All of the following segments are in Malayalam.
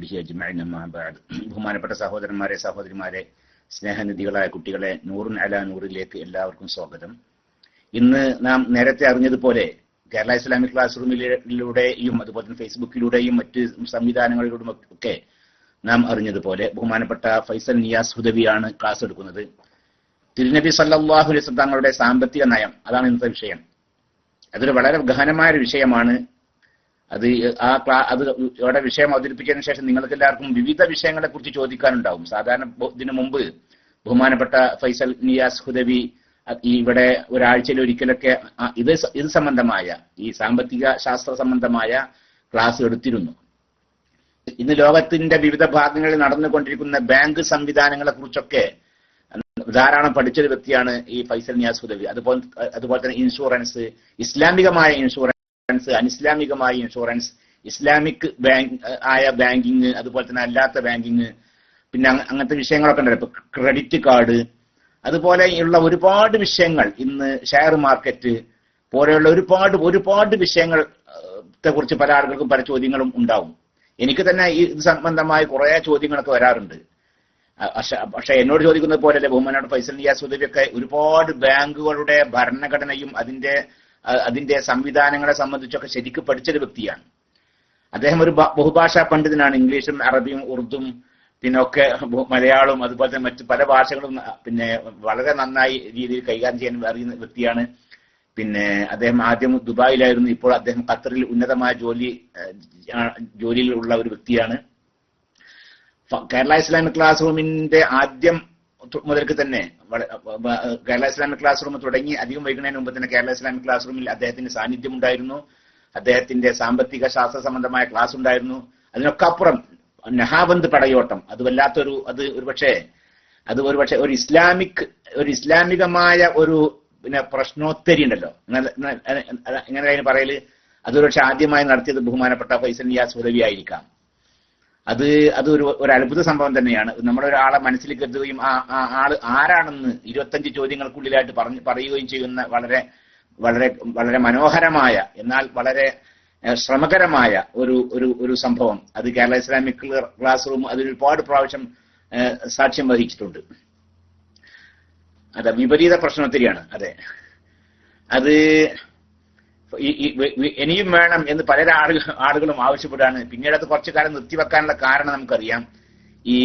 വസ്ഹബിഹി അജ്മഈൻ അമ്മാ ബഅദ്. ബഹുമാനപ്പെട്ട സഹോദരന്മാരെ, സഹോദരിമാരെ, സ്നേഹനിധികളായ കുട്ടികളെ, നൂറുൻ അലാ നൂറിലേക്ക് എല്ലാവർക്കും സ്വാഗതം. ഇന്ന് നാം നേരത്തെ അറിഞ്ഞതുപോലെ കേരള ഇസ്ലാമിക് ക്ലാസ് റൂമിലൂടെയും അതുപോലെ തന്നെ ഫേസ്ബുക്കിലൂടെയും മറ്റ് സംവിധാനങ്ങളിലൂടെയും ഒക്കെ നാം അറിഞ്ഞതുപോലെ ബഹുമാനപ്പെട്ട ഫൈസൽ നിയാസ് ഹുദവിയാണ് ക്ലാസ് എടുക്കുന്നത്. തിരുനബി സല്ലല്ലാഹു അലൈഹി വസല്ലം തങ്ങളുടെ സാമ്പത്തിക നയം, അതാണ് ഇന്നത്തെ വിഷയം. അതൊരു വളരെ ഗഹനമായ ഒരു വിഷയമാണ്. ഇവിടെ വിഷയം അവതരിപ്പിച്ചതിന് ശേഷം നിങ്ങൾക്ക് എല്ലാവർക്കും വിവിധ വിഷയങ്ങളെ കുറിച്ച് ചോദിക്കാനുണ്ടാവും. സാധാരണ ഇതിനു മുമ്പ് ബഹുമാനപ്പെട്ട ഫൈസൽ നിയാസ് ഹുദവി ഇവിടെ ഒരാഴ്ചയിൽ ഒരിക്കലൊക്കെ ഇത് സംബന്ധമായ ഈ സാമ്പത്തിക ശാസ്ത്ര സംബന്ധമായ ക്ലാസ് എടുത്തിരുന്നു. ഇന്ന് ലോകത്തിന്റെ വിവിധ ഭാഗങ്ങളിൽ നടന്നുകൊണ്ടിരിക്കുന്ന ബാങ്ക് സംവിധാനങ്ങളെ കുറിച്ചൊക്കെ ധാരാളം പഠിച്ചൊരു വ്യക്തിയാണ് ഈ ഫൈസൽ നിയാസ് ഹുദവി. അതുപോലെ തന്നെ ഇൻഷുറൻസ്, ഇസ്ലാമികമായ ഇൻഷുറൻസ്, അനിസ്ലാമികമായ ഇൻഷുറൻസ്, ഇസ്ലാമിക് ബാങ്കിങ്, അതുപോലെ തന്നെ അല്ലാത്ത ബാങ്കിങ്, പിന്നെ അങ്ങനത്തെ വിഷയങ്ങളൊക്കെ ഉണ്ടല്ലോ. ഇപ്പൊ ക്രെഡിറ്റ് കാർഡ്, അതുപോലെയുള്ള ഒരുപാട് വിഷയങ്ങൾ, ഇന്ന് ഷെയർ മാർക്കറ്റ് പോലെയുള്ള ഒരുപാട് വിഷയങ്ങളെ കുറിച്ച് പല ആളുകൾക്കും പല ചോദ്യങ്ങളും ഉണ്ടാവും. എനിക്ക് തന്നെ ഇത് സംബന്ധമായ കുറെ ചോദ്യങ്ങളൊക്കെ വരാറുണ്ട്. പക്ഷെ എന്നോട് ചോദിക്കുന്നത് പോലെയല്ലേ ബഹുമാനോട് ഫൈസൽ നിയാസ് ഹുദവിയൊക്കെ ഒരുപാട് ബാങ്കുകളുടെ ഭരണഘടനയും അതിന്റെ സംവിധാനങ്ങളെ സംബന്ധിച്ചൊക്കെ ശരിക്കും പഠിച്ചൊരു വ്യക്തിയാണ്. അദ്ദേഹം ഒരു ബഹുഭാഷാ പണ്ഡിതനാണ്. ഇംഗ്ലീഷും അറബിയും ഉറുദും പിന്നെ ഒക്കെ മലയാളവും അതുപോലെ തന്നെ മറ്റു പല ഭാഷകളും പിന്നെ വളരെ നന്നായി രീതിയിൽ കൈകാര്യം ചെയ്യാൻ അറിയുന്ന വ്യക്തിയാണ്. പിന്നെ അദ്ദേഹം ആദ്യം ദുബായിലായിരുന്നു, ഇപ്പോൾ അദ്ദേഹം ഖത്തറിൽ ഉന്നതമായ ജോലിയിലുള്ള ഒരു വ്യക്തിയാണ്. കേരള ഇസ്ലാമിക് ക്ലാസ് റൂമിന്റെ ആദ്യം മുതൽക്ക് തന്നെ കേരള ഇസ്ലാമിക് ക്ലാസ് റൂം തുടങ്ങി അധികം വൈകുന്നതിന് മുമ്പ് തന്നെ കേരള ഇസ്ലാമിക് ക്ലാസ് റൂമിൽ അദ്ദേഹത്തിന്റെ സാന്നിധ്യം ഉണ്ടായിരുന്നു. അദ്ദേഹത്തിന്റെ സാമ്പത്തിക ശാസ്ത്ര സംബന്ധമായ ക്ലാസ് ഉണ്ടായിരുന്നു. അതിനൊക്കെ അപ്പുറം നഹാബന്ദ് പടയോട്ടം, അത് വല്ലാത്തൊരു ഒരുപക്ഷെ ഒരു ഇസ്ലാമികമായ ഒരു പിന്നെ പ്രശ്നോത്തരി ഉണ്ടല്ലോ, എങ്ങനെ അതിന് പറയല്, അതൊരു പക്ഷെ ആദ്യമായി നടത്തിയത് ബഹുമാനപ്പെട്ട ഫൈസൽ നിയാസ് ഹുദവി ആയിരിക്കാം. അത് ഒരു അത്ഭുത സംഭവം തന്നെയാണ്. നമ്മളൊരാളെ മനസ്സിൽ കരുതുകയും ആ ആള് ആരാണെന്ന് 25 ചോദ്യങ്ങൾക്കുള്ളിലായിട്ട് പറയുകയും ചെയ്യുന്ന വളരെ വളരെ വളരെ മനോഹരമായ എന്നാൽ വളരെ ശ്രമകരമായ ഒരു സംഭവം. അത് കേരള ഇസ്ലാമിക് ക്ലാസ് റൂം അതിൽ ഒരുപാട് പ്രാവശ്യം സാക്ഷ്യം വഹിച്ചിട്ടുണ്ട്. അതെ, വിപരീത പ്രശ്നോത്തരിയാണ്. അതെ, അത് ഇനിയും വേണം എന്ന് പല ആളുകളും ആവശ്യപ്പെടുകയാണ്. പിന്നീട് അത് കുറച്ചു കാലം നിർത്തിവെക്കാനുള്ള കാരണം നമുക്കറിയാം. ഈ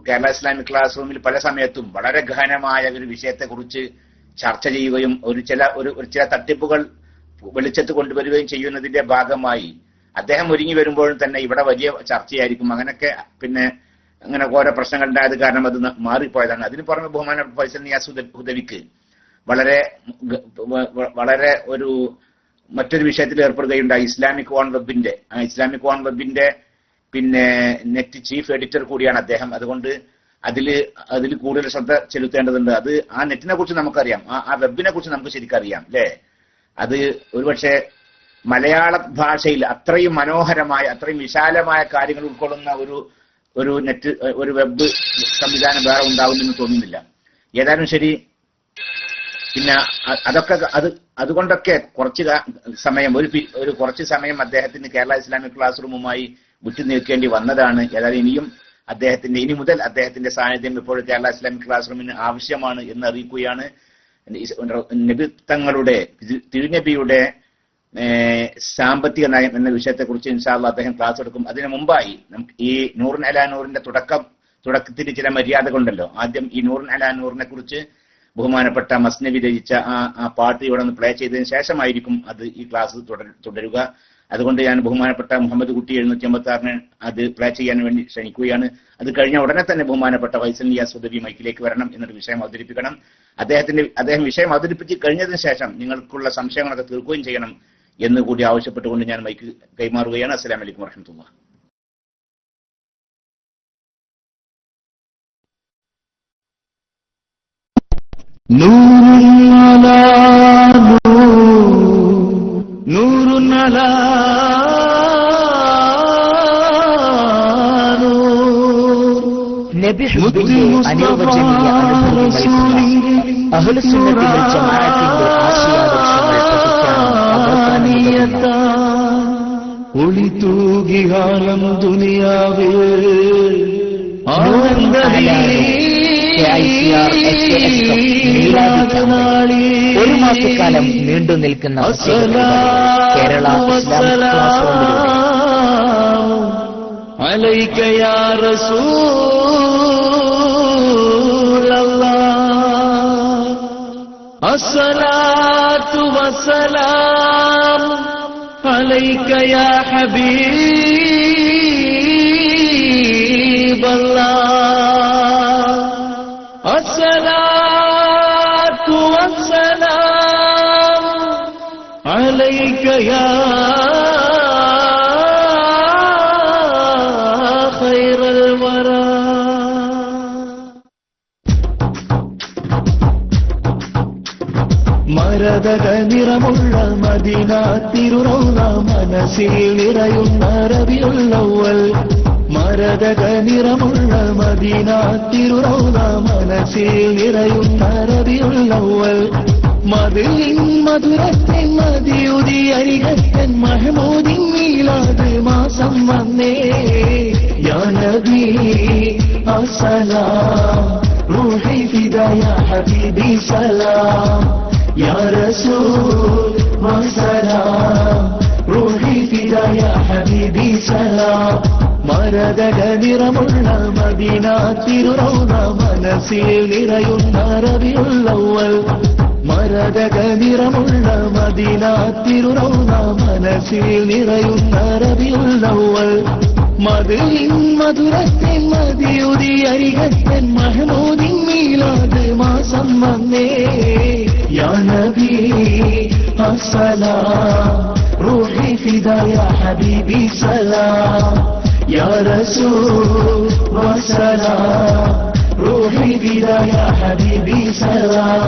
കേരള ഇസ്ലാമിക് ക്ലാസ് റൂമിൽ പല സമയത്തും വളരെ ഗഹനമായ ഒരു വിഷയത്തെക്കുറിച്ച് ചർച്ച ചെയ്യുകയും ചില തട്ടിപ്പുകൾ വെളിച്ചത്ത് കൊണ്ടുവരികയും ചെയ്യുന്നതിന്റെ ഭാഗമായി അദ്ദേഹം ഒരുങ്ങി വരുമ്പോഴും തന്നെ ഇവിടെ വലിയ ചർച്ചയായിരിക്കും. അങ്ങനെയൊക്കെ പിന്നെ അങ്ങനെ ഓരോ പ്രശ്നങ്ങൾ ഉണ്ടായത് കാരണം അത് മാറിപ്പോയതാണ്. അതിന് പുറമെ ബഹുമാന ഫൈസൽ നിയാസ് ഹുദവിക്ക് വളരെ മറ്റൊരു വിഷയത്തിൽ ഏർപ്പെടുകയുണ്ടായി. ഇസ്ലാമിക് ഓൺ വെബിന്റെ പിന്നെ നെറ്റ് ചീഫ് എഡിറ്റർ കൂടിയാണ് അദ്ദേഹം. അതുകൊണ്ട് അതിൽ കൂടുതൽ ശ്രദ്ധ ചെലുത്തേണ്ടതുണ്ട്. അത് ആ നെറ്റിനെ കുറിച്ച് നമുക്കറിയാം, ആ വെബിനെ കുറിച്ച് നമുക്ക് ശരിക്കറിയാം അല്ലേ. അത് ഒരുപക്ഷെ മലയാള ഭാഷയിൽ അത്രയും മനോഹരമായ അത്രയും വിശാലമായ കാര്യങ്ങൾ ഉൾക്കൊള്ളുന്ന ഒരു നെറ്റ് ഒരു വെബ് സംവിധാനം വേറെ ഉണ്ടാവുമെന്ന് തോന്നുന്നില്ല. ഏതായാലും ശരി, പിന്നെ അതുകൊണ്ടൊക്കെ കുറച്ച് സമയം അദ്ദേഹത്തിന് കേരള ഇസ്ലാമിക് ക്ലാസ് റൂമുമായി വിട്ടുനിൽക്കേണ്ടി വന്നതാണ്. ഏതായാലും ഇനി മുതൽ അദ്ദേഹത്തിന്റെ സാന്നിധ്യം ഇപ്പോൾ കേരള ഇസ്ലാമിക് ക്ലാസ് റൂമിന് ആവശ്യമാണ് എന്ന് അറിയിക്കുകയാണ്. തിരുനബിയുടെ സാമ്പത്തിക നയം എന്ന വിഷയത്തെക്കുറിച്ച് ഇൻഷാ അല്ലാഹ് അദ്ദേഹം ക്ലാസ് എടുക്കും. അതിനു മുമ്പായി നമുക്ക് ഈ നൂറുൻ അലാ നൂറിന്റെ തുടക്കത്തിൽ ചില മര്യാദകളുണ്ടല്ലോ. ആദ്യം ഈ നൂറുൻ അലാ നൂറിനെ കുറിച്ച് ബഹുമാനപ്പെട്ട മസ്നവി രചിച്ച ആ പാട്ട് ഇവിടെ നിന്ന് പ്ലേ ചെയ്തതിന് ശേഷമായിരിക്കും ഈ ക്ലാസ് തുടരുക. അതുകൊണ്ട് ഞാൻ ബഹുമാനപ്പെട്ട മുഹമ്മദ് കുട്ടി 756 അത് പ്ലേ ചെയ്യാൻ വേണ്ടി ക്ഷണിക്കുകയാണ്. അത് കഴിഞ്ഞ ഉടനെ തന്നെ ബഹുമാനപ്പെട്ട ഫൈസൽ നിയാസ് ഹുദവി മൈക്കിലേക്ക് വരണം, എന്നിട്ട് വിഷയം അവതരിപ്പിക്കണം. അദ്ദേഹം വിഷയം അവതരിപ്പിച്ച് കഴിഞ്ഞതിന് ശേഷം നിങ്ങൾക്കുള്ള സംശയങ്ങളൊക്കെ തീർക്കുകയും ചെയ്യണം എന്ന് കൂടി ആവശ്യപ്പെട്ടുകൊണ്ട് ഞാൻ മൈക്ക് കൈമാറുകയാണ്. അസ്സലാമു അലൈക്കും വറഹ്മത്തുള്ളാഹി. നൂറുൻ അലാ നബി ഹുബ്ബിന്റെ അനുവചനീയ അനുഭൂതി അഹ്ലുസുന്നത്തി വൽ ജമാഅത്തിന്റെ ആശയാദർശങ്ങൾ പഠിക്കാൻ ഒളിത്തൂകികാലം ദുനിയാവിൽ ഒരു മാസക്കാലം നീണ്ടു നിൽക്കുന്ന കേരള അലൈക യാ റസൂലല്ലാഹ് അസ്സലാത്തു വസ്സലാം അലൈക യാ ഹബീബല്ലാഹ് അസ്സലാത്തു വസ്സലാം അലൈക യാ ഖൈറൽ വറാ. മരതക നിറമുള്ള മദീന തിരുറൗള മനസ്സിൽ നിറയുന്ന റബീഉൽ അവ്വൽ. മരതക നിറമുള്ള മദീന തിരുറൗള മനസ്സിൽ നിറയുന്ന റബീഉൽ അവ്വൽ. മദീൻ മധുരത്തിൻ മദിയുതി അരികത്തൻ മഹ്മൂദിൻ മീലാദ് മാസം വന്നേ. യാ നബി അസ്സലാം റൂഹി ഫിദാ യാ ഹബീബി സലാം യാ റസൂൽ വസ്സലാം റൂഹി ഫിദാ യാ ഹബീബി സലാം. മരതക നിറമുള്ള മദീന തിരുറൗള മനസ്സിൽ നിറയുന്ന റബീഉൽ അവ്വൽ. മരതക നിറമുള്ള മദീന തിരുറൗള മനസ്സിൽ നിറയുന്ന റബീഉൽ അവ്വൽ. മദീൻ മധുരത്തിൻ മദിയുതി അരികത്തൻ മഹ്മൂദിൻ മീലാദ് മാസം വന്നേ. യാ നബി അസ്സലാം റൂഹി ഫിദാ യാ ഹബീബി സലാം യാ റസൂൽ വസ്സലാം റൂഹി ഫിദാ യാ ഹബീബി സലാം.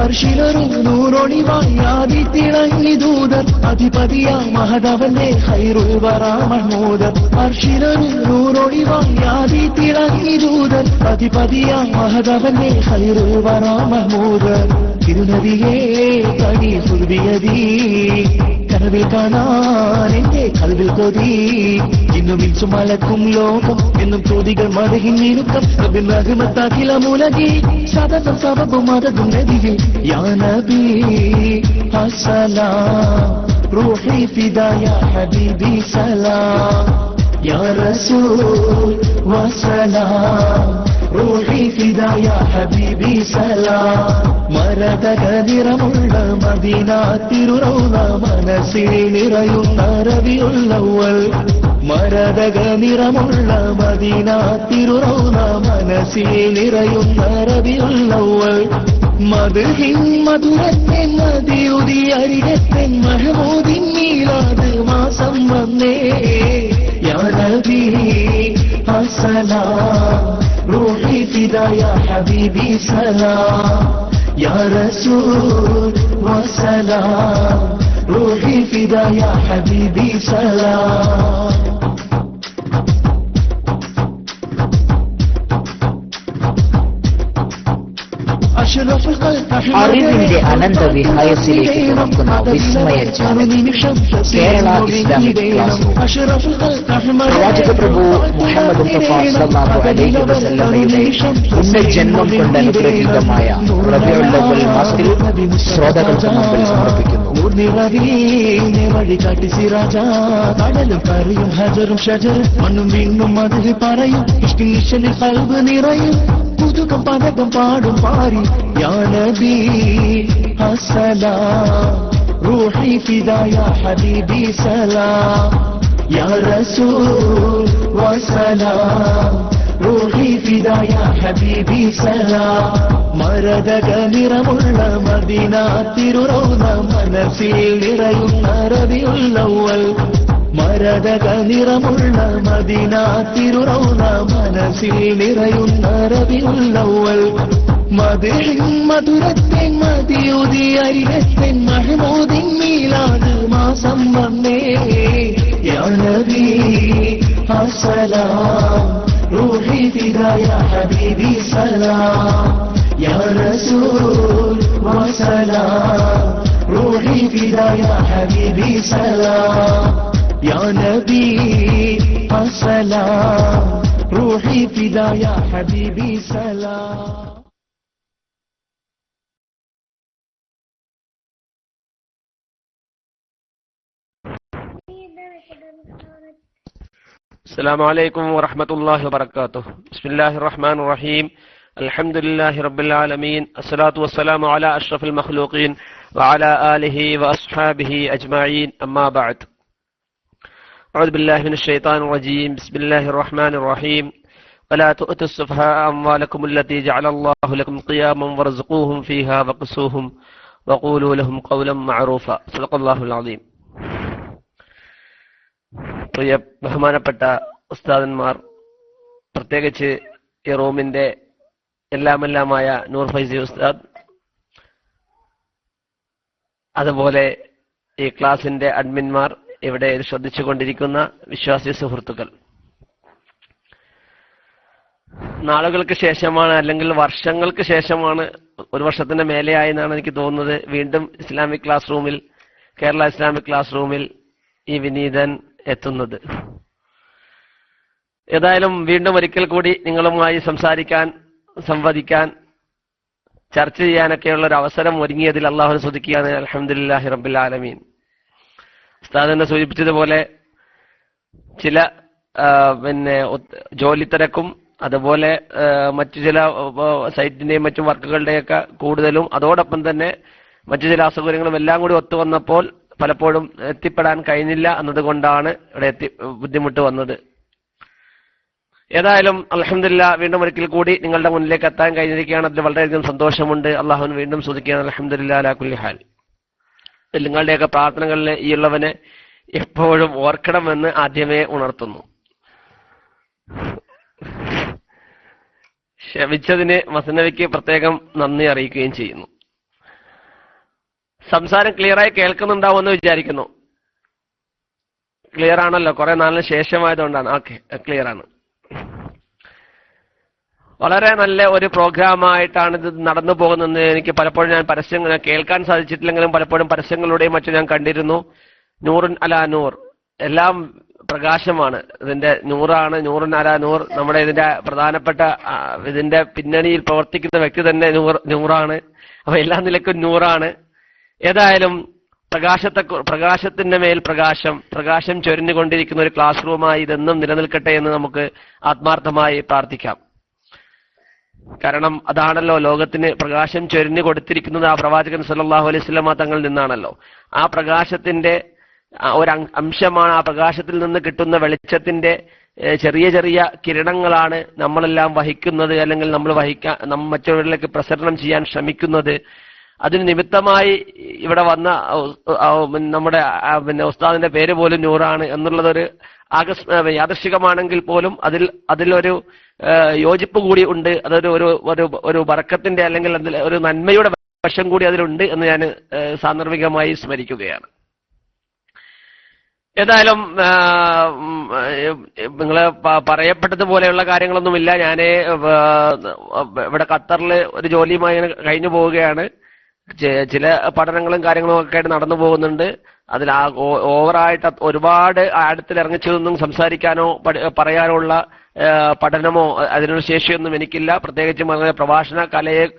അർശിലൊരു നൂറൊളിവായി ആദി തിളങ്ങി ദൂതർ അധിപതിയാ മഹദവന്റെ ഖൈറുൽ വറാ മഹ്മൂദർ. അർശിലൊരു നൂറൊളിവായി ആദി തിളങ്ങി ദൂതർ അധിപതിയാ മഹദവന്റെ ഖൈറുൽ വറാ മഹ്മൂദർ. തിരുനബിയേ കടി സുർബിയതി കനവിൽ കാണാൻ എന്റെ കൽവിൽ കൊതി. ഇന്നും ഇൻസും മലക്കും ലോകം എന്നും ചോദികൾ മതകിൻ നിരുക്കം റഹ്മത്താഖില മുലകി സദസം സബബും മദതും നബിയിൽ. യാ നബി അസ്സലാം റൂഹി ഫിദാ യാ ഹബീബി സലാം യാ റസൂൽ വസ്സലാം റൂഹി ഫിദാ യാ ഹബീബി സലാം. മരതക നിറമുള്ള മദീന തിരുറൗള മനസ്സിൽ നിറയുന്ന റബീഉൽ അവ്വൽ. മരതക നിറമുള്ള മദീന തിരുറൗള മനസ്സിൽ നിറയുന്ന റബീഉൽ അവ്വൽ. മദീൻ മധുരത്തിൻ മദിയുതി അരികത്തൻ മഹ്മൂദിൻ മീലാദ് മാസം വന്നേ. യാ നബി അസ്സലാം റൂഹി ഫിദാ യാ ഹബീബി സലാം യാ റസൂൽ വസ്സലാം റൂഹി ഫിദാ യാ ഹബീബി സലാം. അറിവിന്റെ അനന്ത വിഹായത്തിലേക്ക് തുറക്കുന്ന വിസ്മയജ്ഞാനം കേരള ഇസ്ലാമിക് ക്ലാസ് റൂം. പ്രവാചക പ്രഭു മുഹമ്മദ് മുസ്തഫ സല്ലല്ലാഹു അലൈഹി വസല്ലമയുടെ പുണ്യജന്മം കൊണ്ട് അനുഗ്രഹീതമായ റബീഉൽ അവ്വൽ മാസത്തിൽ ശ്രോതാക്കൾക്ക് മുമ്പിൽ സമർപ്പിക്കുന്നു. വഴികാട്ടി സിറാജ കടലും കറിയും ഹജറും ഷജറും മണ്ണും വീണ്ടും അതിൽ പറയും ഇഷ്ടിൽ കൽബ് നിറയും പുതുക്കം പതകം പാടും പാരി. യാ നബി അസ്സലാം റൂഹി ഫിദാ യാ ഹബീബി സലാം യാ റസൂൽ വസ്സലാം റൂഹി ഫിദാ യാ ഹബീബി സലാം. മരതക നിറമുള്ള മദീന തിരുറൗള മനസ്സിൽ നിറയുന്ന റബീഉൽ അവ്വൽ. മരതക നിറമുള്ള മദീന തിരുറൗള മനസ്സിൽ നിറയുന്ന റബീഉൽ അവ്വൽ. മദീൻ മധുരത്തിൻ മദിയുതി അരികത്തൻ മഹ്മൂദിൻ മീലാദ് മാസം വന്നേ. യാ നബി അസ്സലാം റൂഹി ഫിദാ യാ ഹബീബി സലാം يا رسول وسلام روحي فدا يا حبيبي سلام يا نبي السلام روحي فدا يا حبيبي سلام. السلام عليكم ورحمة الله وبركاته. بسم الله الرحمن الرحيم. الحمد لله رب العالمين. الصلاة والسلام على أشرف المخلوقين وعلى آله وأصحابه أجمعين. أما بعد. أعوذ بالله من الشيطان الرجيم. بسم الله الرحمن الرحيم. ولا تؤتوا السفهاء أموالكم التي جعل الله لكم قياما وارزقوهم فيها وقسوهم وقولوا لهم قولا معروفا. صدق الله العظيم. പ്രിയ ബഹുമാനപ്പെട്ട ഉസ്താദന്മാർ, പ്രത്യേകിച്ച് ഈ റൂമിന്റെ എല്ലാമെല്ലാമായ നൂർ ഫൈസി ഉസ്താദ്, അതുപോലെ ഈ ക്ലാസിന്റെ അഡ്മിന്മാർ, ഇവിടെ ശ്രദ്ധിച്ചുകൊണ്ടിരിക്കുന്ന വിശ്വാസി സുഹൃത്തുക്കൾ, നാളുകൾക്ക് ശേഷമാണ്, അല്ലെങ്കിൽ വർഷങ്ങൾക്ക് ശേഷമാണ്, ഒരു വർഷത്തിന്റെ മേലെയായി എന്നാണ് എനിക്ക് തോന്നുന്നത്, വീണ്ടും ഇസ്ലാമിക് ക്ലാസ് റൂമിൽ, കേരള ഇസ്ലാമിക് ക്ലാസ് റൂമിൽ ഈ വിനീതൻ എത്തുന്നത്. ഏതായാലും വീണ്ടും ഒരിക്കൽ കൂടി നിങ്ങളുമായി സംസാരിക്കാൻ, സംവദിക്കാൻ, ചർച്ച ചെയ്യാനൊക്കെയുള്ള ഒരു അവസരം ഒരുങ്ങിയതിൽ അള്ളാഹുവിനെ സ്തുതിക്കുകയാണ്. അൽഹംദുലില്ലാഹി റബ്ബിൽ ആലമീൻ. ഉസ്താദ് തന്നെ സൂചിപ്പിച്ചതുപോലെ ചില ജോലി തിരക്കും, അതുപോലെ മറ്റു ചില സൈറ്റിന്റെയും മറ്റു വർക്കുകളുടെയൊക്കെ കൂടുതലും, അതോടൊപ്പം തന്നെ മറ്റു ചില അസൗകര്യങ്ങളും എല്ലാം കൂടി ഒത്തുവന്നപ്പോൾ പലപ്പോഴും എത്തിപ്പെടാൻ കഴിഞ്ഞില്ല എന്നതുകൊണ്ടാണ് ഇവിടെ ബുദ്ധിമുട്ട് വന്നത്. ഏതായാലും അൽഹംദുലില്ലാ വീണ്ടും ഒരിക്കൽ കൂടി നിങ്ങളുടെ മുന്നിലേക്ക് എത്താൻ കഴിഞ്ഞിരിക്കുകയാണ്. അതിൽ വളരെയധികം സന്തോഷമുണ്ട്. അള്ളാഹുവിന് വീണ്ടും സ്തുതിക്കുകയാണ്. അൽഹംദുലില്ലാ അലാ കുല്ലി ഹാൽ. നിങ്ങളുടെയൊക്കെ പ്രാർത്ഥനകളിൽ ഈ ഉള്ളവനെ എപ്പോഴും ഓർക്കണമെന്ന് ആദ്യമേ ഉണർത്തുന്നു. ക്ഷമിച്ചതിന് മസ്നവിക്ക് പ്രത്യേകം നന്ദി അറിയിക്കുകയും ചെയ്യുന്നു. സംസാരം ക്ലിയറായി കേൾക്കുന്നുണ്ടാവുമെന്ന് വിചാരിക്കുന്നു. ക്ലിയർ ആണല്ലോ? കുറെ നാളിന് ശേഷമായതുകൊണ്ടാണ്. ഓക്കെ, ക്ലിയർ ആണ്. വളരെ നല്ല ഒരു പ്രോഗ്രാമായിട്ടാണ് ഇത് നടന്നു പോകുന്നത്. എനിക്ക് പലപ്പോഴും ഞാൻ പരസ്യങ്ങൾ കേൾക്കാൻ സാധിച്ചിട്ടില്ലെങ്കിലും പലപ്പോഴും പരസ്യങ്ങളുടെയും മറ്റും ഞാൻ കണ്ടിരുന്നു. നൂറുൻ അലാ നൂർ, എല്ലാം പ്രകാശമാണ്. ഇതിന്റെ നൂറാണ്, നൂറുൻ അലാ നൂർ. നമ്മുടെ ഇതിന്റെ പ്രധാനപ്പെട്ട ഇതിന്റെ പിന്നണിയിൽ പ്രവർത്തിക്കുന്ന വ്യക്തി തന്നെ നൂറാണ്. അപ്പൊ എല്ലാ നിലക്കും നൂറാണ്. ഏതായാലും പ്രകാശത്തിന്റെ മേൽ പ്രകാശം ചൊരിഞ്ഞുകൊണ്ടിരിക്കുന്ന ഒരു ക്ലാസ് റൂമായി ഇതെന്നും നിലനിൽക്കട്ടെ എന്ന് നമുക്ക് ആത്മാർത്ഥമായി പ്രാർത്ഥിക്കാം. കാരണം അതാണല്ലോ ലോകത്തിന് പ്രകാശം ചൊരിഞ്ഞു കൊടുത്തിരിക്കുന്നത്. ആ പ്രവാചകൻ സല്ലല്ലാഹു അലൈഹി വസല്ലം തങ്ങളിൽ നിന്നാണല്ലോ. ആ പ്രകാശത്തിന്റെ ഒരു അംശമാണ്, ആ പ്രകാശത്തിൽ നിന്ന് കിട്ടുന്ന വെളിച്ചത്തിന്റെ ചെറിയ ചെറിയ കിരണങ്ങളാണ് നമ്മളെല്ലാം വഹിക്കുന്നത്, അല്ലെങ്കിൽ നമ്മൾ മറ്റുള്ളവരിലേക്ക് പ്രസരണം ചെയ്യാൻ ശ്രമിക്കുന്നത്. അതിന് നിമിത്തമായി ഇവിടെ വന്ന നമ്മുടെ ഉസ്താദിന്റെ പേര് പോലും നൂറാണ് എന്നുള്ളതൊരു യാദൃശ്ചികമാണെങ്കിൽ പോലും അതിലൊരു യോജിപ്പ് കൂടി ഉണ്ട്. അതൊരു ഒരു ബർക്കത്തിന്റെ, അല്ലെങ്കിൽ അതിൽ ഒരു നന്മയുടെ വശം കൂടി അതിലുണ്ട് എന്ന് ഞാൻ സാന്ദർഭികമായി സ്മരിക്കുകയാണ്. ഏതായാലും നിങ്ങള് പറയപ്പെട്ടതുപോലെയുള്ള കാര്യങ്ങളൊന്നുമില്ല. ഞാൻ ഇവിടെ ഖത്തറിൽ ഒരു ജോലിയുമായി കഴിഞ്ഞു പോവുകയാണ്. ചില പഠനങ്ങളും കാര്യങ്ങളും ഒക്കെ ആയിട്ട് നടന്നു പോകുന്നുണ്ട്. അതിൽ ഓവറായിട്ട് ഒരുപാട് ആഴത്തിൽ ഇറങ്ങിച്ചതൊന്നും സംസാരിക്കാനോ പറയാനോ ഉള്ള പഠനമോ അതിനൊരു ശേഷിയൊന്നും എനിക്കില്ല. പ്രത്യേകിച്ചും അങ്ങനെ പ്രഭാഷണ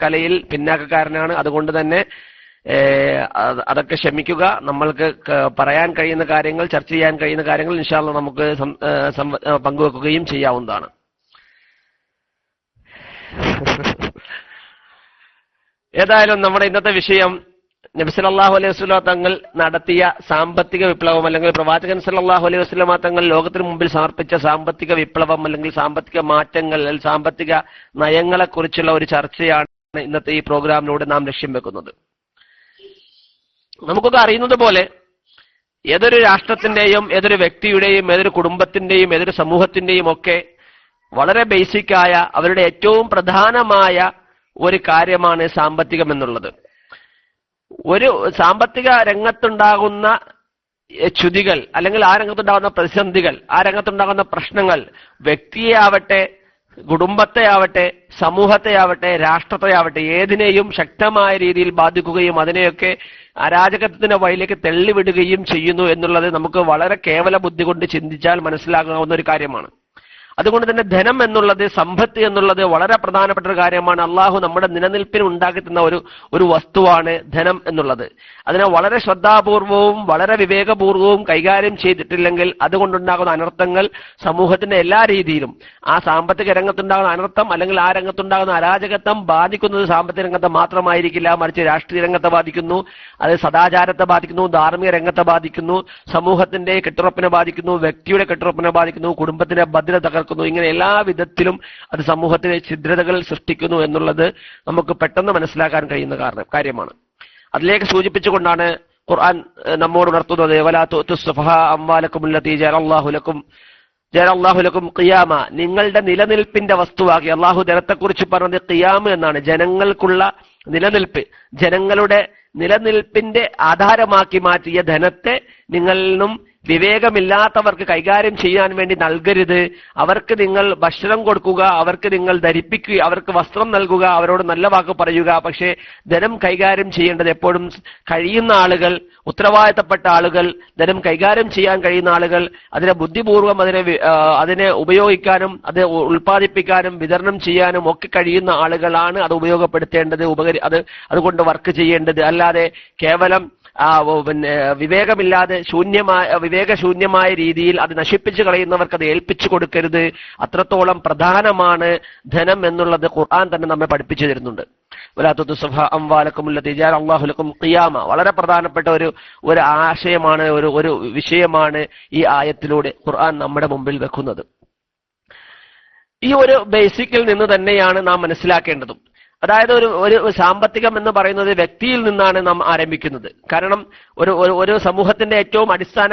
കലയിൽ പിന്നാക്കക്കാരനാണ്. അതുകൊണ്ട് തന്നെ അതൊക്കെ ക്ഷമിക്കുക. നമ്മൾക്ക് പറയാൻ കഴിയുന്ന കാര്യങ്ങൾ, ചർച്ച ചെയ്യാൻ കഴിയുന്ന കാര്യങ്ങൾ ഇൻഷാ അല്ലാഹ് നമുക്ക് പങ്കുവെക്കുകയും ചെയ്യാവുന്നതാണ്. ഏതായാലും നമ്മുടെ ഇന്നത്തെ വിഷയം നബി സല്ലല്ലാഹു അലൈഹി വസല്ലം തങ്ങൾ നടത്തിയ സാമ്പത്തിക വിപ്ലവം, അല്ലെങ്കിൽ പ്രവാചകൻ സല്ലല്ലാഹു അലൈഹി വസല്ലം തങ്ങൾ ലോകത്തിന് മുമ്പിൽ സമർപ്പിച്ച സാമ്പത്തിക വിപ്ലവം, അല്ലെങ്കിൽ സാമ്പത്തിക മാറ്റങ്ങൾ, സാമ്പത്തിക നയങ്ങളെക്കുറിച്ചുള്ള ഒരു ചർച്ചയാണ് ഇന്നത്തെ ഈ പ്രോഗ്രാമിലൂടെ നാം ലക്ഷ്യം വെക്കുന്നത്. നമുക്കൊക്കെ അറിയുന്നത് പോലെ ഏതൊരു രാഷ്ട്രത്തിന്റെയും, ഏതൊരു വ്യക്തിയുടെയും, ഏതൊരു കുടുംബത്തിന്റെയും, ഏതൊരു സമൂഹത്തിന്റെയും ഒക്കെ വളരെ ബേസിക്കായ, അവരുടെ ഏറ്റവും പ്രധാനമായ ഒരു കാര്യമാണ് സാമ്പത്തികം എന്നുള്ളത്. ഒരു സാമ്പത്തിക രംഗത്തുണ്ടാകുന്ന ച്യുതികൾ, അല്ലെങ്കിൽ ആ രംഗത്തുണ്ടാകുന്ന പ്രതിസന്ധികൾ, ആ രംഗത്തുണ്ടാകുന്ന പ്രശ്നങ്ങൾ വ്യക്തിയെ ആവട്ടെ, കുടുംബത്തെ ആവട്ടെ, സമൂഹത്തെ ആവട്ടെ, രാഷ്ട്രത്തെ ആവട്ടെ, ഏതിനെയും ശക്തമായ രീതിയിൽ ബാധിക്കുകയും അതിനെയൊക്കെ അരാജകത്വത്തിന്റെ വഴിയിലേക്ക് തള്ളിവിടുകയും ചെയ്യുന്നു എന്നുള്ളത് നമുക്ക് വളരെ കേവല ബുദ്ധി കൊണ്ട് ചിന്തിച്ചാൽ മനസ്സിലാകാവുന്ന ഒരു കാര്യമാണ്. അതുകൊണ്ട് തന്നെ ധനം എന്നുള്ളത്, സമ്പത്ത് എന്നുള്ളത് വളരെ പ്രധാനപ്പെട്ട ഒരു കാര്യമാണ്. അള്ളാഹു നമ്മുടെ നിലനിൽപ്പിന് ഉണ്ടാക്കി തന്ന ഒരു വസ്തുവാണ് ധനം എന്നുള്ളത്. അതിനെ വളരെ ശ്രദ്ധാപൂർവവും വളരെ വിവേകപൂർവവും കൈകാര്യം ചെയ്തിട്ടില്ലെങ്കിൽ അതുകൊണ്ടുണ്ടാകുന്ന അനർത്ഥങ്ങൾ സമൂഹത്തിന്റെ എല്ലാ രീതിയിലും, ആ സാമ്പത്തിക രംഗത്തുണ്ടാകുന്ന അനർത്ഥം അല്ലെങ്കിൽ ആ രംഗത്തുണ്ടാകുന്ന അരാജകത്വം ബാധിക്കുന്നത് സാമ്പത്തിക രംഗത്തെ മാത്രമായിരിക്കില്ല, മറിച്ച് രാഷ്ട്രീയ രംഗത്തെ ബാധിക്കുന്നു, അത് സദാചാരത്തെ ബാധിക്കുന്നു, ധാർമ്മിക രംഗത്തെ ബാധിക്കുന്നു, സമൂഹത്തിന്റെ കെട്ടുറപ്പിനെ ബാധിക്കുന്നു, വ്യക്തിയുടെ കെട്ടുറപ്പിനെ ബാധിക്കുന്നു, കുടുംബത്തിന്റെ ഭദ്രത തകർക്കുന്നു. ഇങ്ങനെ എല്ലാ വിധത്തിലും അത് സമൂഹത്തിലെ ഛിദ്രതകൾ സൃഷ്ടിക്കുന്നു എന്നുള്ളത് നമുക്ക് പെട്ടെന്ന് മനസ്സിലാക്കാൻ കഴിയുന്ന കാര്യമാണ്. അതിലേക്ക് സൂചിപ്പിച്ചുകൊണ്ടാണ് ഖുർആൻ നമ്മോട് ഉണർത്തുന്നത്, വലാ തുസ്ഫഹ അംവാലക്കും അല്ലതീ ജഅലല്ലാഹു ലക്കും ഖിയാമ, നിങ്ങളുടെ നിലനിൽപ്പിന്റെ വസ്തുവാക്കി. അള്ളാഹു ധനത്തെക്കുറിച്ച് പറഞ്ഞത് ഖിയാം എന്നാണ്, ജനങ്ങൾക്കുള്ള നിലനിൽപ്പ്, ജനങ്ങളുടെ നിലനിൽപ്പിന്റെ ആധാരമാക്കി മാറ്റിയ ധനത്തെ നിങ്ങളിൽ നിന്നും വിവേകമില്ലാത്തവർക്ക് കൈകാര്യം ചെയ്യാൻ വേണ്ടി നൽകരുത്. അവർക്ക് നിങ്ങൾ ഭക്ഷണം കൊടുക്കുക, അവർക്ക് നിങ്ങൾ ധരിപ്പിക്കുക, അവർക്ക് വസ്ത്രം നൽകുക, അവരോട് നല്ല വാക്ക് പറയുക. പക്ഷേ ധനം കൈകാര്യം ചെയ്യേണ്ടത് എപ്പോഴും കഴിയുന്ന ആളുകൾ, ഉത്തരവാദിത്തപ്പെട്ട ആളുകൾ, ധനം കൈകാര്യം ചെയ്യാൻ കഴിയുന്ന ആളുകൾ, അതിനെ ബുദ്ധിപൂർവ്വം അതിനെ ഉപയോഗിക്കാനും അത് ഉൽപ്പാദിപ്പിക്കാനും വിതരണം ചെയ്യാനും ഒക്കെ കഴിയുന്ന ആളുകളാണ് അത് ഉപയോഗപ്പെടുത്തേണ്ടത്, അതുകൊണ്ട് വർക്ക് ചെയ്യേണ്ടത്. അല്ലാതെ കേവലം വിവേകമില്ലാതെ വിവേകശൂന്യമായ രീതിയിൽ അത് നശിപ്പിച്ചു കളയുന്നവർക്ക് അത് ഏൽപ്പിച്ചു കൊടുക്കരുത്. അത്രത്തോളം പ്രധാനമാണ് ധനം എന്നുള്ളത് ഖുർആൻ തന്നെ നമ്മെ പഠിപ്പിച്ചു തരുന്നുണ്ട്. വളരെ പ്രധാനപ്പെട്ട ഒരു ആശയമാണ്, ഒരു വിഷയമാണ് ഈ ആയത്തിലൂടെ ഖുർആൻ നമ്മുടെ മുമ്പിൽ വെക്കുന്നത്. ഈ ഒരു ബേസിക്കിൽ നിന്ന് തന്നെയാണ് നാം മനസ്സിലാക്കേണ്ടതും. അതായത് ഒരു സാമ്പത്തികം എന്ന് പറയുന്നത് വ്യക്തിയിൽ നിന്നാണ് നാം ആരംഭിക്കുന്നത്. കാരണം ഒരു സമൂഹത്തിന്റെ ഏറ്റവും അടിസ്ഥാന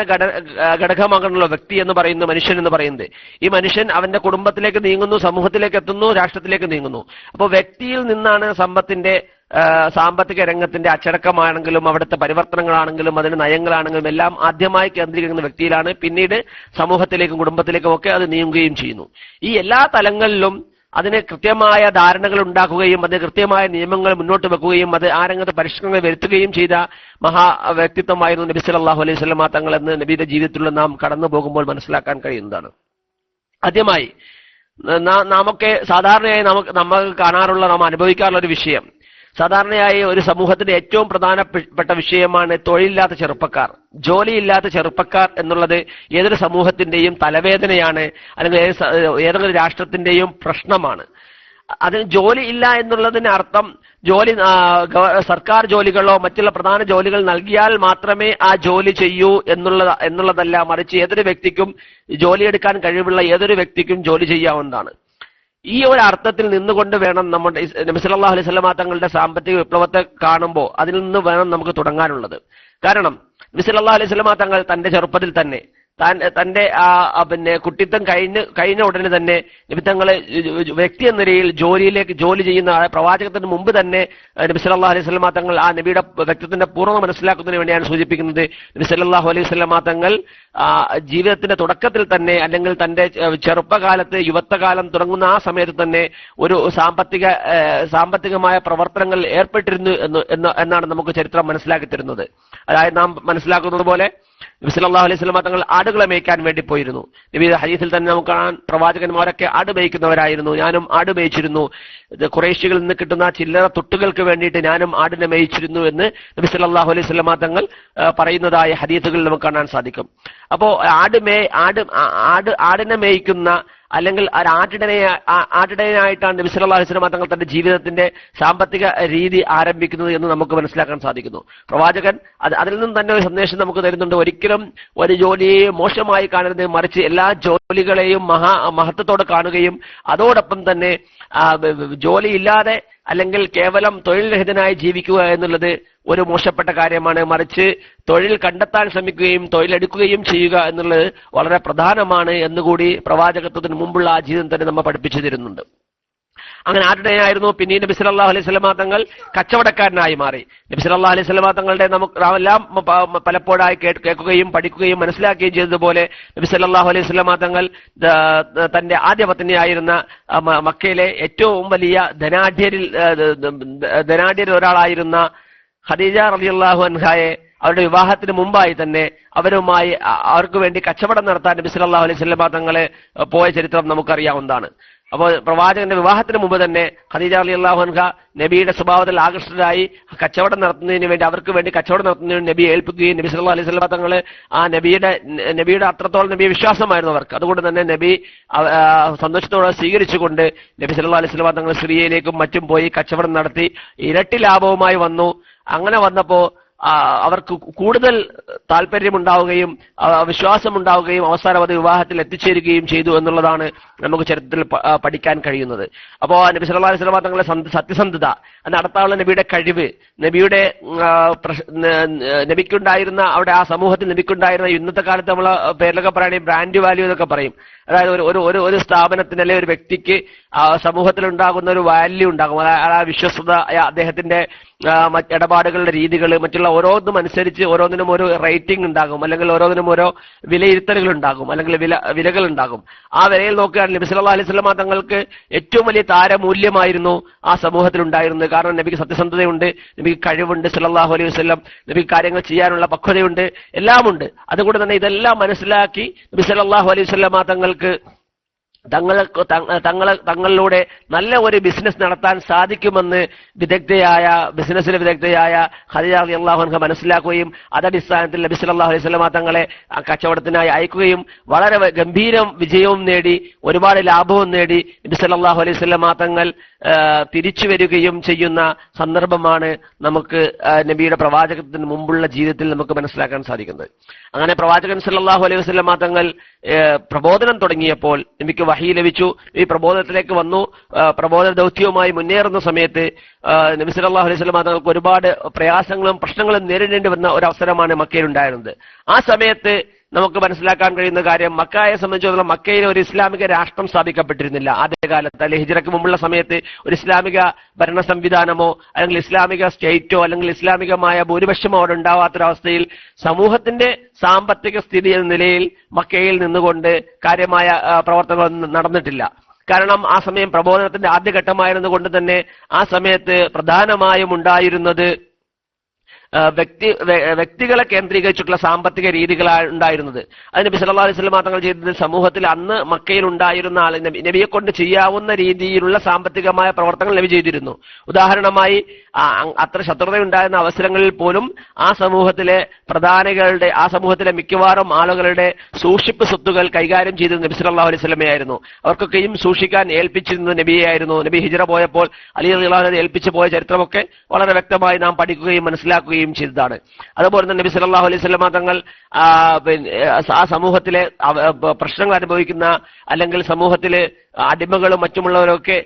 ഘടകമാകണമല്ലോ വ്യക്തി എന്ന് പറയുന്ന, മനുഷ്യൻ എന്ന് പറയുന്നത്. ഈ മനുഷ്യൻ അവന്റെ കുടുംബത്തിലേക്ക് നീങ്ങുന്നു, സമൂഹത്തിലേക്ക് എത്തുന്നു, രാഷ്ട്രത്തിലേക്ക് നീങ്ങുന്നു. അപ്പോൾ വ്യക്തിയിൽ നിന്നാണ് സാമ്പത്തിക രംഗത്തിന്റെ അച്ചടക്കമാണെങ്കിലും അവിടുത്തെ പരിവർത്തനങ്ങളാണെങ്കിലും അതിന്റെ നയങ്ങളാണെങ്കിലും എല്ലാം ആദ്യമായി കേന്ദ്രീകരിക്കുന്ന വ്യക്തിയിലാണ്. പിന്നീട് സമൂഹത്തിലേക്കും കുടുംബത്തിലേക്കും ഒക്കെ അത് നീങ്ങുകയും ചെയ്യുന്നു. ഈ എല്ലാ തലങ്ങളിലും അതിന് കൃത്യമായ ധാരണകൾ ഉണ്ടാക്കുകയും അത് കൃത്യമായ നിയമങ്ങൾ മുന്നോട്ട് വെക്കുകയും അത് ആ രംഗത്ത് പരിഷ്കരണങ്ങൾ വരുത്തുകയും ചെയ്ത മഹാ വ്യക്തിത്വമായിരുന്നു നബി സല്ലല്ലാഹു അലൈഹി വസല്ലമ തങ്ങൾ എന്ന് നബിയുടെ ജീവിതത്തിലുള്ള നാം കടന്നു പോകുമ്പോൾ മനസ്സിലാക്കാൻ കഴിയുന്നതാണ്. ആദ്യമായി നാമൊക്കെ സാധാരണയായി നമ്മൾ കാണാറുള്ള, നാം അനുഭവിക്കാറുള്ള ഒരു വിഷയം, സാധാരണയായി ഒരു സമൂഹത്തിന്റെ ഏറ്റവും പ്രധാനപ്പെട്ട വിഷയമാണ് തൊഴിലില്ലാത്ത ചെറുപ്പക്കാർ, ജോലിയില്ലാത്ത ചെറുപ്പക്കാർ എന്നുള്ളത് ഏതൊരു സമൂഹത്തിന്റെയും തലവേദനയാണ്, അല്ലെങ്കിൽ ഏതൊരു രാഷ്ട്രത്തിന്റെയും പ്രശ്നമാണ്. അതിന് ജോലി ഇല്ല എന്നുള്ളതിന് അർത്ഥം സർക്കാർ ജോലികളോ മറ്റുള്ള പ്രധാന ജോലികൾ നൽകിയാൽ മാത്രമേ ആ ജോലി ചെയ്യൂ എന്നുള്ളതല്ല, മറിച്ച് ഏതൊരു വ്യക്തിക്കും ജോലിയെടുക്കാൻ കഴിവുള്ള ഏതൊരു വ്യക്തിക്കും ജോലി ചെയ്യാവുന്നതാണ്. ഈ ഒരു അർത്ഥത്തിൽ നിന്നുകൊണ്ട് വേണം നമ്മുടെ നബി സല്ലല്ലാഹു അലൈഹി വസല്ലമ തങ്ങളുടെ സാമ്പത്തിക വിപ്ലവത്തെ കാണുമ്പോൾ അതിൽ നിന്ന് വേണം നമുക്ക് തുടങ്ങാനുള്ളത്. കാരണം നബി സല്ലല്ലാഹു അലൈഹി വസല്ലമ തങ്ങൾ തന്റെ ചെറുപ്പത്തിൽ തന്നെ തന്റെ കുട്ടിത്തം കഴിഞ്ഞ ഉടനെ തന്നെ നബി തങ്ങളെ വ്യക്തി എന്ന നിലയിൽ ജോലി ചെയ്യുന്ന പ്രവാചകത്തിന് മുമ്പ് തന്നെ നബി സല്ലല്ലാഹു അലൈഹി വസല്ലമ തങ്ങൾ ആ നബിയുടെ വ്യക്തിത്വത്തിന്റെ പൂർണ്ണ മനസ്സിലാക്കുന്നതിന് വേണ്ടിയാണ് സൂചിപ്പിക്കുന്നത്. നബി സല്ലല്ലാഹു അലൈഹി വസല്ലമ തങ്ങൾ ജീവിതത്തിന്റെ തുടക്കത്തിൽ തന്നെ, അല്ലെങ്കിൽ തന്റെ ചെറുപ്പകാലത്ത് യുവത്വകാലം തുടങ്ങുന്ന ആ സമയത്ത് തന്നെ ഒരു സാമ്പത്തികമായ പ്രവർത്തനങ്ങൾ ഏർപ്പെട്ടിരുന്നു എന്നാണ് നമുക്ക് ചരിത്രം മനസ്സിലാക്കി തരുന്നത്. അതായത് നാം മനസ്സിലാക്കുന്നത് പോലെ നബി സല്ലല്ലാഹു അലൈഹി വസല്ലമ തങ്ങൾ ആടുകളെ മേയ്ക്കാൻ വേണ്ടി പോയിരുന്നു. നബിയുടെ ഹദീസിൽ തന്നെ നമുക്ക് കാണാൻ, പ്രവാചകന്മാരൊക്കെ ആട് മേയ്ക്കുന്നവരായിരുന്നു. ഞാനും ആട് മേയിച്ചിരുന്നു, ഖുറൈശികളിൽ നിന്ന് കിട്ടുന്ന ചില്ലറ തുട്ടുകൾക്ക് വേണ്ടിയിട്ട് ഞാനും ആടിനെ മേയിച്ചിരുന്നു എന്ന് നബി സല്ലല്ലാഹു അലൈഹി വസല്ലമ തങ്ങൾ പറയുന്നതായ ഹദീസുകളിൽ നമുക്ക് കാണാൻ സാധിക്കും. അപ്പോ ആടിനെ മേയ്ക്കുന്ന അല്ലെങ്കിൽ ആട്ടിടയനായിട്ടാണ് നബി സല്ലല്ലാഹു അലൈഹി വസല്ലം തങ്ങൾ തന്റെ ജീവിതത്തിന്റെ സാമ്പത്തിക രീതി ആരംഭിക്കുന്നത് എന്ന് നമുക്ക് മനസ്സിലാക്കാൻ സാധിക്കുന്നു. പ്രവാചകൻ അതിൽ നിന്നും തന്നെ ഒരു സന്ദേശം നമുക്ക് തരുന്നുണ്ട്. ഒരിക്കലും ഒരു ജോലിയെ മോശമായി കാണരുത്, മറിച്ച് എല്ലാ ജോലികളെയും മഹത്വത്തോടെ കാണുകയും അതോടൊപ്പം തന്നെ ജോലിയില്ലാതെ അല്ലെങ്കിൽ കേവലം തൊഴിൽ രഹിതനായി ജീവിക്കുക എന്നുള്ളത് ഒരു മോശപ്പെട്ട കാര്യമാണ്. മറിച്ച് തൊഴിൽ കണ്ടെത്താൻ ശ്രമിക്കുകയും തൊഴിലെടുക്കുകയും ചെയ്യുക എന്നുള്ളത് വളരെ പ്രധാനമാണ് എന്നുകൂടി പ്രവാചകത്വത്തിന് മുമ്പുള്ള ആ ജീവിതം തന്നെ നമ്മെ പഠിപ്പിച്ചു തരുന്നുണ്ട്. അങ്ങനെ ആരുടെയായിരുന്നു? പിന്നീട് നബി സല്ലല്ലാഹു അലൈഹി വസല്ലമ തങ്ങൾ കച്ചവടക്കാരനായി മാറി. നബി സല്ലല്ലാഹു അലൈഹി വസല്ലമ തങ്ങളുടെ നമുക്ക് എല്ലാം പലപ്പോഴായി കേൾക്കുകയും പഠിക്കുകയും മനസ്സിലാക്കുകയും ചെയ്തതുപോലെ നബി സല്ലല്ലാഹു അലൈഹി വസല്ലമ തങ്ങൾ തന്റെ ആദ്യ പത്നിയായിരുന്ന മക്കയിലെ ഏറ്റവും വലിയ ധനാഢ്യരിൽ ഒരാളായിരുന്ന ഖദീജ റളിയല്ലാഹു അൻഹയെ അവരുടെ വിവാഹത്തിന് മുമ്പായി തന്നെ അവർക്ക് വേണ്ടി കച്ചവടം നടത്താൻ നബി സല്ലല്ലാഹു അലൈഹി വസല്ലമ തങ്ങളെ പോയ ചരിത്രം നമുക്കറിയാവുന്നതാണ്. അപ്പോൾ പ്രവാചകന്റെ വിവാഹത്തിന് മുമ്പ് തന്നെ ഖദീജ റളിയല്ലാഹു അൻഹ നബിയുടെ സ്വഭാവത്തിൽ ആകർഷകരായി കച്ചവടം നടത്തുന്നതിന് വേണ്ടി അവർക്ക് വേണ്ടി കച്ചവടം നടത്തുന്നതിന് നബിയെ ഏൽപ്പിക്കുകയും നബി സല്ലല്ലാഹു അലൈഹി വസല്ലമ തങ്ങൾ ആ നബിയുടെ അത്രത്തോളം നബിയെ വിശ്വാസമായിരുന്നു അവർക്ക്. അതുകൊണ്ട് തന്നെ നബി സന്തോഷത്തോടെ സ്വീകരിച്ചുകൊണ്ട് നബി സല്ലല്ലാഹു അലൈഹി വസല്ലമ തങ്ങൾ സിറിയയിലേക്കും മറ്റും പോയി കച്ചവടം നടത്തി ഇരട്ടി ലാഭവുമായി വന്നു. അങ്ങനെ വന്നപ്പോ അവർക്ക് കൂടുതൽ താല്പര്യമുണ്ടാവുകയും വിശ്വാസമുണ്ടാവുകയും അവസാനം അത് വിവാഹത്തിൽ എത്തിച്ചേരുകയും ചെയ്തു എന്നുള്ളതാണ് നമുക്ക് ചരിത്രത്തിൽ പഠിക്കാൻ കഴിയുന്നത്. അപ്പോൾ നബി സല്ലല്ലാഹു അലൈഹി വസല്ലമ തങ്ങളുടെ സത്യസന്ധത, നടത്താനുള്ള നബിയുടെ കഴിവ്, നബിക്കുണ്ടായിരുന്ന അവിടെ ആ സമൂഹത്തിൽ നബിക്കുണ്ടായിരുന്ന ഇന്നത്തെ കാലത്ത് നമ്മൾ പേരിലൊക്കെ പറയുകയാണെങ്കിൽ ബ്രാൻഡ് വാല്യൂ എന്നൊക്കെ പറയും. അതായത് ഒരു സ്ഥാപനത്തിന് അല്ലെങ്കിൽ ഒരു വ്യക്തിക്ക് സമൂഹത്തിൽ ഉണ്ടാകുന്ന ഒരു വാല്യൂ ഉണ്ടാകും. ആ വിശ്വസ്തത, അദ്ദേഹത്തിന്റെ ഇടപാടുകളുടെ രീതികൾ, മറ്റുള്ള ഓരോന്നും അനുസരിച്ച് ഓരോന്നിനും ഒരു റേറ്റിംഗ് ഉണ്ടാകും, അല്ലെങ്കിൽ ഓരോന്നിനും ഓരോ വിലയിരുത്തലുകൾ ഉണ്ടാകും, അല്ലെങ്കിൽ വിലകൾ ഉണ്ടാകും. ആ വിലയിൽ നോക്കുകയാണെങ്കിൽ നബി സല്ലല്ലാഹു അലൈഹി വസല്ലമ തങ്ങൾക്ക് ഏറ്റവും വലിയ താരമൂല്യമായിരുന്നു ആ സമൂഹത്തിൽ ഉണ്ടായിരുന്നത്. കാരണം നബിക്ക് സത്യസന്ധതയുണ്ട്, നബിക്ക് കഴിവുണ്ട്, സല്ലല്ലാഹു അലൈഹി വസല്ലം നബിക്ക് കാര്യങ്ങൾ ചെയ്യാനുള്ള പക്വതയുണ്ട്, എല്ലാമുണ്ട്. അതുകൊണ്ട് തന്നെ ഇതെല്ലാം മനസ്സിലാക്കി നബി സല്ലല്ലാഹു അലൈഹി വസല്ലമ തങ്ങളിലൂടെ നല്ല ഒരു ബിസിനസ് നടത്താൻ സാധിക്കുമെന്ന് ബിസിനസ്സിലെ വിദഗ്ധയായ ഖദീജ റളിയല്ലാഹു അൻഹ മനസ്സിലാക്കുകയും അതടിസ്ഥാനത്തിൽ നബി സല്ലല്ലാഹു അലൈഹി വസല്ലമ തങ്ങളെ കച്ചവടത്തിനായി അയക്കുകയും വളരെ ഗംഭീരം വിജയവും നേടി ഒരുപാട് ലാഭവും നേടി നബി സല്ലല്ലാഹു അലൈഹി വസല്ലമ തങ്ങൾ തിരിച്ചു വരികയും ചെയ്യുന്ന സന്ദർഭമാണ് നമുക്ക് നബിയുടെ പ്രവാചകത്തിന് മുമ്പുള്ള ജീവിതത്തിൽ നമുക്ക് മനസ്സിലാക്കാൻ സാധിക്കുന്നത്. അങ്ങനെ പ്രവാചകൻ സല്ലല്ലാഹു അലൈഹി വസല്ലമ തങ്ങൾ പ്രബോധനം തുടങ്ങിയപ്പോൾ നബിക്ക് വഹി ലഭിച്ചു. ഈ പ്രബോധനത്തിലേക്ക് വന്നു. പ്രബോധന ദൗത്യവുമായി മുന്നേറുന്ന സമയത്ത് നബി സല്ലല്ലാഹു അലൈഹി വസല്ലമ തങ്ങൾക്ക് ഒരുപാട് പ്രയാസങ്ങളും പ്രശ്നങ്ങളും നേരിടേണ്ടി വന്ന ഒരു അവസരമാണ് മക്കയിൽ ഉണ്ടായിരുന്നത്. ആ സമയത്ത് നമുക്ക് മനസ്സിലാക്കാൻ കഴിയുന്ന കാര്യം, മക്കയെ സംബന്ധിച്ചിടത്തോളം മക്കയിൽ ഒരു ഇസ്ലാമിക രാഷ്ട്രം സ്ഥാപിക്കപ്പെട്ടിരുന്നില്ല. ആദ്യകാലത്ത് അല്ലെങ്കിൽ ഹിജ്റയ്ക്ക് മുമ്പുള്ള സമയത്ത് ഒരു ഇസ്ലാമിക ഭരണ സംവിധാനമോ അല്ലെങ്കിൽ ഇസ്ലാമിക സ്റ്റേറ്റോ അല്ലെങ്കിൽ ഇസ്ലാമികമായ ഭൂരിപക്ഷമോ അവിടെ ഉണ്ടാവാത്തൊരവസ്ഥയിൽ സമൂഹത്തിന്റെ സാമ്പത്തിക സ്ഥിതി എന്ന നിലയിൽ മക്കയിൽ നിന്നുകൊണ്ട് കാര്യമായ പ്രവർത്തനങ്ങൾ നടന്നിട്ടില്ല. കാരണം ആ സമയം പ്രബോധനത്തിന്റെ ആദ്യഘട്ടമായിരുന്നു കൊണ്ട് തന്നെ ആ സമയത്ത് പ്രധാനമായും ഉണ്ടായിരുന്നത് വ്യക്തികളെ കേന്ദ്രീകരിച്ചിട്ടുള്ള സാമ്പത്തിക രീതികളാണ് ഉണ്ടായിരുന്നത്. അത് നബി സല്ലല്ലാഹു അലൈഹി വസല്ലം തങ്ങൾ ചെയ്തത് സമൂഹത്തിൽ അന്ന് മക്കയിൽ ഉണ്ടായിരുന്ന ആൾ നബിയെ കൊണ്ട് ചെയ്യാവുന്ന രീതിയിലുള്ള സാമ്പത്തികമായ പ്രവർത്തനങ്ങൾ നബി ചെയ്തിരുന്നു. ഉദാഹരണമായി അത്ര ശത്രുതയുണ്ടായിരുന്ന അവസരങ്ങളിൽ പോലും ആ സമൂഹത്തിലെ പ്രധാനികളുടെ, ആ സമൂഹത്തിലെ മിക്കവാറും ആളുകളുടെ സൂക്ഷിപ്പ് സ്വത്തുകൾ കൈകാര്യം ചെയ്തത് നബി സല്ലല്ലാഹു അലൈഹി വസല്ലമയായിരുന്നു. അവർക്കൊക്കെയും സൂക്ഷിക്കാൻ ഏൽപ്പിച്ചിരുന്നത് നബിയായിരുന്നു. നബി ഹിജ്റ പോയപ്പോൾ അലി റളിയല്ലാഹു അൻഹു ഏൽപ്പിച്ചു പോയ ചരിത്രമൊക്കെ വളരെ വ്യക്തമായി നാം പഠിക്കുകയും മനസ്സിലാക്കുകയും ചെയ്തതാണ്. അതുപോലെ തന്നെ നബി സല്ലല്ലാഹു അലൈഹി വസല്ലമ തങ്ങൾ ആ സമൂഹത്തിലെ പ്രശ്നങ്ങൾ അനുഭവിക്കുന്ന അല്ലെങ്കിൽ സമൂഹത്തിലെ അടിമകളും മറ്റുമുള്ളവരൊക്കെ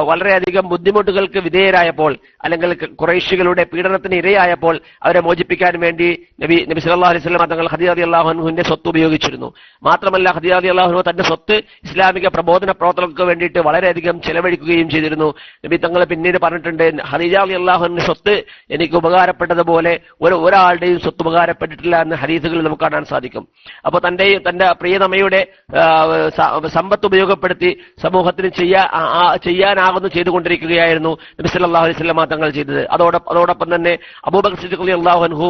വളരെയധികം ബുദ്ധിമുട്ടുകൾക്ക് വിധേയരായപ്പോൾ അല്ലെങ്കിൽ ഖുറൈശികളുടെ പീഡനത്തിന് ഇരയായപ്പോൾ അവരെ മോചിപ്പിക്കാൻ വേണ്ടി നബി സല്ലല്ലാഹു അലൈഹി വസല്ലം തങ്ങൾ ഖദീജ റളിയല്ലാഹു അൻഹുവിന്റെ സ്വത്ത് ഉപയോഗിച്ചിരുന്നു. മാത്രമല്ല ഖദീജ റളിയല്ലാഹു അൻഹു തന്റെ സ്വത്ത് ഇസ്ലാമിക പ്രബോധന പ്രവർത്തനങ്ങൾക്ക് വേണ്ടിയിട്ട് വളരെയധികം ചെലവഴിക്കുകയും ചെയ്തിരുന്നു. നബി തങ്ങൾ പിന്നീട് പറഞ്ഞിട്ടുണ്ട്, ഖദീജ റളിയല്ലാഹു അൻഹുവിന്റെ സ്വത്ത് എനിക്ക് ഉപകാരപ്പെട്ടതുപോലെ ഒരാളുടെയും സ്വത്ത് ഉപകാരപ്പെട്ടിട്ടില്ല എന്ന ഹദീസുകളിൽ നമുക്ക് കാണാൻ സാധിക്കും. അപ്പോൾ തന്റെ പ്രിയതമയുടെ സമ്പത്ത് ഉപയോഗപ്പെടുത്തി സമൂഹത്തിന് ചെയ്യാനാകുന്നു ചെയ്തുകൊണ്ടിരിക്കുകയായിരുന്നു നബി സല്ലല്ലാഹു അലൈഹി വസല്ലം തങ്ങൾ ചെയ്തത്. അതോടൊപ്പം തന്നെ അബൂബക്കർ സിദ്ദീഖ് റളിയല്ലാഹു അൻഹു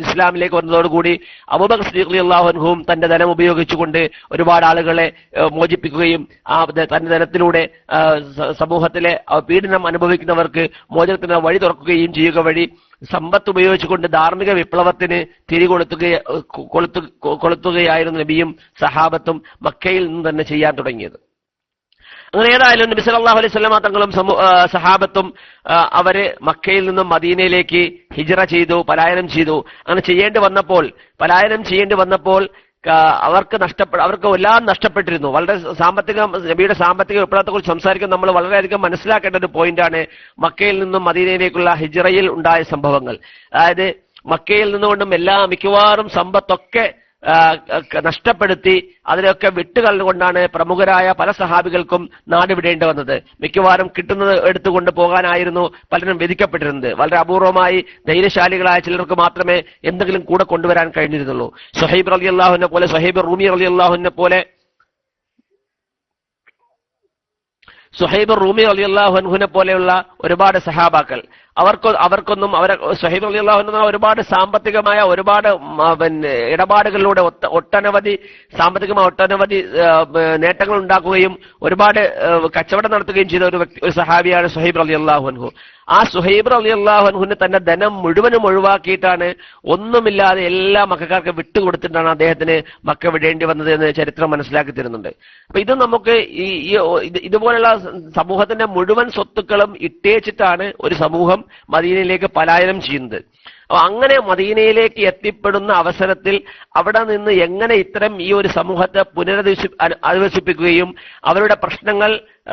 ഇസ്ലാമിലേക്ക് വന്നതോടുകൂടി അബൂബക്കർ സിദ്ദീഖ് റളിയല്ലാഹു അൻഹുവും തന്റെ ധനം ഉപയോഗിച്ചുകൊണ്ട് ഒരുപാട് ആളുകളെ മോചിപ്പിക്കുകയും തന്റെ ധനത്തിലൂടെ സമൂഹത്തിലെ പീഡനം അനുഭവിക്കുന്നവർക്ക് മോചനത്തിന് വഴി തുറക്കുകയും ചെയ്യുക വഴി സമ്പത്ത് ഉപയോഗിച്ചുകൊണ്ട് ധാർമ്മിക വിപ്ലവത്തിന് കൊളുത്തുകയായിരുന്നു നബിയും സഹാബത്തും മക്കയിൽ നിന്ന് തന്നെ ചെയ്യാൻ തുടങ്ങിയത്. അങ്ങനെ ഏതായാലും നബി സല്ലല്ലാഹു അലൈഹി വസല്ലം തങ്ങളും സഹാബത്തും അവര് മക്കയിൽ നിന്നും മദീനയിലേക്ക് ഹിജ്റ ചെയ്തു, പലായനം ചെയ്തു. അങ്ങനെ പലായനം ചെയ്യേണ്ടി വന്നപ്പോൾ അവർക്ക് എല്ലാം നഷ്ടപ്പെട്ടിരുന്നു. വളരെ നബിയുടെ സാമ്പത്തിക വിപ്ലവത്തെക്കുറിച്ച് സംസാരിക്കാൻ നമ്മൾ വളരെയധികം മനസ്സിലാക്കേണ്ട ഒരു പോയിന്റാണ് മക്കയിൽ നിന്നും മദീനയിലേക്കുള്ള ഹിജ്റയിൽ ഉണ്ടായ സംഭവങ്ങൾ. അതായത് മക്കയിൽ നിന്നുകൊണ്ടും മിക്കവാറും സമ്പത്തൊക്കെ നഷ്ടപ്പെടുത്തി അതിനൊക്കെ വിട്ടുകളഞ്ഞുകൊണ്ടാണ് പ്രമുഖരായ പല സഹാബികൾക്കും നാട് വിടേണ്ടി വന്നത്. മിക്കവാറും കിട്ടുന്നത് എടുത്തുകൊണ്ട് പോകാനായിരുന്നു പലരും വിധിക്കപ്പെട്ടിരുന്നത്. വളരെ അപൂർവമായി ധൈര്യശാലികളായ ചിലർക്ക് മാത്രമേ എന്തെങ്കിലും കൂടെ കൊണ്ടുവരാൻ കഴിഞ്ഞിരുന്നുള്ളൂ. സുഹൈബ് റളിയല്ലാഹുവിനെ പോലെ, സുഹൈബ് റൂമി റളിയല്ലാഹുവിനെ പോലെ, സുഹൈബ് റൂമി റളിയല്ലാഹു അൻഹുവിനെ പോലെയുള്ള ഒരുപാട് സഹാബാക്കൾ അവർക്കൊന്നും സുഹൈബ് റളിയല്ലാഹു അൻഹു ഒരുപാട് സാമ്പത്തികമായ ഒരുപാട് ഇടപാടുകളിലൂടെ ഒട്ടനവധി നേട്ടങ്ങൾ ഉണ്ടാക്കുകയും ഒരുപാട് കച്ചവടം നടത്തുകയും ചെയ്ത ഒരു സഹാബിയാണ് സുഹൈബ് റളിയല്ലാഹു അൻഹു. ആ സുഹൈബ് റളിയല്ലാഹു അൻഹുവിന് തന്റെ ധനം മുഴുവനും ഒഴിവാക്കിയിട്ടാണ്, ഒന്നുമില്ലാതെ എല്ലാ മക്കാർക്ക് വിട്ടുകൊടുത്തിട്ടാണ് അദ്ദേഹത്തിന് മക്ക വിടേണ്ടി വന്നത് എന്ന് ചരിത്രം മനസ്സിലാക്കി തരുന്നുണ്ട്. അപ്പൊ ഇത് നമുക്ക് ഇതുപോലുള്ള സമൂഹത്തിന്റെ മുഴുവൻ സ്വത്തുക്കളും ഇട്ടേച്ചിട്ടാണ് ഒരു സമൂഹം മദീനയിലേക്ക് പലായനം ചെയ്യുന്നത്. അപ്പൊ അങ്ങനെ മദീനയിലേക്ക് എത്തിപ്പെടുന്ന അവസരത്തിൽ അവിടെ നിന്ന് എങ്ങനെ ഇത്തരം ഈ ഒരു സമൂഹത്തെ അധിവസിപ്പിക്കുകയും അവരുടെ പ്രശ്നങ്ങൾ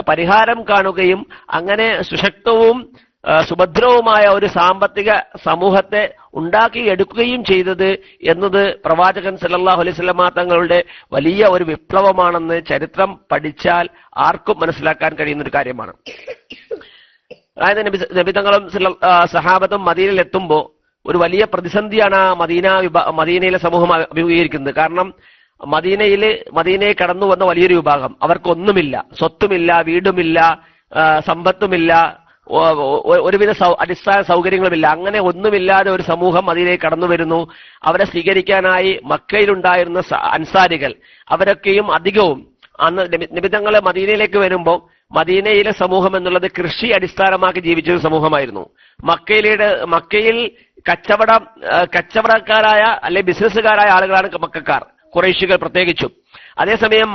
പരിഹാരം കാണുകയും അങ്ങനെ സുശക്തവും സുഭദ്രവുമായ ഒരു സാമ്പത്തിക സമൂഹത്തെ ഉണ്ടാക്കിയെടുക്കുകയും ചെയ്തത് എന്നത് പ്രവാചകൻ സല്ലല്ലാഹു അലൈഹി വസല്ലമ തങ്ങളുടെ വലിയ ഒരു വിപ്ലവമാണെന്ന് ചരിത്രം പഠിച്ചാൽ ആർക്കും മനസ്സിലാക്കാൻ കഴിയുന്ന ഒരു കാര്യമാണ്. അതായത് നബി തങ്ങളും സഹാബത്തും മദീനയിൽ എത്തുമ്പോൾ ഒരു വലിയ പ്രതിസന്ധിയാണ് മദീനയിലെ സമൂഹം അഭിമുഖീകരിക്കുന്നത്. കാരണം മദീനയെ കടന്നു വന്ന വലിയൊരു വിഭാഗം, അവർക്കൊന്നുമില്ല, സ്വത്തുമില്ല, വീടുമില്ല, സമ്പത്തുമില്ല, ഒരുവിധ അടിസ്ഥാന സൗകര്യങ്ങളുമില്ല. അങ്ങനെ ഒന്നുമില്ലാതെ ഒരു സമൂഹം മദീനയിൽ കടന്നു വരുന്നു. അവരെ സ്വീകരിക്കാനായി മക്കയിലുണ്ടായിരുന്ന അൻസാരികൾ അവരൊക്കെയും അധികവും അന്ന് നബിതങ്ങളെ മദീനയിലേക്ക് വരുമ്പോൾ മദീനയിലെ സമൂഹം എന്നുള്ളത് കൃഷി അടിസ്ഥാനമാക്കി ജീവിച്ച ഒരു സമൂഹമായിരുന്നു. മക്കയിൽ കച്ചവടക്കാരായ അല്ലെ ബിസിനസ്സുകാരായ ആളുകളാണ് മക്കക്കാർ, ഖുറൈശികൾ പ്രത്യേകിച്ചും. അതേസമയം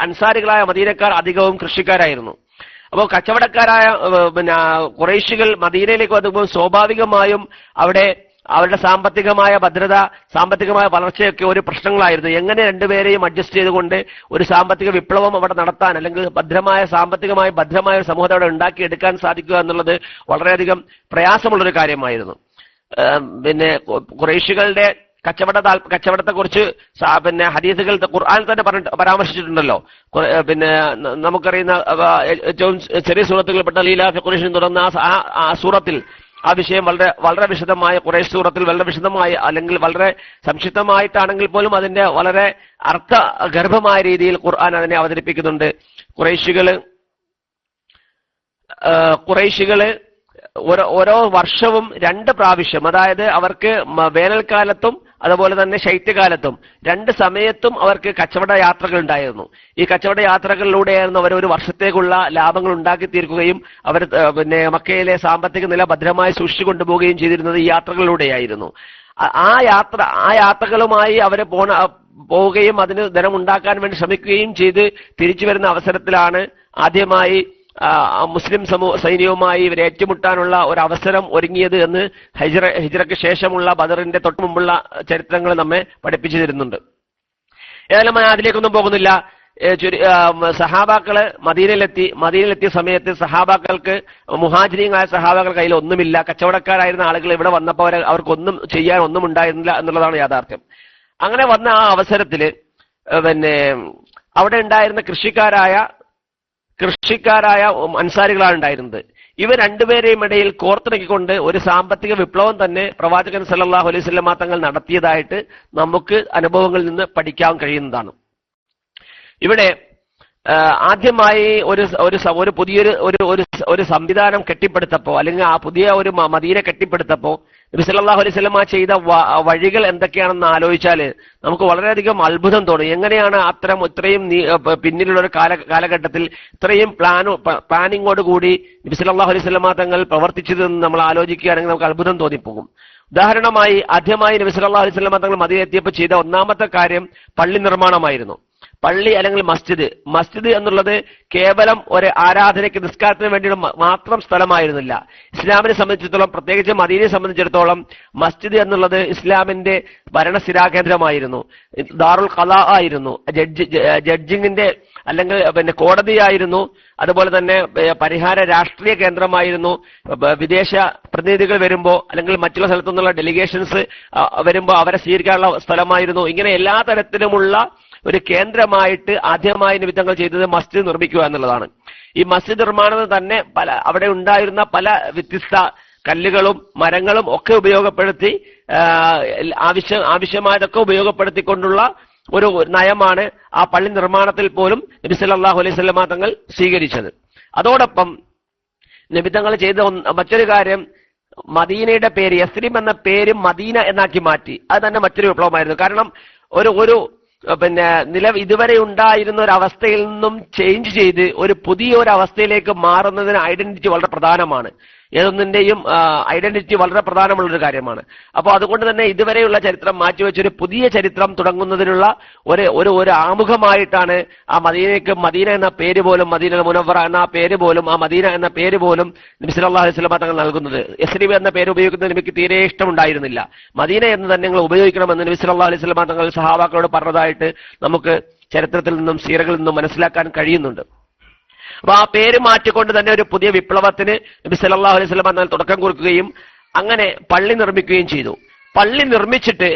അൻസാരികളായ മദീനക്കാർ അധികവും കൃഷിക്കാരായിരുന്നു. അപ്പോൾ കച്ചവടക്കാരായ ഖുറൈശികൾ മദീനയിലേക്ക് വന്നപ്പോൾ സ്വാഭാവികമായും അവരുടെ സാമ്പത്തികമായ ഭദ്രത, സാമ്പത്തികമായ വളർച്ചയൊക്കെ ഒരു പ്രശ്നങ്ങളായിരുന്നു. എങ്ങനെ രണ്ടുപേരെയും അഡ്ജസ്റ്റ് ചെയ്തുകൊണ്ട് ഒരു സാമ്പത്തിക വിപ്ലവം അവിടെ നടത്താൻ, അല്ലെങ്കിൽ സാമ്പത്തികമായി ഭദ്രമായ ഒരു സമൂഹത്തെ അവിടെ ഉണ്ടാക്കിയെടുക്കാൻ സാധിക്കുക എന്നുള്ളത് വളരെയധികം പ്രയാസമുള്ളൊരു കാര്യമായിരുന്നു. ഖുറൈശികളുടെ കച്ചവടത്തെക്കുറിച്ച് ഹദീസുകൾ ഖുർആനിൽ തന്നെ പരാമർശിച്ചിട്ടുണ്ടല്ലോ. നമുക്കറിയുന്ന ഏറ്റവും ചെറിയ സൂറത്തുകൾപ്പെട്ട ലീലാഫി ഖുറൈശിൻ തുടർന്ന ആ സൂറത്തിൽ ആ വിഷയം വളരെ വിശദമായ, ഖുറൈശ് സൂറത്തിൽ വളരെ വിശദമായി, അല്ലെങ്കിൽ വളരെ സംക്ഷിപ്തമായിട്ടാണെങ്കിൽ പോലും അതിന്റെ വളരെ അർത്ഥഗർഭമായ രീതിയിൽ ഖുർആൻ അതിനെ അവതരിപ്പിക്കുന്നുണ്ട്. ഖുറൈശികള് ഓരോ വർഷവും 2 പ്രാവശ്യം, അതായത് അവർക്ക് വേനൽക്കാലത്തും അതുപോലെ തന്നെ ശൈത്യകാലത്തും 2 സമയത്തും അവർക്ക് കച്ചവട യാത്രകൾ ഉണ്ടായിരുന്നു. ഈ കച്ചവട യാത്രകളിലൂടെയായിരുന്നു അവർ ഒരു വർഷത്തേക്കുള്ള ലാഭങ്ങൾ ഉണ്ടാക്കി തീർക്കുകയും അവർ മക്കയിലെ സാമ്പത്തിക നില ഭദ്രമായി സൂക്ഷിച്ചു കൊണ്ടുപോവുകയും ചെയ്തിരുന്നത് ഈ യാത്രകളിലൂടെയായിരുന്നു. ആ യാത്രകളുമായി അവര് പോവുകയും അതിന് ധനം ഉണ്ടാക്കാൻ വേണ്ടി ശ്രമിക്കുകയും ചെയ്ത് തിരിച്ചു വരുന്ന അവസരത്തിലാണ് ആദ്യമായി മുസ്ലിം സൈന്യവുമായി ഇവരെ ഏറ്റുമുട്ടാനുള്ള ഒരു അവസരം ഒരുങ്ങിയത് എന്ന് ഹിജ്റയ്ക്ക് ശേഷമുള്ള ബദറിന്റെ തൊട്ടു മുമ്പുള്ള ചരിത്രങ്ങൾ നമ്മെ പഠിപ്പിച്ചു തരുന്നുണ്ട്. ഏതായാലും അതിലേക്കൊന്നും പോകുന്നില്ല. സഹാബാക്കള് മദീനയിലെത്തിയ സമയത്ത് സഹാബാക്കൾക്ക്, മുഹാജിരീങ്ങളായ സഹാബാക്കൾ കയ്യിൽ ഒന്നുമില്ല. കച്ചവടക്കാരായിരുന്ന ആളുകൾ ഇവിടെ വന്നപ്പോൾ അവർക്കൊന്നും ചെയ്യാൻ ഒന്നും ഉണ്ടായിരുന്നില്ല എന്നുള്ളതാണ് യാഥാർത്ഥ്യം. അങ്ങനെ വന്ന ആ അവസരത്തില് അവിടെ ഉണ്ടായിരുന്ന കൃഷിക്കാരായ അൻസാരികളാണ് ഉണ്ടായിരുന്നത്. ഇവർ രണ്ടുപേരെയും ഇടയിൽ കോർത്തിണക്കിക്കൊണ്ട് ഒരു സാമ്പത്തിക വിപ്ലവം തന്നെ പ്രവാചകൻ സല്ലല്ലാഹു അലൈഹി വസല്ലം തങ്ങൾ നടത്തിയതായിട്ട് നമുക്ക് അനുഭവങ്ങളിൽ നിന്ന് പഠിക്കാൻ കഴിയുന്നതാണ്. ഇവിടെ ആദ്യമായി ഒരു പുതിയൊരു ഒരു സംവിധാനം കെട്ടിപ്പടുത്തപ്പോ, അല്ലെങ്കിൽ ആ പുതിയ ഒരു മദീന കെട്ടിപ്പടുത്തപ്പോ നബി സല്ലല്ലാഹു അലൈഹി വസല്ലം ചെയ്ത വഴികൾ എന്തൊക്കെയാണെന്ന് ആലോചിച്ചാൽ നമുക്ക് വളരെയധികം അത്ഭുതം തോന്നും. എങ്ങനെയാണ് ഇത്രയും പിന്നിലുള്ള ഒരു കാലഘട്ടത്തിൽ ഇത്രയും പ്ലാനിങ്ങോട് കൂടി നബി സല്ലല്ലാഹു അലൈഹി വസല്ലം തങ്ങൾ പ്രവർത്തിച്ചതെന്ന് നമ്മൾ ആലോചിക്കുകയാണെങ്കിൽ നമുക്ക് അത്ഭുതം തോന്നിപ്പോകും. ഉദാഹരണമായി ആദ്യമായി നബി സല്ലല്ലാഹു അലൈഹി വസല്ലം തങ്ങൾ മദീന എത്തിയപ്പോൾ ചെയ്ത ഒന്നാമത്തെ കാര്യം പള്ളി നിർമ്മാണമായിരുന്നു. പള്ളി അല്ലെങ്കിൽ മസ്ജിദ് എന്നുള്ളത് കേവലം ഒരു ആരാധനയ്ക്ക്, നിസ്കാരത്തിന് വേണ്ടിയുള്ള മാത്രം സ്ഥലമായിരുന്നില്ല. ഇസ്ലാമിനെ സംബന്ധിച്ചിടത്തോളം, പ്രത്യേകിച്ച് മദീനയെ സംബന്ധിച്ചിടത്തോളം മസ്ജിദ് എന്നുള്ളത് ഇസ്ലാമിന്റെ ഭരണസ്ഥിരാകേന്ദ്രമായിരുന്നു, ദാറുൽ ഖലാ ആയിരുന്നു, ജഡ്ജിങ്ങിന്റെ അല്ലെങ്കിൽ കോടതിയായിരുന്നു, അതുപോലെ തന്നെ പരിഹാര രാഷ്ട്രീയ കേന്ദ്രമായിരുന്നു. വിദേശ പ്രതിനിധികൾ വരുമ്പോൾ അല്ലെങ്കിൽ മറ്റുള്ള സ്ഥലത്തു നിന്നുള്ള ഡെലിഗേഷൻസ് വരുമ്പോൾ അവരെ സ്വീകരിക്കാനുള്ള സ്ഥലമായിരുന്നു. ഇങ്ങനെ എല്ലാ തരത്തിലുമുള്ള ഒരു കേന്ദ്രമായിട്ട് ആദ്യമായി നിമിത്തങ്ങൾ ചെയ്തത് മസ്ജിദ് നിർമ്മിക്കുക എന്നുള്ളതാണ്. ഈ മസ്ജിദ് നിർമ്മാണത്തിൽ തന്നെ അവിടെ ഉണ്ടായിരുന്ന പല വ്യത്യസ്ത കല്ലുകളും മരങ്ങളും ഒക്കെ ഉപയോഗപ്പെടുത്തി ആവശ്യമായതൊക്കെ ഉപയോഗപ്പെടുത്തിക്കൊണ്ടുള്ള ഒരു നയമാണ് ആ പള്ളി നിർമ്മാണത്തിൽ പോലും നബി സല്ലല്ലാഹു അലൈഹി വസല്ലമ തങ്ങൾ സ്വീകരിച്ചത്. അതോടൊപ്പം നബി തങ്ങൾ ചെയ്ത മറ്റൊരു കാര്യം, മദീനയുടെ പേര് യസ്രിബ് എന്ന പേര് മദീന എന്നാക്കി മാറ്റി. അത് തന്നെ മറ്റൊരു വിപ്ലവമായിരുന്നു. കാരണം ഒരു ഇതുവരെ ഉണ്ടായിരുന്ന ഒരു അവസ്ഥയിൽ നിന്നും ചേഞ്ച് ചെയ്ത് ഒരു പുതിയ ഒരു അവസ്ഥയിലേക്ക് മാറുന്നതിന് ഐഡന്റിറ്റി വളരെ പ്രധാനമാണ്. ഏതൊന്നിന്റെയും ഐഡന്റിറ്റി വളരെ പ്രധാനമുള്ളൊരു കാര്യമാണ്. അപ്പോൾ അതുകൊണ്ട് തന്നെ ഇതുവരെയുള്ള ചരിത്രം മാറ്റിവെച്ചൊരു പുതിയ ചരിത്രം തുടങ്ങുന്നതിനുള്ള ഒരു ആമുഖമായിട്ടാണ് ആ മദീനയ്ക്ക് മദീന എന്ന പേര് പോലും, മദീന മുനവ്വറ എന്ന പേര് പോലും, ആ മദീന എന്ന പേര് പോലും നബി സല്ലല്ലാഹു അലൈഹി വസല്ലം തങ്ങൾ നൽകുന്നത്. യസ്രിബ് എന്ന പേര് ഉപയോഗിക്കുന്നത് എനിക്ക് തീരെ ഇഷ്ടമുണ്ടായിരുന്നില്ല. മദീന എന്ന് തന്നെ നിങ്ങൾ ഉപയോഗിക്കണമെന്ന് നബി സല്ലല്ലാഹു അലൈഹി വസല്ലം തങ്ങൾ സഹാബാക്കളോട് പറഞ്ഞതായിട്ട് നമുക്ക് ചരിത്രത്തിൽ നിന്നും സീറകളിൽ നിന്നും മനസ്സിലാക്കാൻ കഴിയുന്നുണ്ട്. അപ്പൊ ആ പേര് മാറ്റിക്കൊണ്ട് തന്നെ ഒരു പുതിയ വിപ്ലവത്തിന് നബി സല്ലല്ലാഹു അലൈഹി വസല്ലം തങ്ങൾ തുടക്കം കുറിക്കുകയും അങ്ങനെ പള്ളി നിർമ്മിക്കുകയും ചെയ്തു. പള്ളി നിർമ്മിച്ചിട്ട്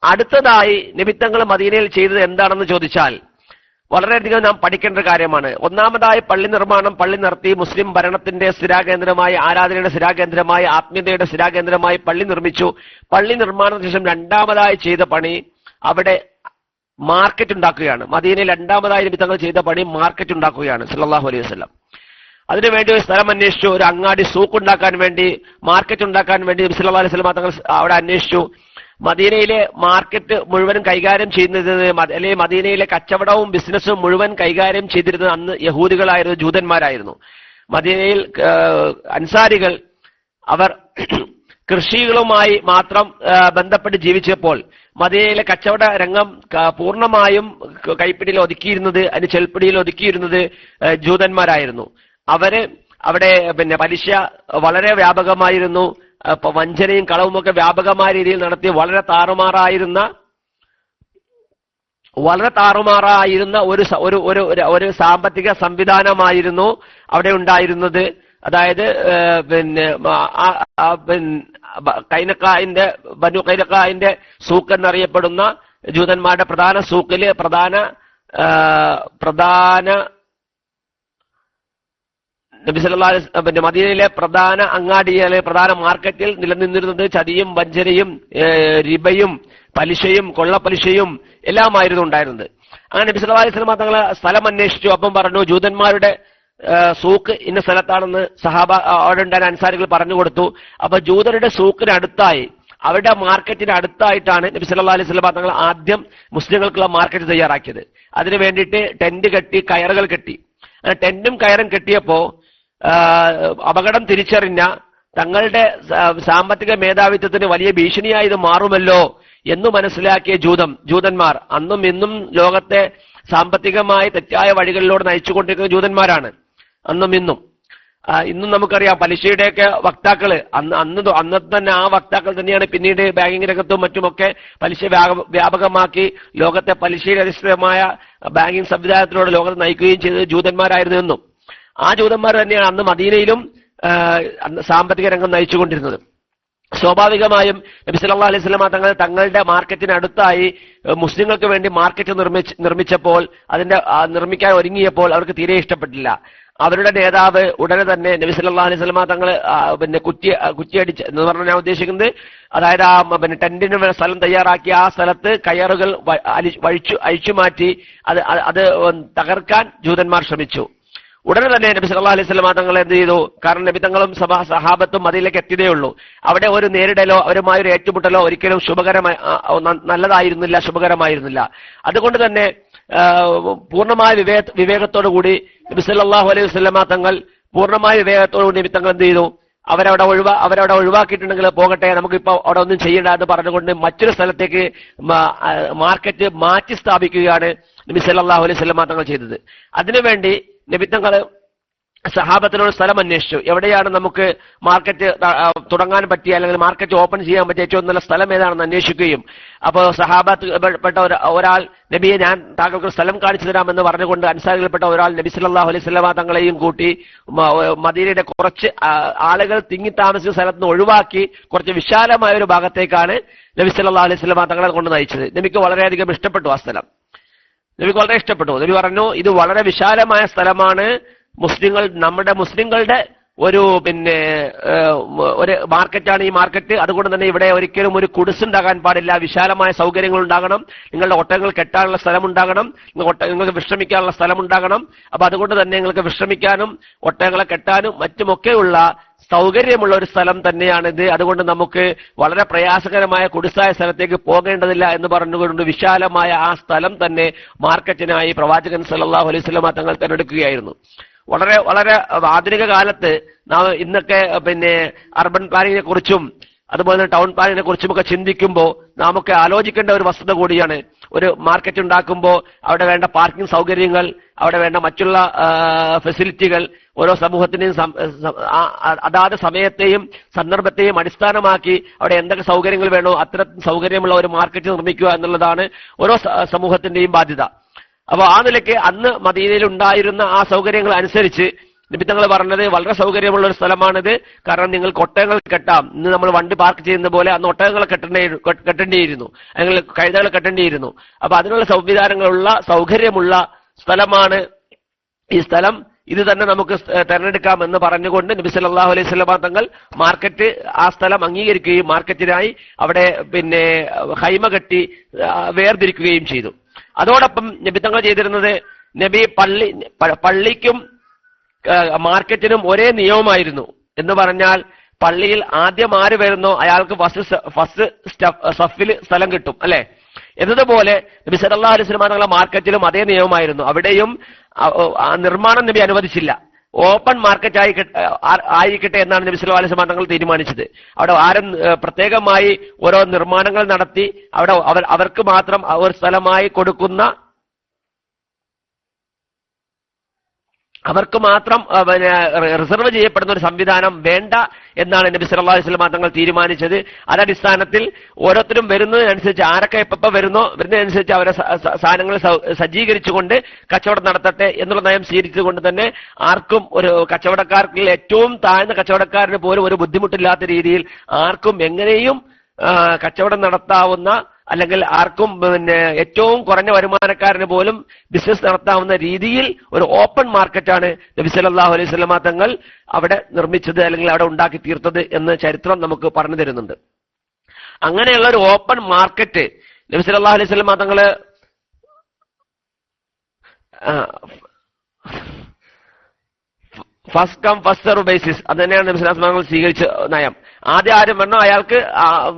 അടുത്തതായി നബി തങ്ങൾ മദീനയിൽ ചെയ്തത് എന്താണെന്ന് ചോദിച്ചാൽ വളരെയധികം നാം പഠിക്കേണ്ട കാര്യമാണ്. ഒന്നാമതായി പള്ളി നിർമ്മാണം, പള്ളി നടത്തി മുസ്ലിം ഭരണത്തിന്റെ സ്ഥിരാകേന്ദ്രമായി, ആരാധനയുടെ സ്ഥിരാകേന്ദ്രമായി, ആത്മീയതയുടെ സ്ഥിരാകേന്ദ്രമായി പള്ളി നിർമ്മിച്ചു. പള്ളി നിർമ്മാണത്തിന് ശേഷം രണ്ടാമതായി ചെയ്ത പണി അവിടെ മാർക്കറ്റ് ഉണ്ടാക്കുകയാണ്. മദീനയിൽ രണ്ടാമതായി നബി തങ്ങൾ ചെയ്ത പണി മാർക്കറ്റ് ഉണ്ടാക്കുകയാണ് സല്ലല്ലാഹു അലൈഹി വസല്ലം. അതിനുവേണ്ടി ഒരു സ്ഥലം അന്വേഷിച്ചു. ഒരു അങ്ങാടി സൂക്ക് ഉണ്ടാക്കാൻ വേണ്ടി, മാർക്കറ്റ് ഉണ്ടാക്കാൻ വേണ്ടി നബി സല്ലല്ലാഹു അലൈഹി വസല്ലം തങ്ങൾ അവിടെ അന്വേഷിച്ചു. മദീനയിലെ മാർക്കറ്റ് മുഴുവൻ കൈകാര്യം ചെയ്യുന്നത്, അല്ലെങ്കിൽ മദീനയിലെ കച്ചവടവും ബിസിനസ്സും മുഴുവൻ കൈകാര്യം ചെയ്തിരുന്നത് അന്ന് യഹൂദികളായിരുന്നു, ജൂതന്മാരായിരുന്നു. മദീനയിൽ അൻസാരികൾ അവർ കൃഷികളുമായി മാത്രം ബന്ധപ്പെട്ട് ജീവിച്ചപ്പോൾ മദീനയിലെ കച്ചവട രംഗം പൂർണ്ണമായും കൈപ്പിടിയിൽ ഒതുക്കിയിരുന്നത്, അതിന് ചെൽപ്പിടിയിൽ ഒതുക്കിയിരുന്നത് ജൂതന്മാരായിരുന്നു. അവര് അവിടെ പലിശ വളരെ വ്യാപകമായിരുന്നു. വഞ്ചനയും കളവുമൊക്കെ വ്യാപകമായ രീതിയിൽ നടത്തി വളരെ താറുമാറായിരുന്ന ഒരു സാമ്പത്തിക സംവിധാനമായിരുന്നു അവിടെ ഉണ്ടായിരുന്നത്. അതായത് ബനു ഖൈനഖാഇന്റെ സൂക്ക് എന്നറിയപ്പെടുന്ന ജൂതന്മാരുടെ പ്രധാന സൂക്കില് പ്രധാന നബി സല്ലല്ലാഹു അലൈഹി വസല്ലം മദീനയിലെ പ്രധാന അങ്ങാടിയിലെ പ്രധാന മാർക്കറ്റിൽ നിലനിന്നിരുന്നത് ചതിയും വഞ്ചനയും റിബയും പലിശയും കൊള്ളപ്പലിശയും എല്ലാമായിരുന്നു ഉണ്ടായിരുന്നത്. അങ്ങനെ നബി സല്ലല്ലാഹു അലൈഹി വസല്ലം തങ്ങൾ സ്ഥലം അന്വേഷിച്ചു. അപ്പം പറഞ്ഞു ജൂതന്മാരുടെ സൂക്ക് ഇന്ന സ്ഥലത്താണെന്ന് സഹാബ അവിടെ ഉണ്ടായ അൻസാരികൾ പറഞ്ഞു കൊടുത്തു. അപ്പൊ ജൂതരുടെ സൂക്കിന് അടുത്തായി, അവരുടെ മാർക്കറ്റിന് അടുത്തായിട്ടാണ് നബി സല്ലല്ലാഹു അലൈഹി വസല്ലം തങ്ങൾ ആദ്യം മുസ്ലിങ്ങൾക്കുള്ള മാർക്കറ്റ് തയ്യാറാക്കിയത്. അതിനു വേണ്ടിയിട്ട് ടെന്റ് കെട്ടി, കയറുകൾ കെട്ടി. ടെന്റും കയറും കെട്ടിയപ്പോ അപകടം തിരിച്ചറിഞ്ഞ തങ്ങളുടെ സാമ്പത്തിക മേധാവിത്വത്തിന് വലിയ ഭീഷണിയായി ഇത് മാറുമല്ലോ എന്ന് മനസ്സിലാക്കിയ ജൂതന്മാർ അന്നും ഇന്നും ലോകത്തെ സാമ്പത്തികമായി തെറ്റായ വഴികളിലൂടെ നയിച്ചുകൊണ്ടിരിക്കുന്ന ജൂതന്മാരാണ് അന്നും ഇന്നും. ഇന്നും നമുക്കറിയാം പലിശയുടെയൊക്കെ വക്താക്കള് അന്നത്തെ തന്നെ ആ വക്താക്കൾ തന്നെയാണ് പിന്നീട് ബാങ്കിങ് രംഗത്തും മറ്റുമൊക്കെ പലിശ വ്യാപകമാക്കി ലോകത്തെ പലിശയുടെ അധിഷ്ഠിതമായ ബാങ്കിങ് സംവിധാനത്തിലൂടെ ലോകത്തെ നയിക്കുകയും ചെയ്തത് ജൂതന്മാരായിരുന്നു എന്നും. ആ ജൂതന്മാർ തന്നെയാണ് അന്ന് മദീനയിലും സാമ്പത്തിക രംഗം നയിച്ചുകൊണ്ടിരുന്നത്. സ്വാഭാവികമായും നബി സല്ലല്ലാഹു അലൈഹി വസല്ലം തങ്ങളുടെ മാർക്കറ്റിന് അടുത്തായി മുസ്ലിങ്ങൾക്ക് വേണ്ടി മാർക്കറ്റ് നിർമ്മിച്ചപ്പോൾ നിർമ്മിക്കാൻ ഒരുങ്ങിയപ്പോൾ അവർക്ക് തീരെ ഇഷ്ടപ്പെട്ടില്ല. അവരുടെ നേതാവ് ഉടനെ തന്നെ നബി സല്ലല്ലാഹു അലൈഹി വസല്ലം തങ്ങൾ കുറ്റിയടിച്ച് എന്ന് പറഞ്ഞാൽ ഞാൻ ഉദ്ദേശിക്കുന്നത്, അതായത് ആ ടെന്റിന് സ്ഥലം തയ്യാറാക്കി ആ സ്ഥലത്ത് കയറുകൾ അഴിച്ചു മാറ്റി അത് തകർക്കാൻ ജൂതന്മാർ ശ്രമിച്ചു. ഉടനെ തന്നെ നബി സല്ലല്ലാഹു അലൈഹി വസല്ലം തങ്ങൾ എന്ത് ചെയ്തു? കാരണം നബി തങ്ങളും സഹാബത്തും മദീനയിലേക്ക് എത്തിയതേ ഉള്ളൂ. അവിടെ ഒരു നേരിടലോ അവരുമായൊരു ഏറ്റുമുട്ടലോ ഒരിക്കലും ശുഭകരമായിരുന്നില്ല. അതുകൊണ്ട് തന്നെ പൂർണ്ണമായ വിവേകത്തോടുകൂടി നബി സല്ലല്ലാഹു അലൈഹി വസല്ലം തങ്ങൾ പൂർണ്ണമായ വിവേകത്തോടുകൂടി നബി തങ്ങൾ എന്ത് ചെയ്തു? അവരവിടെ ഒഴിവാക്കിയിട്ടുണ്ടെങ്കിൽ പോകട്ടെ, നമുക്കിപ്പോ അവിടെ ഒന്നും ചെയ്യേണ്ട എന്ന് പറഞ്ഞുകൊണ്ട് മറ്റൊരു സ്ഥലത്തേക്ക് മാർക്കറ്റ് മാറ്റി സ്ഥാപിക്കുകയാണ് നബി സല്ലല്ലാഹു അലൈഹി വസല്ലം തങ്ങൾ ചെയ്തത്. അതിനുവേണ്ടി നബി തങ്ങൾ സഹാബത്തിനോട് സ്ഥലം അന്വേഷിച്ചു. എവിടെയാണ് നമുക്ക് മാർക്കറ്റ് തുടങ്ങാൻ പറ്റിയ അല്ലെങ്കിൽ മാർക്കറ്റ് ഓപ്പൺ ചെയ്യാൻ പറ്റിയ ഏറ്റവും നല്ല സ്ഥലം ഏതാണെന്ന് അന്വേഷിക്കുകയും, അപ്പോൾ സഹാബത്തിൽപ്പെട്ട ഒരാൾ നബിയെ ഞാൻ താങ്കൾക്ക് സ്ഥലം കാണിച്ചു തരാമെന്ന് പറഞ്ഞുകൊണ്ട് അൻസാരിൽപ്പെട്ട ഒരാൾ നബി സല്ലല്ലാഹു അലൈഹി വസല്ലമ തങ്ങളെയും കൂട്ടി മദീനയുടെ കുറച്ച് ആളുകൾ തിങ്ങി താമസിക്കുന്ന സ്ഥലത്ത് നിന്ന് ഒഴിവാക്കി കുറച്ച് വിശാലമായ ഒരു ഭാഗത്തേക്കാണ് നബി സല്ലല്ലാഹു അലൈഹി വസല്ലമ തങ്ങളെ കൊണ്ട് നയിച്ചത്. നബിക്ക് വളരെയധികം ഇഷ്ടപ്പെട്ടു ആ സ്ഥലം. നബിക്ക് വളരെ ഇഷ്ടപ്പെട്ടു. നബി പറഞ്ഞു, ഇത് വളരെ വിശാലമായ സ്ഥലമാണ്, നമ്മുടെ മുസ്ലിങ്ങളുടെ ഒരു ഒരു മാർക്കറ്റാണ് ഈ മാർക്കറ്റ്. അതുകൊണ്ട് തന്നെ ഇവിടെ ഒരിക്കലും ഒരു കുടിസുണ്ടാകാൻ പാടില്ല, വിശാലമായ സൗകര്യങ്ങൾ ഉണ്ടാകണം, നിങ്ങളുടെ ഒട്ടകങ്ങൾ കെട്ടാനുള്ള സ്ഥലം ഉണ്ടാകണം, നിങ്ങൾക്ക് വിശ്രമിക്കാനുള്ള സ്ഥലം ഉണ്ടാകണം. അപ്പൊ അതുകൊണ്ട് തന്നെ നിങ്ങൾക്ക് വിശ്രമിക്കാനും ഒട്ടകങ്ങളെ കെട്ടാനും മറ്റുമൊക്കെയുള്ള സൗകര്യമുള്ള ഒരു സ്ഥലം തന്നെയാണിത്. അതുകൊണ്ട് നമുക്ക് വളരെ പ്രയാസകരമായ കുടിസായ സ്ഥലത്തേക്ക് പോകേണ്ടതില്ല എന്ന് പറഞ്ഞുകൊണ്ട് വിശാലമായ ആ സ്ഥലം തന്നെ മാർക്കറ്റിനായി പ്രവാചകൻ സല്ലല്ലാഹു അലൈഹി വസല്ലമ തങ്ങൾ തിരഞ്ഞെടുക്കുകയായിരുന്നു. വളരെ വളരെ ആധുനിക കാലത്ത് നാം ഇന്നൊക്കെ അർബൻ പ്ലാനിങ്ങിനെ കുറിച്ചും അതുപോലെ തന്നെ ടൗൺ പ്ലാനിങ്ങിനെ കുറിച്ചുമൊക്കെ ചിന്തിക്കുമ്പോൾ നാമൊക്കെ ആലോചിക്കേണ്ട ഒരു വസ്തുത കൂടിയാണ്. ഒരു മാർക്കറ്റ് ഉണ്ടാക്കുമ്പോൾ അവിടെ വേണ്ട പാർക്കിംഗ് സൗകര്യങ്ങൾ, അവിടെ വേണ്ട മറ്റുള്ള ഫെസിലിറ്റികൾ ഓരോ സമൂഹത്തിനെയും അതാത് സമയത്തെയും സന്ദർഭത്തെയും അടിസ്ഥാനമാക്കി അവിടെ എന്തൊക്കെ സൗകര്യങ്ങൾ വേണോ അത്തരം സൗകര്യമുള്ള ഒരു മാർക്കറ്റ് നിർമ്മിക്കുക എന്നുള്ളതാണ് ഓരോ സമൂഹത്തിന്റെയും ബാധ്യത. അപ്പോൾ ആ നിലയ്ക്ക് അന്ന് മദീനയിൽ ഉണ്ടായിരുന്ന ആ സൗകര്യങ്ങൾ അനുസരിച്ച് നബി തങ്ങൾ പറഞ്ഞത് വളരെ സൗകര്യമുള്ള ഒരു സ്ഥലമാണിത്. കാരണം നിങ്ങൾക്ക് ഒട്ടകങ്ങൾ കെട്ടാം. ഇന്ന് നമ്മൾ വണ്ടി പാർക്ക് ചെയ്യുന്ന പോലെ അന്ന് ഒട്ടകങ്ങളെ കെട്ടേണ്ടിയിരുന്നു, അല്ലെങ്കിൽ കഴുതകൾ കെട്ടേണ്ടിയിരുന്നു. അപ്പൊ അതിനുള്ള സംവിധാനങ്ങളുള്ള സൗകര്യമുള്ള സ്ഥലമാണ് ഈ സ്ഥലം. ഇത് തന്നെ നമുക്ക് തെരഞ്ഞെടുക്കാം എന്ന് പറഞ്ഞുകൊണ്ട് നബി സല്ലല്ലാഹു അലൈഹി വസല്ലമ തങ്ങൾ മാർക്കറ്റ് ആ സ്ഥലം അംഗീകരിക്കുകയും മാർക്കറ്റിനായി അവിടെ ഹൈമ കെട്ടി വേർതിരിക്കുകയും ചെയ്തു. അതോടൊപ്പം നബി തങ്ങൾ ചെയ്തിരുന്നത്, നബി പള്ളിക്കും മാർക്കറ്റിനും ഒരേ നിയമമായിരുന്നു. എന്ന് പറഞ്ഞാൽ പള്ളിയിൽ ആദ്യം ആര് വരുന്നോ അയാൾക്ക് ഫസ്റ്റ് സഫിൽ സ്ഥലം കിട്ടും, അല്ലെ? എന്നതുപോലെ നബി സല്ലല്ലാഹു അലൈഹി വസല്ലം തങ്ങളുടെ മാർക്കറ്റിലും അതേ നിയമമായിരുന്നു. അവിടെയും നിർമ്മാണം നബി അനുവദിച്ചില്ല. ഓപ്പൺ മാർക്കറ്റ് ആയിരിക്കട്ടെ എന്നാണ് നബി സല്ലല്ലാഹു അലൈഹി വസല്ലം തങ്ങൾ തീരുമാനിച്ചത്. അവിടെ ആരും പ്രത്യേകമായി ഓരോ നിർമ്മാണങ്ങൾ നടത്തി അവിടെ അവർക്ക് മാത്രം ഒരു സ്ഥലമായി കൊടുക്കുന്ന, അവർക്ക് മാത്രം റിസർവ് ചെയ്യപ്പെടുന്ന ഒരു സംവിധാനം വേണ്ട എന്നാണ് നബി സല്ലല്ലാഹു അലൈഹി വസല്ലം തങ്ങൾ തീരുമാനിച്ചത്. അതടിസ്ഥാനത്തിൽ ഓരോരുത്തരും വരുന്നതിനനുസരിച്ച് ആരൊക്കെ എപ്പോ വരുന്നതിനനുസരിച്ച് അവരെ സാധനങ്ങൾ സജ്ജീകരിച്ചുകൊണ്ട് കച്ചവടം നടത്തട്ടെ എന്നുള്ള നയം സ്വീകരിച്ചുകൊണ്ട് തന്നെ ആർക്കും ഒരു കച്ചവടക്കാർക്ക് ഏറ്റവും താഴ്ന്ന കച്ചവടക്കാരന് പോലും ഒരു ബുദ്ധിമുട്ടില്ലാത്ത രീതിയിൽ ആർക്കും എങ്ങനെയും കച്ചവടം നടത്താവുന്ന, അല്ലെങ്കിൽ ആർക്കും ഏറ്റവും കുറഞ്ഞ വരുമാനക്കാരന് പോലും ബിസിനസ് നടത്താവുന്ന രീതിയിൽ ഒരു ഓപ്പൺ മാർക്കറ്റാണ് നബി സല്ലല്ലാഹു അലൈഹി വസല്ലമ തങ്ങൾ അവിടെ നിർമ്മിച്ചത്, അല്ലെങ്കിൽ അവിടെ ഉണ്ടാക്കി തീർത്തത് എന്ന് ചരിത്രം നമുക്ക് പറഞ്ഞു തരുന്നുണ്ട്. അങ്ങനെയുള്ള ഒരു ഓപ്പൺ മാർക്കറ്റ് നബി സല്ലല്ലാഹു അലൈഹി വസല്ലമ തങ്ങള് first come first serve basis, അത് തന്നെയാണ് നബി സല്ലല്ലാഹു അലൈഹി വസല്ലം സ്വീകരിച്ച നയം. ആദ്യം ആരും വരണോ അയാൾക്ക്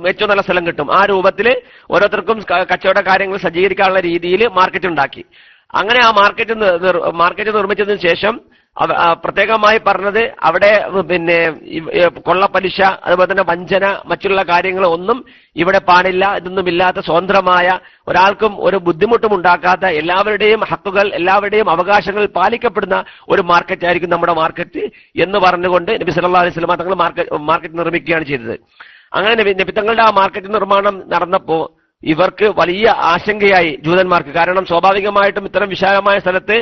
ഏറ്റവും നല്ല സ്ഥലം കിട്ടും. ആ രൂപത്തിൽ ഓരോരുത്തർക്കും കച്ചവട കാര്യങ്ങൾ സജ്ജീകരിക്കാനുള്ള രീതിയിൽ മാർക്കറ്റ് ഉണ്ടാക്കി. അങ്ങനെ ആ മാർക്കറ്റ് നിർമ്മിച്ചതിന് ശേഷം പ്രത്യേകമായി പറഞ്ഞത് അവിടെ കൊള്ളപ്പലിശ, അതുപോലെ തന്നെ വഞ്ചന, മറ്റുള്ള കാര്യങ്ങൾ ഒന്നും ഇവിടെ പാടില്ല. ഇതൊന്നും ഇല്ലാത്ത സ്വതന്ത്രമായ, ഒരാൾക്കും ഒരു ബുദ്ധിമുട്ടും ഉണ്ടാക്കാത്ത, എല്ലാവരുടെയും ഹക്കുകൾ, എല്ലാവരുടെയും അവകാശങ്ങൾ പാലിക്കപ്പെടുന്ന ഒരു മാർക്കറ്റ് ആയിരിക്കും നമ്മുടെ മാർക്കറ്റ് എന്ന് പറഞ്ഞുകൊണ്ട് നബി സല്ലല്ലാഹു അലൈഹി വസല്ലം തങ്ങൾ മാർക്കറ്റ് നിർമ്മിക്കുകയാണ് ചെയ്തത്. അങ്ങനെ നബി തങ്ങളുടെ ആ മാർക്കറ്റ് നിർമ്മാണം നടന്നപ്പോ ഇവർക്ക് വലിയ ആശങ്കയായി ജൂതന്മാർക്ക്. കാരണം സ്വാഭാവികമായിട്ടും ഇത്തരം വിശാലമായ സ്ഥലത്ത്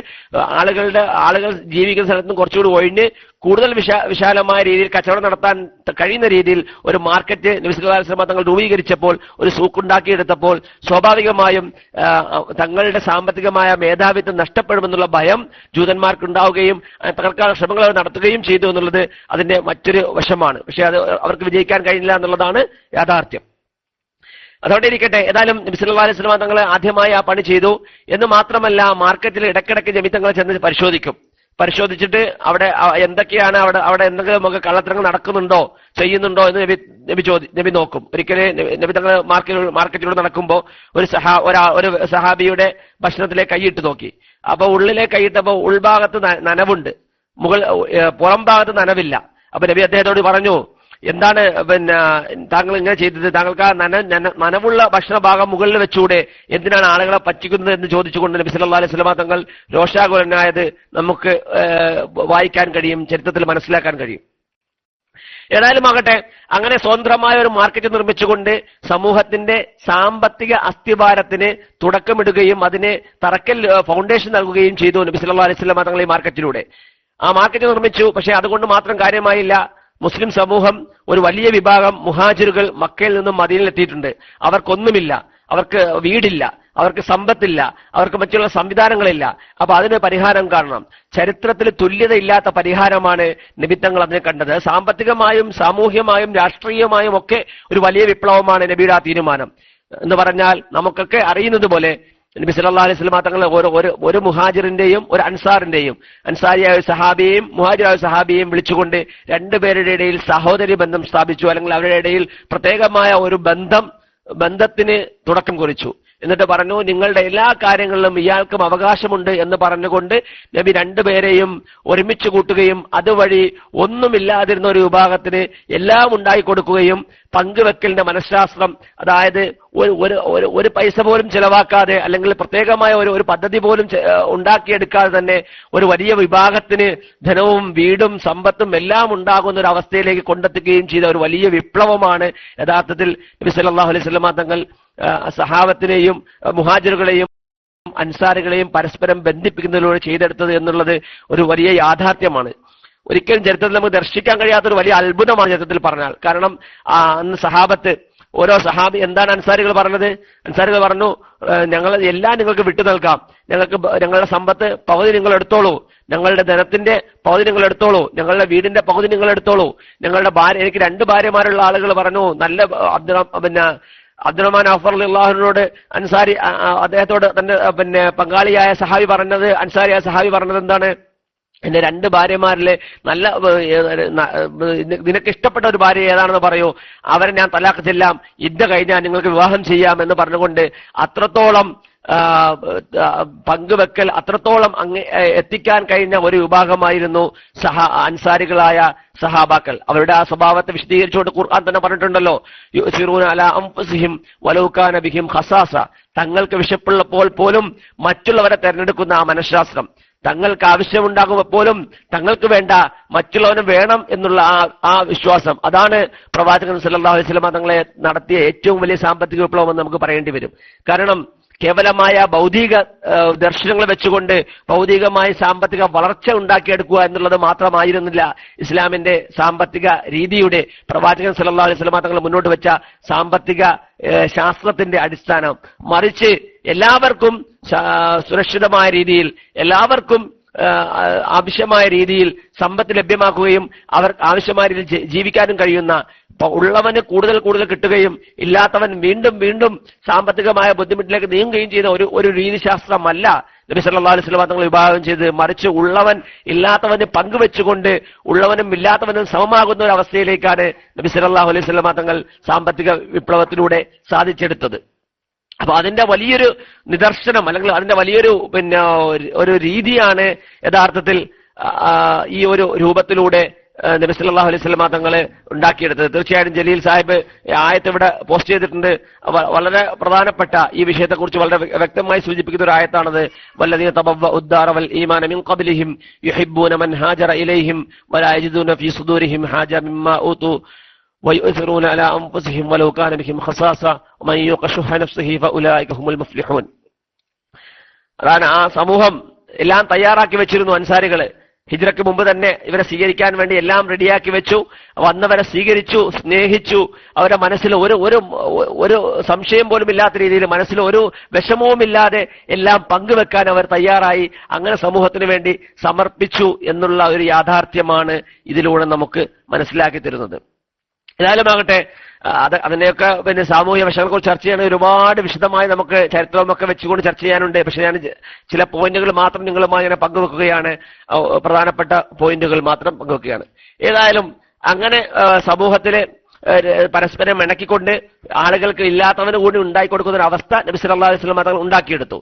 ആളുകൾ ജീവിക്കുന്ന സ്ഥലത്തും കുറച്ചുകൂടി ഒഴിഞ്ഞ് കൂടുതൽ വിശാലമായ രീതിയിൽ കച്ചവടം നടത്താൻ കഴിയുന്ന രീതിയിൽ ഒരു മാർക്കറ്റ് നബി സല്ലല്ലാഹു അലൈഹി വസല്ലം തങ്ങൾ രൂപീകരിച്ചപ്പോൾ, ഒരു സൂക്കുണ്ടാക്കിയെടുത്തപ്പോൾ സ്വാഭാവികമായും തങ്ങളുടെ സാമ്പത്തികമായ മേധാവിത്വം നഷ്ടപ്പെടുമെന്നുള്ള ഭയം ജൂതന്മാർക്കുണ്ടാവുകയും തകർക്കാനുള്ള ശ്രമങ്ങൾ നടത്തുകയും ചെയ്തു എന്നുള്ളത് അതിന്റെ മറ്റൊരു വശമാണ്. പക്ഷെ അത് അവർക്ക് വിജയിക്കാൻ കഴിഞ്ഞില്ല എന്നുള്ളതാണ് യാഥാർത്ഥ്യം. അതോടെ ഇരിക്കട്ടെ, ഏതായാലും നബി സല്ലല്ലാഹു അലൈഹി വസല്ലം തങ്ങൾ ആദ്യമായി ആ പണി ചെയ്തു. എന്ന് മാത്രമല്ല, മാർക്കറ്റിൽ ഇടയ്ക്കിടയ്ക്ക് നബി തങ്ങൾ ചെന്ന് പരിശോധിച്ചിട്ട് അവിടെ എന്തൊക്കെയാണ്, അവിടെ എന്തെങ്കിലും കള്ളത്തരങ്ങൾ നടക്കുന്നുണ്ടോ ചെയ്യുന്നുണ്ടോ എന്ന് നബി നോക്കും. ഒരിക്കലും നബി തങ്ങൾ മാർക്കറ്റിലൂടെ നടക്കുമ്പോൾ ഒരു സഹാബിയുടെ ഭക്ഷണത്തിലേക്ക് കൈയിട്ട് നോക്കി. അപ്പൊ ഉള്ളിലേക്ക് കൈയിട്ടപ്പോൾ ഉൾഭാഗത്ത് നനവുണ്ട്, പുറം ഭാഗത്ത് നനവില്ല. അപ്പൊ നബി അദ്ദേഹത്തോട് പറഞ്ഞു, എന്താണ് പിന്നെ താങ്കൾ ഇങ്ങനെ ചെയ്തത്, താങ്കൾക്ക് ആ നനവുള്ള ഭക്ഷണ ഭാഗം മുകളിൽ വെച്ചുകൂടെ, എന്തിനാണ് ആളുകളെ പറ്റിക്കുന്നത് എന്ന് ചോദിച്ചുകൊണ്ട് നബി സല്ലല്ലാഹു അലൈഹി വസല്ലം തങ്ങൾ രോഷാകുലനായത് നമുക്ക് വായിക്കാൻ കഴിയും, ചരിത്രത്തിൽ മനസ്സിലാക്കാൻ കഴിയും. ഏതായാലും ആകട്ടെ, അങ്ങനെ സ്വതന്ത്രമായ ഒരു മാർക്കറ്റ് നിർമ്മിച്ചുകൊണ്ട് സമൂഹത്തിന്റെ സാമ്പത്തിക അസ്ഥിവാരത്തിന് തുടക്കമിടുകയും അതിന് തറക്കൽ ഫൗണ്ടേഷൻ നൽകുകയും ചെയ്തു നബി സല്ലല്ലാഹു അലൈഹി വസല്ലം തങ്ങൾ ഈ മാർക്കറ്റിലൂടെ. ആ മാർക്കറ്റ് നിർമ്മിച്ചു. പക്ഷെ അതുകൊണ്ട് മാത്രം കാര്യമായില്ല. മുസ്ലിം സമൂഹം ഒരു വലിയ വിഭാഗം മുഹാജിറുകൾ മക്കയിൽ നിന്നും മദീനയിലെത്തിയിട്ടുണ്ട്. അവർക്കൊന്നുമില്ല, അവർക്ക് വീടില്ല, അവർക്ക് സമ്പത്തില്ല, അവർക്ക് മറ്റുള്ള സംവിധാനങ്ങളില്ല. അപ്പൊ അതിന് പരിഹാരം കാണണം. ചരിത്രത്തിൽ തുല്യതയില്ലാത്ത പരിഹാരമാണ് നബിത്തങ്ങൾ അതിനെ കണ്ടത്. സാമ്പത്തികമായും സാമൂഹ്യമായും രാഷ്ട്രീയമായും ഒക്കെ ഒരു വലിയ വിപ്ലവമാണ് നബിയുടെ ആ തീരുമാനം. എന്ന് പറഞ്ഞാൽ നമുക്കൊക്കെ അറിയുന്നത് പോലെ നബി സല്ലല്ലാഹു അലൈഹി വസല്ലം തങ്ങൾ ഒരു മുഹാജിറിന്റെയും ഒരു അൻസാറിന്റെയും, അൻസാരിയായ ഒരു സഹാബിയെയും മുഹാജിറായ സഹാബിയെയും വിളിച്ചുകൊണ്ട് രണ്ടുപേരുടെ ഇടയിൽ സഹോദരി ബന്ധം സ്ഥാപിച്ചു, അല്ലെങ്കിൽ അവരുടെ ഇടയിൽ പ്രത്യേകമായ ഒരു ബന്ധത്തിന് തുടക്കം കുറിച്ചു. എന്നിട്ട് പറഞ്ഞു, നിങ്ങളുടെ എല്ലാ കാര്യങ്ങളിലും ഇയാൾക്കും അവകാശമുണ്ട് എന്ന് പറഞ്ഞുകൊണ്ട് നബി രണ്ടുപേരെയും ഒരുമിച്ച് കൂട്ടുകയും അതുവഴി ഒന്നുമില്ലാതിരുന്ന ഒരു വിഭാഗത്തിന് എല്ലാം ഉണ്ടായി കൊടുക്കുകയും പങ്കുവെക്കലിന്റെ മനഃശാസ്ത്രം, അതായത് ഒരു പൈസ പോലും ചെലവാക്കാതെ അല്ലെങ്കിൽ പ്രത്യേകമായ ഒരു പദ്ധതി പോലും ഉണ്ടാക്കിയെടുക്കാതെ തന്നെ ഒരു വലിയ വിഭാഗത്തിന് ധനവും വീടും സമ്പത്തും എല്ലാം ഉണ്ടാകുന്ന ഒരു അവസ്ഥയിലേക്ക് കൊണ്ടെത്തുകയും ചെയ്ത ഒരു വലിയ വിപ്ലവമാണ് യഥാർത്ഥത്തിൽ നബി സല്ലല്ലാഹു അലൈഹി വസല്ലം തങ്ങൾ സഹാബത്തിനെയും മുഹാജിറുകളെയും അൻസാറുകളെയും പരസ്പരം ബന്ധിപ്പിക്കുന്നതിലൂടെ ചെയ്തെടുത്തത് എന്നുള്ളത് ഒരു വലിയ യാഥാർത്ഥ്യമാണ്. ഒരിക്കലും ചരിത്രത്തിൽ നമുക്ക് ദർശിക്കാൻ കഴിയാത്തൊരു വലിയ അത്ഭുതമാണ് ചരിത്രത്തിൽ പറഞ്ഞാൽ. കാരണം അന്ന് സഹാബത്ത്, ഓരോ സഹാബി, എന്താണ് അൻസാരികൾ പറഞ്ഞത്? അൻസാരികൾ പറഞ്ഞു, ഞങ്ങൾ എല്ലാം നിങ്ങൾക്ക് വിട്ടു നൽകാം, ഞങ്ങളുടെ സമ്പത്ത് പകുതി നിങ്ങൾ എടുത്തോളൂ, ഞങ്ങളുടെ ധനത്തിന്റെ പകുതി നിങ്ങൾ എടുത്തോളൂ, ഞങ്ങളുടെ വീടിന്റെ പകുതി നിങ്ങൾ എടുത്തോളൂ, ഞങ്ങളുടെ ഭാര്യ, എനിക്ക് 2 ഭാര്യമാരുള്ള ആളുകൾ പറഞ്ഞു, നല്ല അബ്ദുറഹ്മാൻ ഔഫ് റളിയല്ലാഹുവിനോട് അൻസാരി അദ്ദേഹത്തോട് തന്റെ പങ്കാളിയായ സഹാബി പറഞ്ഞത്, അൻസാരിയായ സഹാബി പറഞ്ഞത് എന്താണ്? എന്റെ 2 ഭാര്യമാരിലെ നല്ല നിനക്ക് ഇഷ്ടപ്പെട്ട ഒരു ഭാര്യ ഏതാണെന്ന് പറയൂ, അവരെ ഞാൻ തലാഖ് ചെല്ലാം, ഇദ്ദ കഴിഞ്ഞാൽ നിങ്ങൾക്ക് വിവാഹം ചെയ്യാം എന്ന് പറഞ്ഞുകൊണ്ട് അത്രത്തോളം പങ്കുവെക്കൽ, അത്രത്തോളം എത്തിക്കാൻ കഴിഞ്ഞ ഒരു വിഭാഗമായിരുന്നു അൻസാരികളായ സഹാബാക്കൾ. അവരുടെ ആ സ്വഭാവത്തെ വിശദീകരിച്ചുകൊണ്ട് ഖുർആൻ തന്നെ പറഞ്ഞിട്ടുണ്ടല്ലോ, യുസിറൂന അലാ അൻഫുസിഹിം വലൗ കാന ബിഹിം ഖസാസ. തങ്ങൾക്ക് വിശപ്പുള്ളപ്പോൾ പോലും മറ്റുള്ളവരെ തെരഞ്ഞെടുക്കുന്ന ആ മനഃശാസ്ത്രം, തങ്ങൾക്ക് ആവശ്യമുണ്ടാകുമ്പോൾ പോലും തങ്ങൾക്ക് വേണ്ട മറ്റുള്ളവനും വേണം എന്നുള്ള ആ വിശ്വാസം, അതാണ് പ്രവാചകൻ സല്ലല്ലാഹു അലൈഹി വസല്ലം തങ്ങളെ നടത്തിയ ഏറ്റവും വലിയ സാമ്പത്തിക വിപ്ലവം എന്ന് നമുക്ക് പറയേണ്ടി വരും. കാരണം കേവലമായ ഭൗതിക ദർശനങ്ങൾ വെച്ചുകൊണ്ട് ഭൗതികമായ സാമ്പത്തിക വളർച്ച ഉണ്ടാക്കിയെടുക്കുക എന്നുള്ളത് മാത്രമായിരുന്നില്ല ഇസ്ലാമിന്റെ സാമ്പത്തിക രീതിയുടെ, പ്രവാചകൻ സല്ലല്ലാഹു അലൈഹി വസല്ലം തങ്ങൾ മുന്നോട്ട് വെച്ച സാമ്പത്തിക ശാസ്ത്രത്തിന്റെ അടിസ്ഥാനം. മറിച്ച് എല്ലാവർക്കും സുരക്ഷിതമായ രീതിയിൽ, എല്ലാവർക്കും ആവശ്യമായ രീതിയിൽ സമ്പത്ത് ലഭ്യമാക്കുകയും അവർക്ക് ആവശ്യമായ രീതിയിൽ ജീവിക്കാനും കഴിയുന്ന, ഉള്ളവന് കൂടുതൽ കൂടുതൽ കിട്ടുകയും ഇല്ലാത്തവൻ വീണ്ടും വീണ്ടും സാമ്പത്തികമായ ബുദ്ധിമുട്ടിലേക്ക് നീങ്ങുകയും ചെയ്യുന്ന ഒരു രീതിശാസ്ത്രമല്ല നബി സല്ലല്ലാഹു അലൈഹി വസല്ലം തങ്ങൾ വിഭാവനം ചെയ്ത്. മറിച്ച് ഉള്ളവൻ ഇല്ലാത്തവന് പങ്കുവെച്ചുകൊണ്ട് ഉള്ളവനും ഇല്ലാത്തവനും സമമാകുന്ന ഒരു അവസ്ഥയിലേക്കാണ് നബി സല്ലല്ലാഹു അലൈഹി വസല്ലം തങ്ങൾ സാമ്പത്തിക വിപ്ലവത്തിലൂടെ സാധിച്ചെടുത്തത്. അപ്പൊ അതിന്റെ വലിയൊരു നിദർശനം, അല്ലെങ്കിൽ അതിന്റെ വലിയൊരു ഒരു രീതിയാണ് യഥാർത്ഥത്തിൽ ഈ ഒരു രൂപത്തിലൂടെ നബി സല്ലല്ലാഹു അലൈഹി വസല്ലം തങ്ങളെ ഉണ്ടാക്കിയെടുത്തത്. തീർച്ചയായും ജലീൽ സാഹിബ് ആയത്ത് ഇവിടെ പോസ്റ്റ് ചെയ്തിട്ടുണ്ട്. വളരെ പ്രധാനപ്പെട്ട ഈ വിഷയത്തെക്കുറിച്ച് വളരെ വ്യക്തമായി സൂചിപ്പിക്കുന്ന ഒരു ആയത്താണത്. വല്ലദീന തബവ്വഉ الدار والإيمان من قبلهم يحبون من هاجر إليهم ولا يجدون في صدورهم حاجة مما أوتوا ويؤثرون على أنفسهم ولو كان بهم خصاصة ومن يوق شح نفسه فأولئك هم المفلحون. അതാണ് ആ സമൂഹം എല്ലാം തയ്യാറാക്കി വെച്ചിരുന്നു. അൻസാരികള് ഹിജ്റയ്ക്ക് മുമ്പ് തന്നെ ഇവരെ സ്വീകരിക്കാൻ വേണ്ടി എല്ലാം റെഡിയാക്കി വെച്ചു. വന്നവരെ സ്വീകരിച്ചു, സ്നേഹിച്ചു. അവരുടെ മനസ്സിൽ ഒരു സംശയം പോലും ഇല്ലാത്ത രീതിയിൽ, മനസ്സിൽ ഒരു വിഷമവുമില്ലാതെ എല്ലാം പങ്കുവെക്കാൻ അവർ തയ്യാറായി. അങ്ങനെ സമൂഹത്തിന് വേണ്ടി സമർപ്പിച്ചു എന്നുള്ള ഒരു യാഥാർത്ഥ്യമാണ് ഇതിലൂടെ നമുക്ക് മനസ്സിലാക്കി തരുന്നത്. ഏതായാലും ആകട്ടെ, അതിനെയൊക്കെ സാമൂഹ്യ വശങ്ങളെക്കുറിച്ച് ചർച്ച ചെയ്യാൻ ഒരുപാട് വിശദമായി നമുക്ക് ചരിത്രമൊക്കെ വെച്ചുകൊണ്ട് ചർച്ച ചെയ്യാനുണ്ട്. പക്ഷെ ഞാൻ ചില പോയിന്റുകൾ മാത്രം നിങ്ങളുമായി ഞാൻ പങ്കുവെക്കുകയാണ്, പ്രധാനപ്പെട്ട പോയിന്റുകൾ മാത്രം പങ്കുവെക്കുകയാണ്. ഏതായാലും അങ്ങനെ സമൂഹത്തിലെ പരസ്പരം ഇണക്കിക്കൊണ്ട് ആളുകൾക്ക് ഇല്ലാത്തവന് കൂടി ഉണ്ടാക്കി കൊടുക്കുന്ന ഒരു അവസ്ഥ നബി സല്ലല്ലാഹു അലൈഹി വസല്ലം തങ്ങൾ ഉണ്ടാക്കിയെടുത്തു.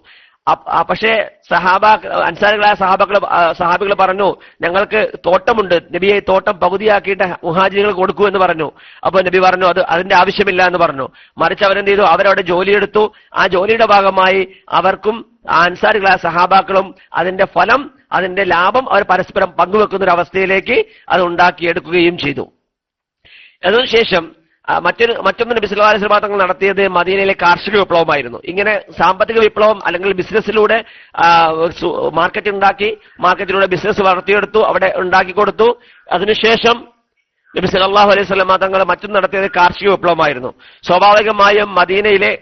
പക്ഷേ അൻസാരികളായ സഹാബികൾ പറഞ്ഞു, ഞങ്ങൾക്ക് തോട്ടമുണ്ട്, നബിയെ തോട്ടം പകുതിയാക്കിയിട്ട് മുഹാജിറുകൾ കൊടുക്കൂ എന്ന് പറഞ്ഞു. അപ്പൊ നബി പറഞ്ഞു അതിന്റെ ആവശ്യമില്ല എന്ന് പറഞ്ഞു. മറിച്ച് അവരെന്ത് ചെയ്തു, അവരവിടെ ജോലിയെടുത്തു. ആ ജോലിയുടെ ഭാഗമായി അവർക്കും അൻസാരികളായ സഹാബാക്കളും അതിന്റെ ഫലം, അതിന്റെ ലാഭം അവർ പരസ്പരം പങ്കുവെക്കുന്ന ഒരു അവസ്ഥയിലേക്ക് അത് ഉണ്ടാക്കിയെടുക്കുകയും ചെയ്തു. അതിനുശേഷം മറ്റൊന്ന് നബി സല്ലല്ലാഹു അലൈഹി വസല്ലം തങ്ങൾ നടത്തിയത് മദീനയിലെ കാർഷിക വിപ്ലവമായിരുന്നു. ഇങ്ങനെ സാമ്പത്തിക വിപ്ലവം അല്ലെങ്കിൽ ബിസിനസ്സിലൂടെ മാർക്കറ്റിലൂടെ ബിസിനസ് വളർത്തിയെടുത്തു, അവിടെ ഉണ്ടാക്കി കൊടുത്തു. അതിനുശേഷം നബി സല്ലല്ലാഹു അലൈഹി വസല്ലം തങ്ങൾ മറ്റൊന്ന് നടത്തിയത് കാർഷിക വിപ്ലവമായിരുന്നു. സ്വാഭാവികമായും മദീനയിലെ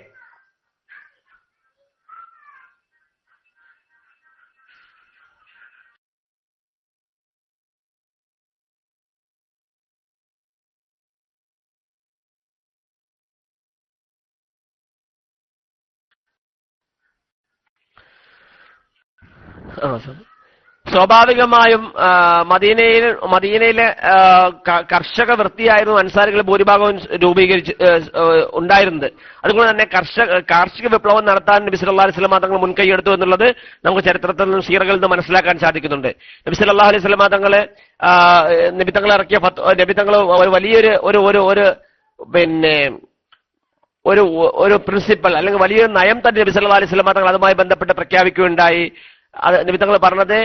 സ്വാഭാവികമായും മദീനയിലെ കർഷക വൃത്തിയായിരുന്നു അൻസാരികൾ ഭൂരിഭാഗവും ഉണ്ടായിരുന്നത്. അതുകൊണ്ട് തന്നെ കാർഷിക വിപ്ലവം നടത്താൻ നബി സല്ലല്ലാഹു അലൈഹി വസല്ലം തങ്ങൾ മുൻകൈയെടുത്തു എന്നുള്ളത് നമുക്ക് ചരിത്രത്തിൽ നിന്നും സീറകളിൽ നിന്ന് മനസ്സിലാക്കാൻ സാധിക്കുന്നുണ്ട്. നബി സല്ലല്ലാഹു അലൈഹി വസല്ലം തങ്ങളെ നബി തങ്ങൾ ഇറക്കിയ നബി തങ്ങൾ ഒരു വലിയൊരു ഒരു പ്രിൻസിപ്പൽ അല്ലെങ്കിൽ വലിയൊരു നയം തന്നെ നബി സല്ലല്ലാഹു അലൈഹി വസല്ലം തങ്ങൾ അതുമായി ബന്ധപ്പെട്ട് പ്രഖ്യാപിക്കുകയുണ്ടായി. നബി തങ്ങൾ പറഞ്ഞത്,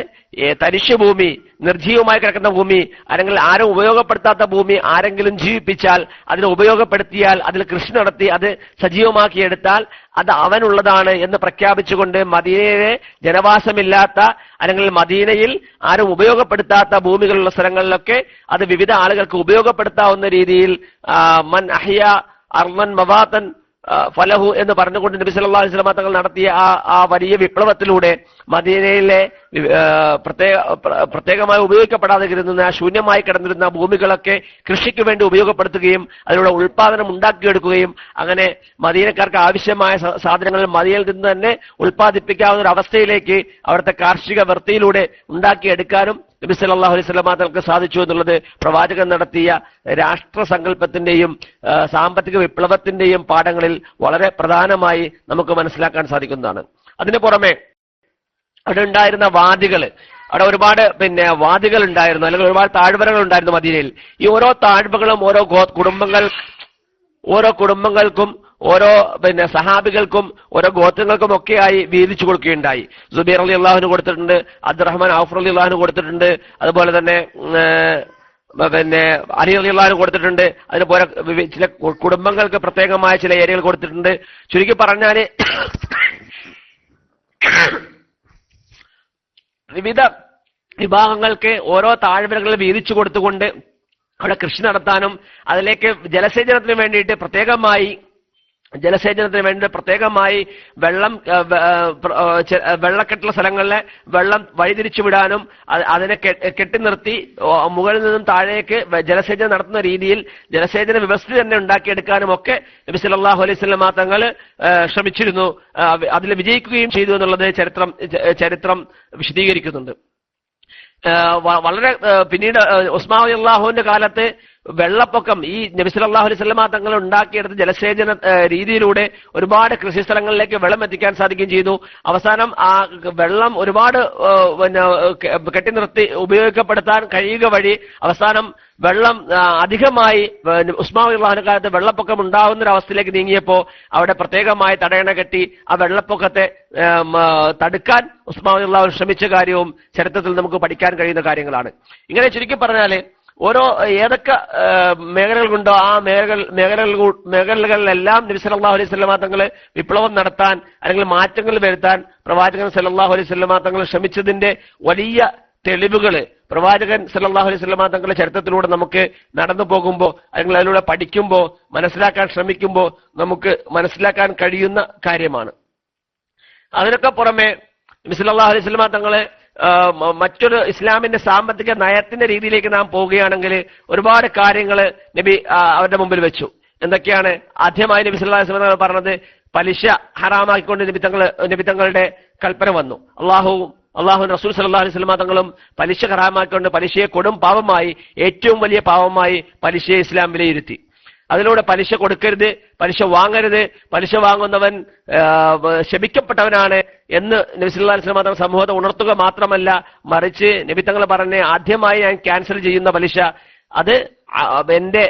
തരിശു ഭൂമി, നിർജീവമായി കിടക്കുന്ന ഭൂമി, അല്ലെങ്കിൽ ആരും ഉപയോഗപ്പെടുത്താത്ത ഭൂമി ആരെങ്കിലും ജീവിപ്പിച്ചാൽ, അതിനെ ഉപയോഗപ്പെടുത്തിയാൽ, അതിൽ കൃഷി നടത്തി അത് സജീവമാക്കിയെടുത്താൽ അത് അവനുള്ളതാണ് എന്ന് പ്രഖ്യാപിച്ചുകൊണ്ട് മദീനയിലെ ജനവാസമില്ലാത്ത അല്ലെങ്കിൽ മദീനയിൽ ആരും ഉപയോഗപ്പെടുത്താത്ത ഭൂമികളുള്ള സ്ഥലങ്ങളിലൊക്കെ അത് വിവിധ ആളുകൾക്ക് ഉപയോഗപ്പെടുത്താവുന്ന രീതിയിൽ മൻ അഹ്യ അർളൻ മവാതൻ ഫലഹു എന്ന് പറഞ്ഞുകൊണ്ട് നബി സല്ലല്ലാഹു അലൈഹി വസല്ലം തങ്ങൾ നടത്തിയ ആ വലിയ വിപ്ലവത്തിലൂടെ മദീനയിലെ പ്രത്യേകമായി ഉപയോഗിക്കപ്പെടാതെ കിടന്ന ശൂന്യമായി കിടന്നിരുന്ന ഭൂമികളൊക്കെ കൃഷിക്ക് വേണ്ടി ഉപയോഗപ്പെടുത്തുകയും അതിലൂടെ ഉൽപാദനം ഉണ്ടാക്കിയെടുക്കുകയും അങ്ങനെ മദീനക്കാർക്ക് ആവശ്യമായ സാധനങ്ങൾ മദീനയിൽ നിന്ന് തന്നെ ഉൽപ്പാദിപ്പിക്കാവുന്ന ഒരു അവസ്ഥയിലേക്ക് അവിടുത്തെ കാർഷിക വൃത്തിയിലൂടെ ഉണ്ടാക്കിയെടുക്കാനും നബി സല്ലല്ലാഹു അലൈഹി വസല്ലം തങ്ങൾക്ക് സാധിച്ചു എന്നുള്ളത് പ്രവാചകൻ നടത്തിയ രാഷ്ട്രസങ്കല്പത്തിന്റെയും സാമ്പത്തിക വിപ്ലവത്തിന്റെയും പാഠങ്ങളിൽ വളരെ പ്രധാനമായി നമുക്ക് മനസ്സിലാക്കാൻ സാധിക്കുന്നതാണ്. അതിനു പുറമെ അവിടെ ഉണ്ടായിരുന്ന അവിടെ ഒരുപാട് വാദികൾ ഉണ്ടായിരുന്നു, അല്ലെങ്കിൽ ഒരുപാട് താഴ്വരകൾ ഉണ്ടായിരുന്നു മദീനയിൽ. ഈ ഓരോ താഴ്വകളും ഓരോ കുടുംബങ്ങൾക്കും ഓരോ സഹാബികൾക്കും ഓരോ ഗോത്രങ്ങൾക്കും ഒക്കെയായി വീതിച്ചു കൊടുക്കുകയുണ്ടായി. സുബൈർ റളിയല്ലാഹു കൊടുത്തിട്ടുണ്ട്, അബ്ദുറഹ്മാൻ ഔഫ് റളിയല്ലാഹു കൊടുത്തിട്ടുണ്ട്, അതുപോലെ തന്നെ അലി റളിയല്ലാഹു കൊടുത്തിട്ടുണ്ട്. അതുപോലെ ചില കുടുംബങ്ങൾക്ക് പ്രത്യേകമായ ചില ഏരിയകൾ കൊടുത്തിട്ടുണ്ട്. ചുരുക്കി പറഞ്ഞാൽ വിവിധ വിഭാഗങ്ങൾക്ക് ഓരോ താഴ്വരകളിൽ വീതിച്ചു കൊടുത്തുകൊണ്ട് അവിടെ കൃഷി നടത്താനും അതിലേക്ക് ജലസേചനത്തിന് വേണ്ടിയിട്ട് പ്രത്യേകമായി വെള്ളക്കെട്ടുള്ള സ്ഥലങ്ങളിലെ വെള്ളം വഴിതിരിച്ചു വിടാനും അതിനെ കെട്ടി നിർത്തി മുകളിൽ നിന്നും താഴേക്ക് ജലസേചനം നടത്തുന്ന രീതിയിൽ ജലസേചന വ്യവസ്ഥ തന്നെ ഉണ്ടാക്കിയെടുക്കാനും ഒക്കെ നബി സല്ലല്ലാഹു അലൈഹി വസല്ലം തങ്ങൾ ശ്രമിച്ചിരുന്നു. അതിൽ വിജയിക്കുകയും ചെയ്തു എന്നുള്ളത് ചരിത്രം വിശദീകരിക്കുന്നുണ്ട്. വളരെ പിന്നീട് ഉസ്മാൻ റളിയല്ലാഹുവിന്റെ കാലത്ത് വെള്ളപ്പൊക്കം ഈ നബി സല്ലല്ലാഹു അലൈഹി വസല്ലം തങ്ങൾ ഉണ്ടാക്കിയെടുത്ത ജലസേചന രീതിയിലൂടെ ഒരുപാട് കൃഷിസ്ഥലങ്ങളിലേക്ക് വെള്ളം എത്തിക്കാൻ സാധിക്കുകയും ചെയ്തു. അവസാനം ആ വെള്ളം ഒരുപാട് കെട്ടി നിർത്തി ഉപയോഗപ്പെടുത്താൻ കഴിയുക വഴി അവസാനം വെള്ളം അധികമായി ഉസ്മാൻ റളിയല്ലാഹുവിന്റെ കാലത്ത് വെള്ളപ്പൊക്കം ഉണ്ടാകുന്ന ഒരു അവസ്ഥയിലേക്ക് നീങ്ങിയപ്പോൾ അവിടെ പ്രത്യേകമായി തടയണ കെട്ടി ആ വെള്ളപ്പൊക്കത്തെ തടുക്കാൻ ഉസ്മാൻ റളിയല്ലാഹു ശ്രമിച്ച കാര്യവും ചരിത്രത്തിൽ നമുക്ക് പഠിക്കാൻ കഴിയുന്ന കാര്യങ്ങളാണ്. ഇങ്ങനെ ചുരുക്കി പറഞ്ഞാല് ഏതൊക്കെ മേഖലകളുണ്ടോ ആ മേഖലകളിലെല്ലാം നബി സല്ലല്ലാഹു അലൈഹി വസല്ലം തങ്ങൾ വിപ്ലവം നടത്താൻ അല്ലെങ്കിൽ മാറ്റങ്ങൾ വരുത്താൻ പ്രവാചകൻ സല്ലല്ലാഹു അലൈഹി വസല്ലം തങ്ങൾ ശ്രമിച്ചതിന്റെ വലിയ തെളിവുകൾ പ്രവാചകൻ സല്ലല്ലാഹു അലൈഹി വസല്ലം തങ്ങളുടെ ചരിത്രത്തിലൂടെ നമുക്ക് നടന്നു പോകുമ്പോൾ അല്ലെങ്കിൽ അതിലൂടെ പഠിക്കുമ്പോൾ മനസ്സിലാക്കാൻ ശ്രമിക്കുമ്പോൾ നമുക്ക് മനസ്സിലാക്കാൻ കഴിയുന്ന കാര്യമാണ്. അതിനൊക്കെ പുറമെ നബി സല്ലല്ലാഹു അലൈഹി വസല്ലം തങ്ങളെ മറ്റൊരു ഇസ്ലാമിന്റെ സാമ്പത്തിക നയത്തിന്റെ രീതിയിലേക്ക് നാം പോവുകയാണെങ്കിൽ ഒരുപാട് കാര്യങ്ങൾ നബി അവരുടെ മുമ്പിൽ വെച്ചു. എന്തൊക്കെയാണ്? ആദ്യമായി നബി സല്ലല്ലാഹു അലൈഹി വസല്ലം പറഞ്ഞത് പലിശ ഹറാമാക്കിക്കൊണ്ട് നബി തങ്ങളുടെ കൽപ്പന വന്നു. അള്ളാഹു റസൂൽ സല്ലല്ലാഹു അലൈഹി വസല്ലം തങ്ങളും പലിശ ഹറാമാക്കിക്കൊണ്ട് പലിശയെ കൊടും പാപമായി, ഏറ്റവും വലിയ പാപമായി പലിശയെ ഇസ്ലാം വിലയിരുത്തി. അതിലൂടെ പലിശ കൊടുക്കരുത്, പലിശ വാങ്ങരുത്, പലിശ വാങ്ങുന്നവൻ ശപിക്കപ്പെട്ടവനാണ് എന്ന് നബി സല്ലല്ലാഹു അലൈഹി വസല്ലം സമൂഹത്തെ ഉണർത്തുക മാത്രമല്ല, മറിച്ച് നബി തങ്ങൾ പറഞ്ഞ ആദ്യമായി ഞാൻ ക്യാൻസൽ ചെയ്യുന്ന പലിശ അത് എന്റെ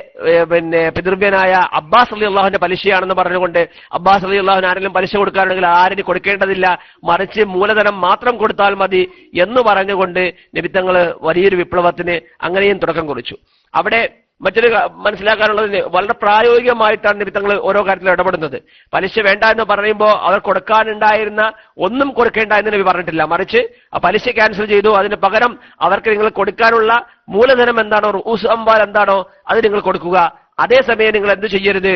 പിതൃവ്യനായ അബ്ബാസ് റളിയല്ലാഹുവിന്റെ പലിശയാണെന്ന് പറഞ്ഞുകൊണ്ട് അബ്ബാസ് റളിയല്ലാഹുവിന് ആരെങ്കിലും പലിശ കൊടുക്കാറുണ്ടെങ്കിൽ ആരും കൊടുക്കേണ്ടതില്ല, മറിച്ച് മൂലധനം മാത്രം കൊടുത്താൽ മതി എന്ന് പറഞ്ഞുകൊണ്ട് നബി തങ്ങൾ വലിയൊരു വിപ്ലവത്തിന് അങ്ങനെയും തുടക്കം കുറിച്ചു. അവിടെ മറ്റൊരു മനസ്സിലാക്കാനുള്ളത് വളരെ പ്രായോഗികമായിട്ടാണ് നബി തങ്ങൾ ഓരോ കാര്യത്തിലും ഇടപെടുന്നത്. പലിശ വേണ്ട എന്ന് പറയുമ്പോൾ അവർ കൊടുക്കാനുണ്ടായിരുന്ന ഒന്നും കൊടുക്കേണ്ട എന്ന് നബി പറഞ്ഞിട്ടില്ല, മറിച്ച് ആ പലിശ ക്യാൻസൽ ചെയ്തു. അതിന് പകരം അവർക്ക് നിങ്ങൾ കൊടുക്കാനുള്ള മൂലധനം എന്താണോ, റൂസ് അംവാൽ എന്താണോ, അത് നിങ്ങൾ കൊടുക്കുക. അതേസമയം നിങ്ങൾ എന്ത് ചെയ്യരുത്,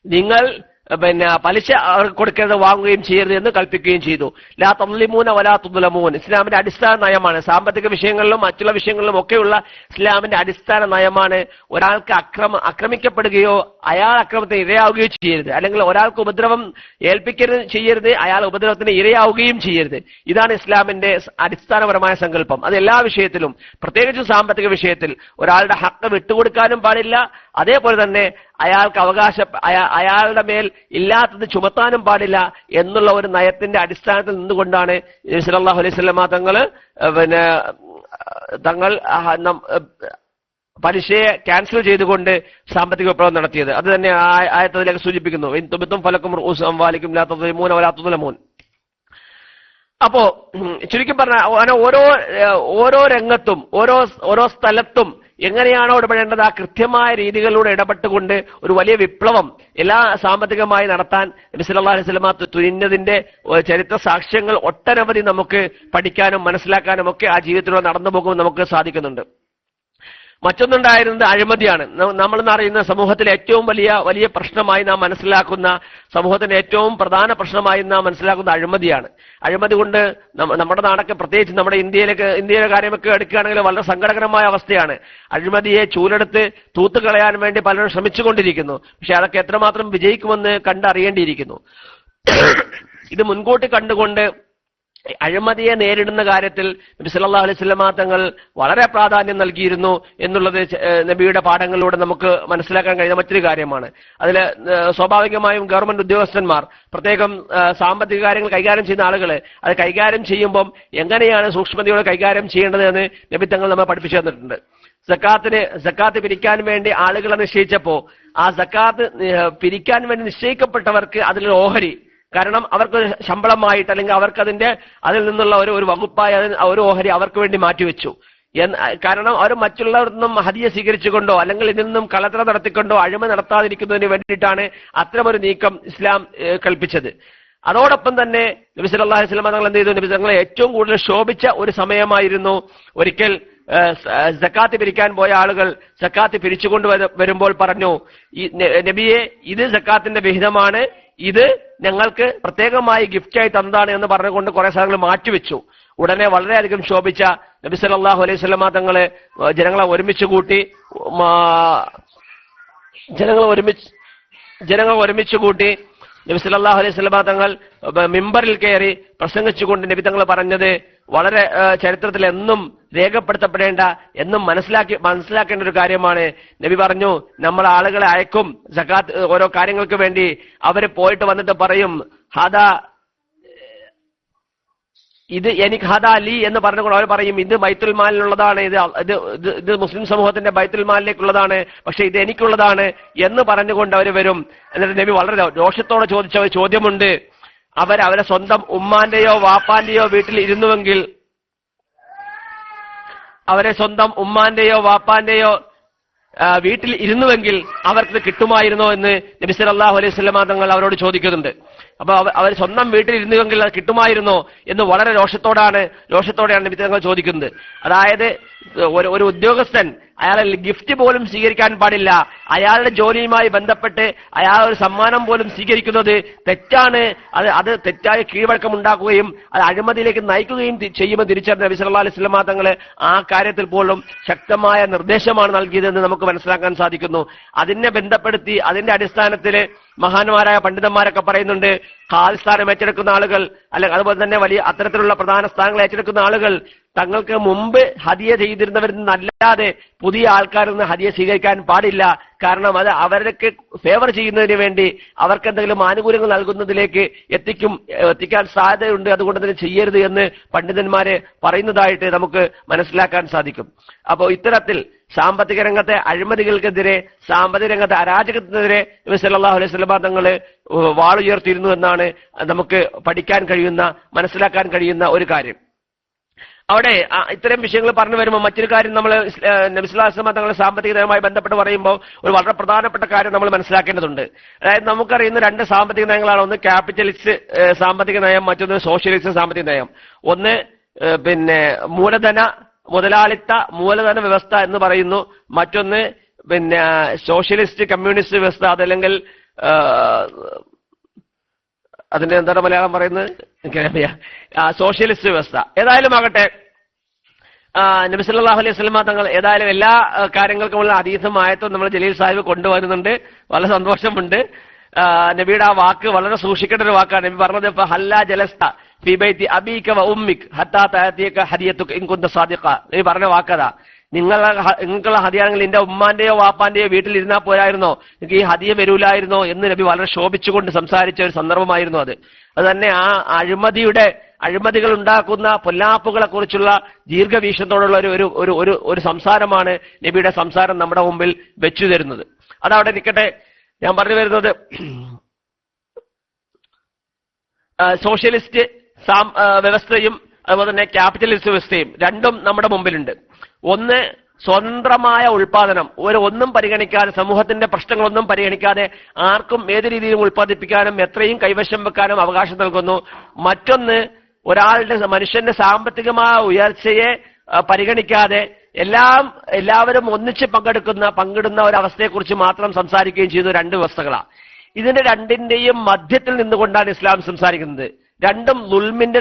നിങ്ങൾ പലിശ അവർക്ക് കൊടുക്കരുത്, വാങ്ങുകയും ചെയ്യരുത് എന്ന് കൽപ്പിക്കുകയും ചെയ്തു. ലാ തദ്ലിമൂന വലാ തുദ്ലമൂൻ ഇസ്ലാമിന്റെ അടിസ്ഥാന നയമാണ്. സാമ്പത്തിക വിഷയങ്ങളിലും മറ്റുള്ള വിഷയങ്ങളിലും ഒക്കെയുള്ള ഇസ്ലാമിന്റെ അടിസ്ഥാന നയമാണ് ഒരാൾക്ക് ആക്രമിക്കപ്പെടുകയോ അയാൾ അക്രമത്തിന് ഇരയാവുകയോ ചെയ്യരുത്, അല്ലെങ്കിൽ ഒരാൾക്ക് ഉപദ്രവം ഏൽപ്പിക്കരുത് ചെയ്യരുത്, അയാൾ ഉപദ്രവത്തിന് ഇരയാവുകയും ചെയ്യരുത്. ഇതാണ് ഇസ്ലാമിന്റെ അടിസ്ഥാനപരമായ സങ്കല്പം. അത് എല്ലാ വിഷയത്തിലും, പ്രത്യേകിച്ച് സാമ്പത്തിക വിഷയത്തിൽ ഒരാളുടെ ഹക്ക് വിട്ടുകൊടുക്കാനും പാടില്ല, അതേപോലെ തന്നെ അയാൾക്ക് അയാളുടെ മേൽ ഇല്ലാത്തത് ചുമത്താനും പാടില്ല എന്നുള്ള ഒരു നയത്തിന്റെ അടിസ്ഥാനത്തിൽ നിന്നുകൊണ്ടാണ് നബി സല്ലല്ലാഹു അലൈഹി വസല്ലം തങ്ങൾ പലിശയെ ക്യാൻസൽ ചെയ്തുകൊണ്ട് സാമ്പത്തിക വിപ്ലവം നടത്തിയത്. അത് തന്നെ ആയത്തിലേക്ക് സൂചിപ്പിക്കുന്നു. ഇൻ തുബ്തും ഫലക്കും റൂസ് അംവാലിക്കും ലാ തദ്ലിമൂന വലാ തുദ്ലമൂൻ. അപ്പോ ചുരുക്കി പറഞ്ഞാൽ ഓരോ രംഗത്തും ഓരോ സ്ഥലത്തും എങ്ങനെയാണോ ഇടപെടേണ്ടത് ആ കൃത്യമായ രീതികളിലൂടെ ഇടപെട്ടുകൊണ്ട് ഒരു വലിയ വിപ്ലവം എല്ലാ സാമ്പത്തികമായി നടത്താൻ നബി സല്ലല്ലാഹു അലൈഹി വസല്ലം തുനിഞ്ഞതിന്റെ ചരിത്ര സാക്ഷ്യങ്ങൾ ഒട്ടനവധി നമുക്ക് പഠിക്കാനും മനസ്സിലാക്കാനും ഒക്കെ ആ ജീവിതത്തിലൂടെ നടന്നു പോകുമ്പോൾ നമുക്ക് സാധിക്കുന്നുണ്ട്. മറ്റൊന്നുണ്ടായിരുന്നത് അഴിമതിയാണ്. നമ്മളെന്ന് അറിയുന്ന സമൂഹത്തിലെ ഏറ്റവും വലിയ പ്രശ്നമായി നാം മനസ്സിലാക്കുന്ന, സമൂഹത്തിന്റെ ഏറ്റവും പ്രധാന പ്രശ്നമായി നാം മനസ്സിലാക്കുന്ന അഴിമതിയാണ്. അഴിമതി കൊണ്ട് നമ്മുടെ നാടൊക്കെ, പ്രത്യേകിച്ച് നമ്മുടെ ഇന്ത്യയിലെ കാര്യമൊക്കെ എടുക്കുകയാണെങ്കിൽ വളരെ സങ്കടകരമായ അവസ്ഥയാണ്. അഴിമതിയെ ചൂലെടുത്ത് തൂത്തുകളയാൻ വേണ്ടി പലരും ശ്രമിച്ചുകൊണ്ടിരിക്കുന്നു. പക്ഷെ അതൊക്കെ എത്രമാത്രം വിജയിക്കുമെന്ന് കണ്ടറിയേണ്ടിയിരിക്കുന്നു. ഇത് മുൻകൂട്ടി കണ്ടുകൊണ്ട് അഴിമതിയെ നേരിടുന്ന കാര്യത്തിൽ നബി സല്ലല്ലാഹു അലൈഹി വസല്ലം തങ്ങൾ വളരെ പ്രാധാന്യം നൽകിയിരുന്നു എന്നുള്ളത് നബിയുടെ പാഠങ്ങളിലൂടെ നമുക്ക് മനസ്സിലാക്കാൻ കഴിയുന്ന മറ്റൊരു കാര്യമാണ്. അതിൽ സ്വാഭാവികമായും ഗവൺമെന്റ് ഉദ്യോഗസ്ഥന്മാർ, പ്രത്യേകം സാമ്പത്തിക കാര്യങ്ങൾ കൈകാര്യം ചെയ്യുന്ന ആളുകൾ, അത് കൈകാര്യം ചെയ്യുമ്പം എങ്ങനെയാണ് സൂക്ഷ്മതയോടെ കൈകാര്യം ചെയ്യേണ്ടത് എന്ന് നബി തങ്ങൾ നമ്മെ പഠിപ്പിച്ചു തന്നിട്ടുണ്ട്. സക്കാത്ത് പിരിക്കാൻ വേണ്ടി ആളുകളെ നിശ്ചയിച്ചപ്പോ ആ സക്കാത്ത് പിരിക്കാൻ വേണ്ടി നിശ്ചയിക്കപ്പെട്ടവർക്ക് അതിലൊരു ഓഹരി, കാരണം അവർക്ക് ശമ്പളമായിട്ട് അല്ലെങ്കിൽ അവർക്ക് അതിൽ നിന്നുള്ള ഒരു വകുപ്പായി ഒരു ഓഹരി അവർക്ക് വേണ്ടി മാറ്റിവെച്ചു. കാരണം അവർ മറ്റുള്ളവരിൽ നിന്നും ഹദിയ സ്വീകരിച്ചുകൊണ്ടോ അല്ലെങ്കിൽ ഇതിൽ നിന്നും കള്ളത്തരം നടത്തിക്കൊണ്ടോ അഴിമതി നടത്താതിരിക്കുന്നതിന് വേണ്ടിയിട്ടാണ് അത്തരമൊരു നീക്കം ഇസ്ലാം കൽപ്പിച്ചത്. അതോടൊപ്പം തന്നെ നബി സല്ലല്ലാഹു അലൈഹി വസല്ലം തങ്ങൾ എന്ത് ചെയ്തു, നബി തങ്ങളെ ഏറ്റവും കൂടുതൽ ശോഭിച്ച ഒരു സമയമായിരുന്നു ഒരിക്കൽ സക്കാത്ത് പിരിക്കാൻ പോയ ആളുകൾ സക്കാത്ത് പിരിച്ചുകൊണ്ട് വരുമ്പോൾ പറഞ്ഞു, ഈ നബിയെ, ഇത് സക്കാത്തിന്റെ വിഹിതമാണ്, ഇത് ഞങ്ങൾക്ക് പ്രത്യേകമായി ഗിഫ്റ്റായി തന്നതാണ് എന്ന് പറഞ്ഞുകൊണ്ട് കുറെ സാധനങ്ങൾ മാറ്റിവെച്ചു. ഉടനെ വളരെയധികം ശോഭിച്ച നബി സല്ലല്ലാഹു അലൈഹി വസല്ലം തങ്ങളെ ജനങ്ങളെ ഒരുമിച്ച് കൂട്ടി നബി സല്ലല്ലാഹു അലൈഹി വസല്ലം തങ്ങൾ മിമ്പറിൽ കയറി പ്രസംഗിച്ചുകൊണ്ട് നബി തങ്ങൾ പറഞ്ഞത് വളരെ ചരിത്രത്തിൽ എന്നും രേഖപ്പെടുത്തപ്പെടേണ്ട, എന്നും മനസ്സിലാക്കേണ്ട ഒരു കാര്യമാണ്. നബി പറഞ്ഞു, നമ്മൾ ആളുകളെ അയക്കും സക്കാത്ത് ഓരോ കാര്യങ്ങൾക്ക് വേണ്ടി. അവര് പോയിട്ട് വന്നിട്ട് പറയും, ഇത് എനിക്ക് ഹദാ ലി എന്ന് പറഞ്ഞുകൊണ്ട് അവർ പറയും, ഇത് ബൈത്തുൽ മാലിനുള്ളതാണ്, ഇത് മുസ്ലിം സമൂഹത്തിന്റെ ബൈത്തുൽ മാലിലേക്കുള്ളതാണ്, പക്ഷെ ഇത് എനിക്കുള്ളതാണ് എന്ന് പറഞ്ഞുകൊണ്ട് അവർ വരും. എന്നിട്ട് നബി വളരെ രോഷത്തോടെ ചോദിച്ച ഒരു ചോദ്യമുണ്ട്. അവരെ സ്വന്തം ഉമ്മാന്റെയോ വാപ്പാന്റെയോ വീട്ടിൽ ഇരുന്നുവെങ്കിൽ, വീട്ടിൽ ഇരുന്നുവെങ്കിൽ അവർക്ക് കിട്ടുമായിരുന്നോ എന്ന് നബി സല്ലല്ലാഹു അലൈഹി വസല്ലം തങ്ങൾ അവരോട് ചോദിക്കുന്നുണ്ട്. അപ്പൊ അവർ സ്വന്തം വീട്ടിൽ ഇരുന്നുവെങ്കിൽ അത് കിട്ടുമായിരുന്നോ എന്ന് വളരെ രോഷത്തോടെയാണ് നബി തങ്ങൾ ചോദിക്കുന്നത്. അതായത് ഒരു ഉദ്യോഗസ്ഥൻ അയാളെ ഗിഫ്റ്റ് പോലും സ്വീകരിക്കാൻ പാടില്ല. അയാളുടെ ജോലിയുമായി ബന്ധപ്പെട്ട് അയാൾ ഒരു സമ്മാനം പോലും സ്വീകരിക്കുന്നത് തെറ്റാണ്. അത് തെറ്റായ കീഴ്വഴക്കം ഉണ്ടാക്കുകയും അത് അഴിമതിയിലേക്ക് നയിക്കുകയും ചെയ്യുമെന്ന് തിരിച്ചറിഞ്ഞ നബി സല്ലല്ലാഹു അലൈഹി വസല്ലം തങ്ങൾ ആ കാര്യത്തിൽ പോലും ശക്തമായ നിർദ്ദേശമാണ് നൽകിയതെന്ന് നമുക്ക് മനസ്സിലാക്കാൻ സാധിക്കുന്നു. അതിനെ ബന്ധപ്പെടുത്തി അതിന്റെ അടിസ്ഥാനത്തിൽ മഹാന്മാരായ പണ്ഡിതന്മാരൊക്കെ പറയുന്നുണ്ട്, ഖാദി സ്ഥാനം ഏറ്റെടുക്കുന്ന ആളുകൾ, അല്ലെങ്കിൽ അതുപോലെ തന്നെ വലിയ അത്തരത്തിലുള്ള പ്രധാന സ്ഥാനങ്ങൾ ഏറ്റെടുക്കുന്ന ആളുകൾ തങ്ങൾക്ക് മുമ്പ് ഹദിയ ചെയ്തിരുന്നവരിൽ നിന്നല്ലാതെ പുതിയ ആൾക്കാരിൽ നിന്ന് ഹദിയ സ്വീകരിക്കാൻ പാടില്ല. കാരണം അത് അവർക്ക് ഫേവർ ചെയ്യുന്നതിന് വേണ്ടി അവർക്ക് എന്തെങ്കിലും ആനുകൂല്യങ്ങൾ നൽകുന്നതിലേക്ക് എത്തിക്കാൻ സാധ്യതയുണ്ട്. അതുകൊണ്ട് തന്നെ ചെയ്യരുത് എന്ന് പണ്ഡിതന്മാരെ പറയുന്നതായിട്ട് നമുക്ക് മനസ്സിലാക്കാൻ സാധിക്കും. അപ്പോൾ ഇത്തരത്തിൽ സാമ്പത്തിക രംഗത്തെ അഴിമതികൾക്കെതിരെ, സാമ്പത്തിക രംഗത്തെ അരാജകത്തിനെതിരെ നബി സല്ലല്ലാഹു അലൈഹി വസല്ലം തങ്ങൾ വാളുയർത്തിയിരുന്നു എന്നാണ് നമുക്ക് പഠിക്കാൻ കഴിയുന്ന, മനസ്സിലാക്കാൻ കഴിയുന്ന ഒരു കാര്യം. അവിടെ ഇത്തരം വിഷയങ്ങൾ പറഞ്ഞു വരുമ്പോൾ മറ്റൊരു കാര്യം നമ്മൾ നബി സല്ലല്ലാഹു അലൈഹി വസല്ലം തങ്ങൾ സാമ്പത്തികമായി ബന്ധപ്പെട്ട് പറയുമ്പോൾ ഒരു വളരെ പ്രധാനപ്പെട്ട കാര്യം നമ്മൾ മനസ്സിലാക്കേണ്ടതുണ്ട്. അതായത് നമുക്കറിയുന്ന രണ്ട് സാമ്പത്തിക നയങ്ങളാണ്. ഒന്ന് ക്യാപിറ്റലിസ്റ്റ് സാമ്പത്തിക നയം, മറ്റൊന്ന് സോഷ്യലിസ്റ്റ് സാമ്പത്തിക നയം. ഒന്ന് മുതലാളിത്ത മൂലധന വ്യവസ്ഥ എന്ന് പറയുന്നു, മറ്റൊന്ന് സോഷ്യലിസ്റ്റ് കമ്മ്യൂണിസ്റ്റ് വ്യവസ്ഥ, അതല്ലെങ്കിൽ അതിന്റെ എന്താണ് മലയാളം പറയുന്നത് എനിക്കറിയാം, സോഷ്യലിസ്റ്റ് വ്യവസ്ഥ. ഏതായാലും ആകട്ടെ, നബി സല്ലല്ലാഹു അലൈഹി വസല്ലം തങ്ങൾ ഏതായാലും എല്ലാ കാര്യങ്ങൾക്കുമുള്ള ഹദീസും ആയത്തും നമ്മൾ ജലീൽ സാഹിബ് കൊണ്ടുവരുന്നുണ്ട്. വളരെ സന്തോഷമുണ്ട്. നബിയുടെ ആ വാക്ക് വളരെ സൂക്ഷിക്കേണ്ട ഒരു വാക്കാണ്. നബി പറഞ്ഞത് ഹല്ലാ ജലസ്ത ഫീ ബൈതി അബീക വ ഉമ്മിക് ഹത്താ തഅതിക ഹദിയതുക ഇൻ കുന്ത സാദിഖ. നബി പറഞ്ഞ വാക്കതാ. നിങ്ങൾക്കുള്ള ഹദിയാണെങ്കിൽ നിന്റെ ഉമ്മാന്റെയോ വാപ്പാന്റെയോ വീട്ടിലിരുന്നാൽ പോരായിരുന്നോ, നിങ്ങൾക്ക് ഈ ഹദിയ വരൂലായിരുന്നോ എന്ന് നബി വളരെ ശോഭിച്ചുകൊണ്ട് സംസാരിച്ച ഒരു സന്ദർഭമായിരുന്നു അത്. അത് തന്നെ ആ അഴിമതികൾ ഉണ്ടാക്കുന്ന പൊല്ലാപ്പുകളെ കുറിച്ചുള്ള ദീർഘവീക്ഷണത്തോടുള്ള ഒരു സംസാരമാണ് നബിയുടെ സംസാരം നമ്മുടെ മുമ്പിൽ വെച്ചു തരുന്നത്. അതവിടെ നിൽക്കട്ടെ. ഞാൻ പറഞ്ഞു വരുന്നത് സോഷ്യലിസ്റ്റ് വ്യവസ്ഥയും അതുപോലെ തന്നെ ക്യാപിറ്റലിസ്റ്റ് വ്യവസ്ഥയും രണ്ടും നമ്മുടെ മുമ്പിലുണ്ട്. ഒന്ന് സ്വതന്ത്രമായ ഉൽപാദനം, ഒന്നും പരിഗണിക്കാതെ, സമൂഹത്തിന്റെ പ്രശ്നങ്ങളൊന്നും പരിഗണിക്കാതെ ആർക്കും ഏത് രീതിയിലും ഉൽപ്പാദിപ്പിക്കാനും എത്രയും കൈവശം വെക്കാനും അവകാശം നൽകുന്നു. മറ്റൊന്ന് മനുഷ്യന്റെ സാമ്പത്തികമായ ഉയർച്ചയെ പരിഗണിക്കാതെ എല്ലാവരും ഒന്നിച്ച് പങ്കിടുന്ന ഒരവസ്ഥയെക്കുറിച്ച് മാത്രം സംസാരിക്കുകയും ചെയ്യുന്ന രണ്ട് വ്യവസ്ഥകളാണ്. ഇതിന്റെ രണ്ടിന്റെയും മധ്യത്തിൽ നിന്നുകൊണ്ടാണ് ഇസ്ലാം സംസാരിക്കുന്നത്. രണ്ടും ദുൽമിന്റെ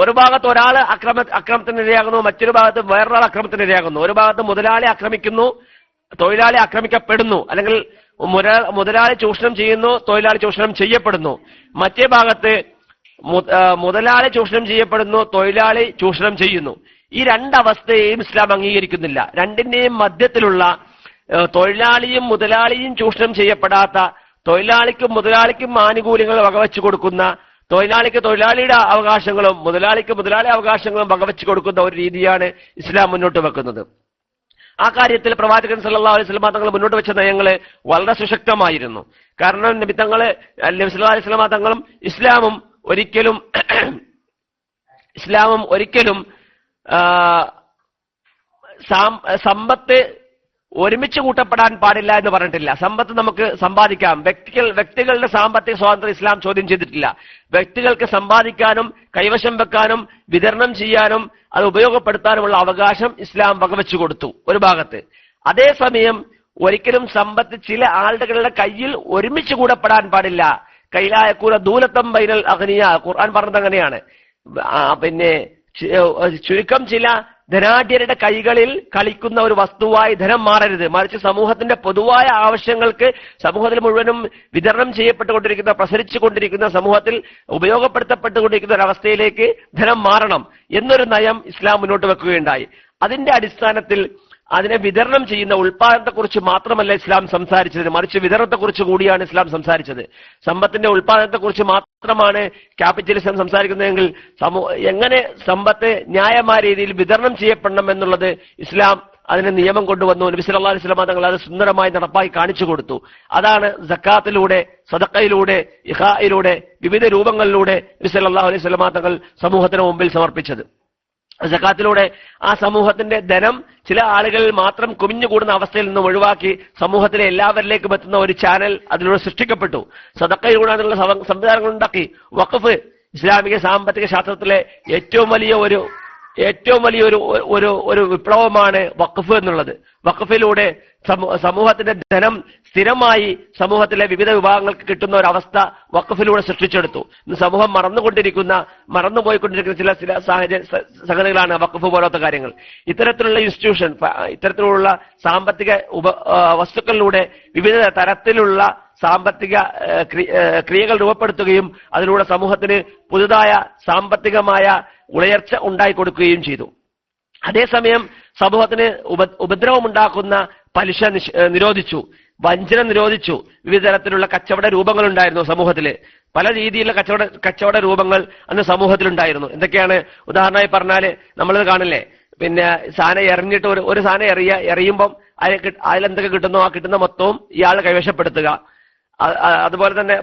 ഒരു ഭാഗത്ത് ഒരാൾ അക്രമത്തിനിരയാകുന്നു, മറ്റൊരു ഭാഗത്ത് വേറൊരാൾ അക്രമത്തിനിരയാകുന്നു. ഒരു ഭാഗത്ത് മുതലാളി ആക്രമിക്കുന്നു, തൊഴിലാളി ആക്രമിക്കപ്പെടുന്നു, അല്ലെങ്കിൽ മുതലാളി ചൂഷണം ചെയ്യുന്നു, തൊഴിലാളി ചൂഷണം ചെയ്യപ്പെടുന്നു. മറ്റേ ഭാഗത്ത് മുതലാളി ചൂഷണം ചെയ്യപ്പെടുന്നു, തൊഴിലാളി ചൂഷണം ചെയ്യുന്നു. ഈ രണ്ടവസ്ഥയെയും ഇസ്ലാം അംഗീകരിക്കുന്നില്ല. രണ്ടിന്റെയും മധ്യത്തിലുള്ള തൊഴിലാളിയും മുതലാളിയും ചൂഷണം ചെയ്യപ്പെടാത്ത, തൊഴിലാളിക്കും മുതലാളിക്കും ആനുകൂല്യങ്ങൾ വകവെച്ചു കൊടുക്കുന്ന, തൊഴിലാളിക്ക് തൊഴിലാളിയുടെ അവകാശങ്ങളും മുതലാളിക്ക് മുതലാളി അവകാശങ്ങളും വകവെച്ചു കൊടുക്കുന്ന ഒരു രീതിയാണ് ഇസ്ലാം മുന്നോട്ട് വെക്കുന്നത്. ആ കാര്യത്തിൽ പ്രവാചകൻ സല്ലല്ലാഹു അലൈഹി വസല്ലം തങ്ങൾ മുന്നോട്ട് വെച്ച നയങ്ങൾ വളരെ സുശക്തമായിരുന്നു. കാരണം നബി സല്ലല്ലാഹു അലൈഹി വസല്ലം തങ്ങളും ഇസ്ലാമും ഒരിക്കലും സമ്പത്ത് ഒരുമിച്ച് കൂട്ടപ്പെടാൻ പാടില്ല എന്ന് പറഞ്ഞിട്ടില്ല. സമ്പത്ത് നമുക്ക് സമ്പാദിക്കാം. വ്യക്തികളുടെ സാമ്പത്തിക സ്വാതന്ത്ര്യം ഇസ്ലാം ചോദ്യം ചെയ്തിട്ടില്ല. വ്യക്തികൾക്ക് സമ്പാദിക്കാനും കൈവശം വെക്കാനും വിതരണം ചെയ്യാനും അത് ഉപയോഗപ്പെടുത്താനുമുള്ള അവകാശം ഇസ്ലാം വകവെച്ചു കൊടുത്തു ഒരു ഭാഗത്ത്. അതേസമയം ഒരിക്കലും സമ്പത്ത് ചില ആളുകളുടെ കയ്യിൽ ഒരുമിച്ച് കൂടപ്പെടാൻ പാടില്ല. കൈലായക്കൂല ദൂലത്തം ബൈനൽ അഗ്നിയ, ഖുർആൻ പറഞ്ഞത് അങ്ങനെയാണ്. ചുരുക്കം ചില ധനാഢ്യരുടെ കൈകളിൽ കളിക്കുന്ന ഒരു വസ്തുവായി ധനം മാറരുത്. മറിച്ച് സമൂഹത്തിന്റെ പൊതുവായ ആവശ്യങ്ങൾക്ക് സമൂഹത്തിൽ മുഴുവനും വിതരണം ചെയ്യപ്പെട്ടുകൊണ്ടിരിക്കുന്ന, പ്രസരിച്ചു കൊണ്ടിരിക്കുന്ന, സമൂഹത്തിൽ ഉപയോഗപ്പെടുത്തപ്പെട്ടുകൊണ്ടിരിക്കുന്ന ഒരവസ്ഥയിലേക്ക് ധനം മാറണം എന്നൊരു നയം ഇസ്ലാം മുന്നോട്ട് വെക്കുകയുണ്ടായി. അതിന്റെ അടിസ്ഥാനത്തിൽ അതിനെ വിതരണം ചെയ്യുന്ന ഉൽപാദനത്തെക്കുറിച്ച് മാത്രമല്ല ഇസ്ലാം സംസാരിച്ചത്, മറിച്ച് വിതരണത്തെക്കുറിച്ച് കൂടിയാണ് ഇസ്ലാം സംസാരിച്ചത്. സമ്പത്തിന്റെ ഉൽപാദനത്തെക്കുറിച്ച് മാത്രമാണ് ക്യാപിറ്റലിസം സംസാരിക്കുന്നതെങ്കിൽ എങ്ങനെ സമ്പത്ത് ന്യായമായ രീതിയിൽ വിതരണം ചെയ്യപ്പെടണം എന്നുള്ളത് ഇസ്ലാം അതിന് നിയമം കൊണ്ടുവന്നു. നബി സല്ലല്ലാഹു അലൈഹി വസല്ലം തങ്ങൾ അത് സുന്ദരമായി നടപ്പാക്കി കാണിച്ചു കൊടുത്തു. അതാണ് സക്കാത്തിലൂടെ, സദഖയിലൂടെ, ഇഖായിലൂടെ, വിവിധ രൂപങ്ങളിലൂടെ നബി സല്ലല്ലാഹു അലൈഹി വസല്ലം തങ്ങൾ സമൂഹത്തിന് മുമ്പിൽ സമർപ്പിച്ചത്. സക്കാത്തിലൂടെ ആ സമൂഹത്തിന്റെ ധനം ചില ആളുകളിൽ മാത്രം കുമിഞ്ഞുകൂടുന്ന അവസ്ഥയിൽ നിന്ന് ഒഴിവാക്കി സമൂഹത്തിലെ എല്ലാവരിലേക്കും എത്തുന്ന ഒരു ചാനൽ അതിലൂടെ സൃഷ്ടിക്കപ്പെട്ടു. സദഖയിലൂടെ അതിനുള്ള സംവിധാനങ്ങൾ ഉണ്ടാക്കി. വഖഫ് ഇസ്ലാമിക സാമ്പത്തിക ശാസ്ത്രത്തിലെ ഏറ്റവും വലിയ ഒരു വിപ്ലവമാണ് വഖഫ് എന്നുള്ളത്. വഖഫിലൂടെ സമൂഹത്തിന്റെ ധനം സ്ഥിരമായി സമൂഹത്തിലെ വിവിധ വിഭാഗങ്ങൾക്ക് കിട്ടുന്ന ഒരവസ്ഥ വഖഫിലൂടെ സൃഷ്ടിച്ചെടുത്തു. ഇന്ന് സമൂഹം മറന്നുപോയിക്കൊണ്ടിരിക്കുന്ന ചില സംഗതികളാണ് വഖഫ് പോലത്തെ കാര്യങ്ങൾ. ഇത്തരത്തിലുള്ള ഇൻസ്റ്റിറ്റ്യൂഷൻ, ഇത്തരത്തിലുള്ള സാമ്പത്തിക വസ്തുക്കളിലൂടെ വിവിധ തരത്തിലുള്ള സാമ്പത്തിക ക്രിയകൾ രൂപപ്പെടുത്തുകയും അതിലൂടെ സമൂഹത്തിന് പുതുതായ സാമ്പത്തികമായ ഉയർച്ച ഉണ്ടായിക്കൊടുക്കുകയും ചെയ്തു. അതേസമയം സമൂഹത്തിന് ഉപദ്രവമുണ്ടാക്കുന്ന പലിശ നിരോധിച്ചു, വഞ്ചന നിരോധിച്ചു. വിവിധ തരത്തിലുള്ള കച്ചവട രൂപങ്ങൾ ഉണ്ടായിരുന്നു സമൂഹത്തില്. പല രീതിയിലുള്ള കച്ചവട രൂപങ്ങൾ അന്ന് സമൂഹത്തിലുണ്ടായിരുന്നു. എന്തൊക്കെയാണ്? ഉദാഹരണമായി പറഞ്ഞാല് നമ്മളിത് കാണില്ലേ, പിന്നെ സാധനം എറിഞ്ഞിട്ട് ഒരു സാധനം എറിയുമ്പം അതിലെന്തൊക്കെ കിട്ടുന്നോ ആ കിട്ടുന്ന മൊത്തവും ഇയാൾ കൈവശപ്പെടുത്തുക. അതുപോലെ തന്നെ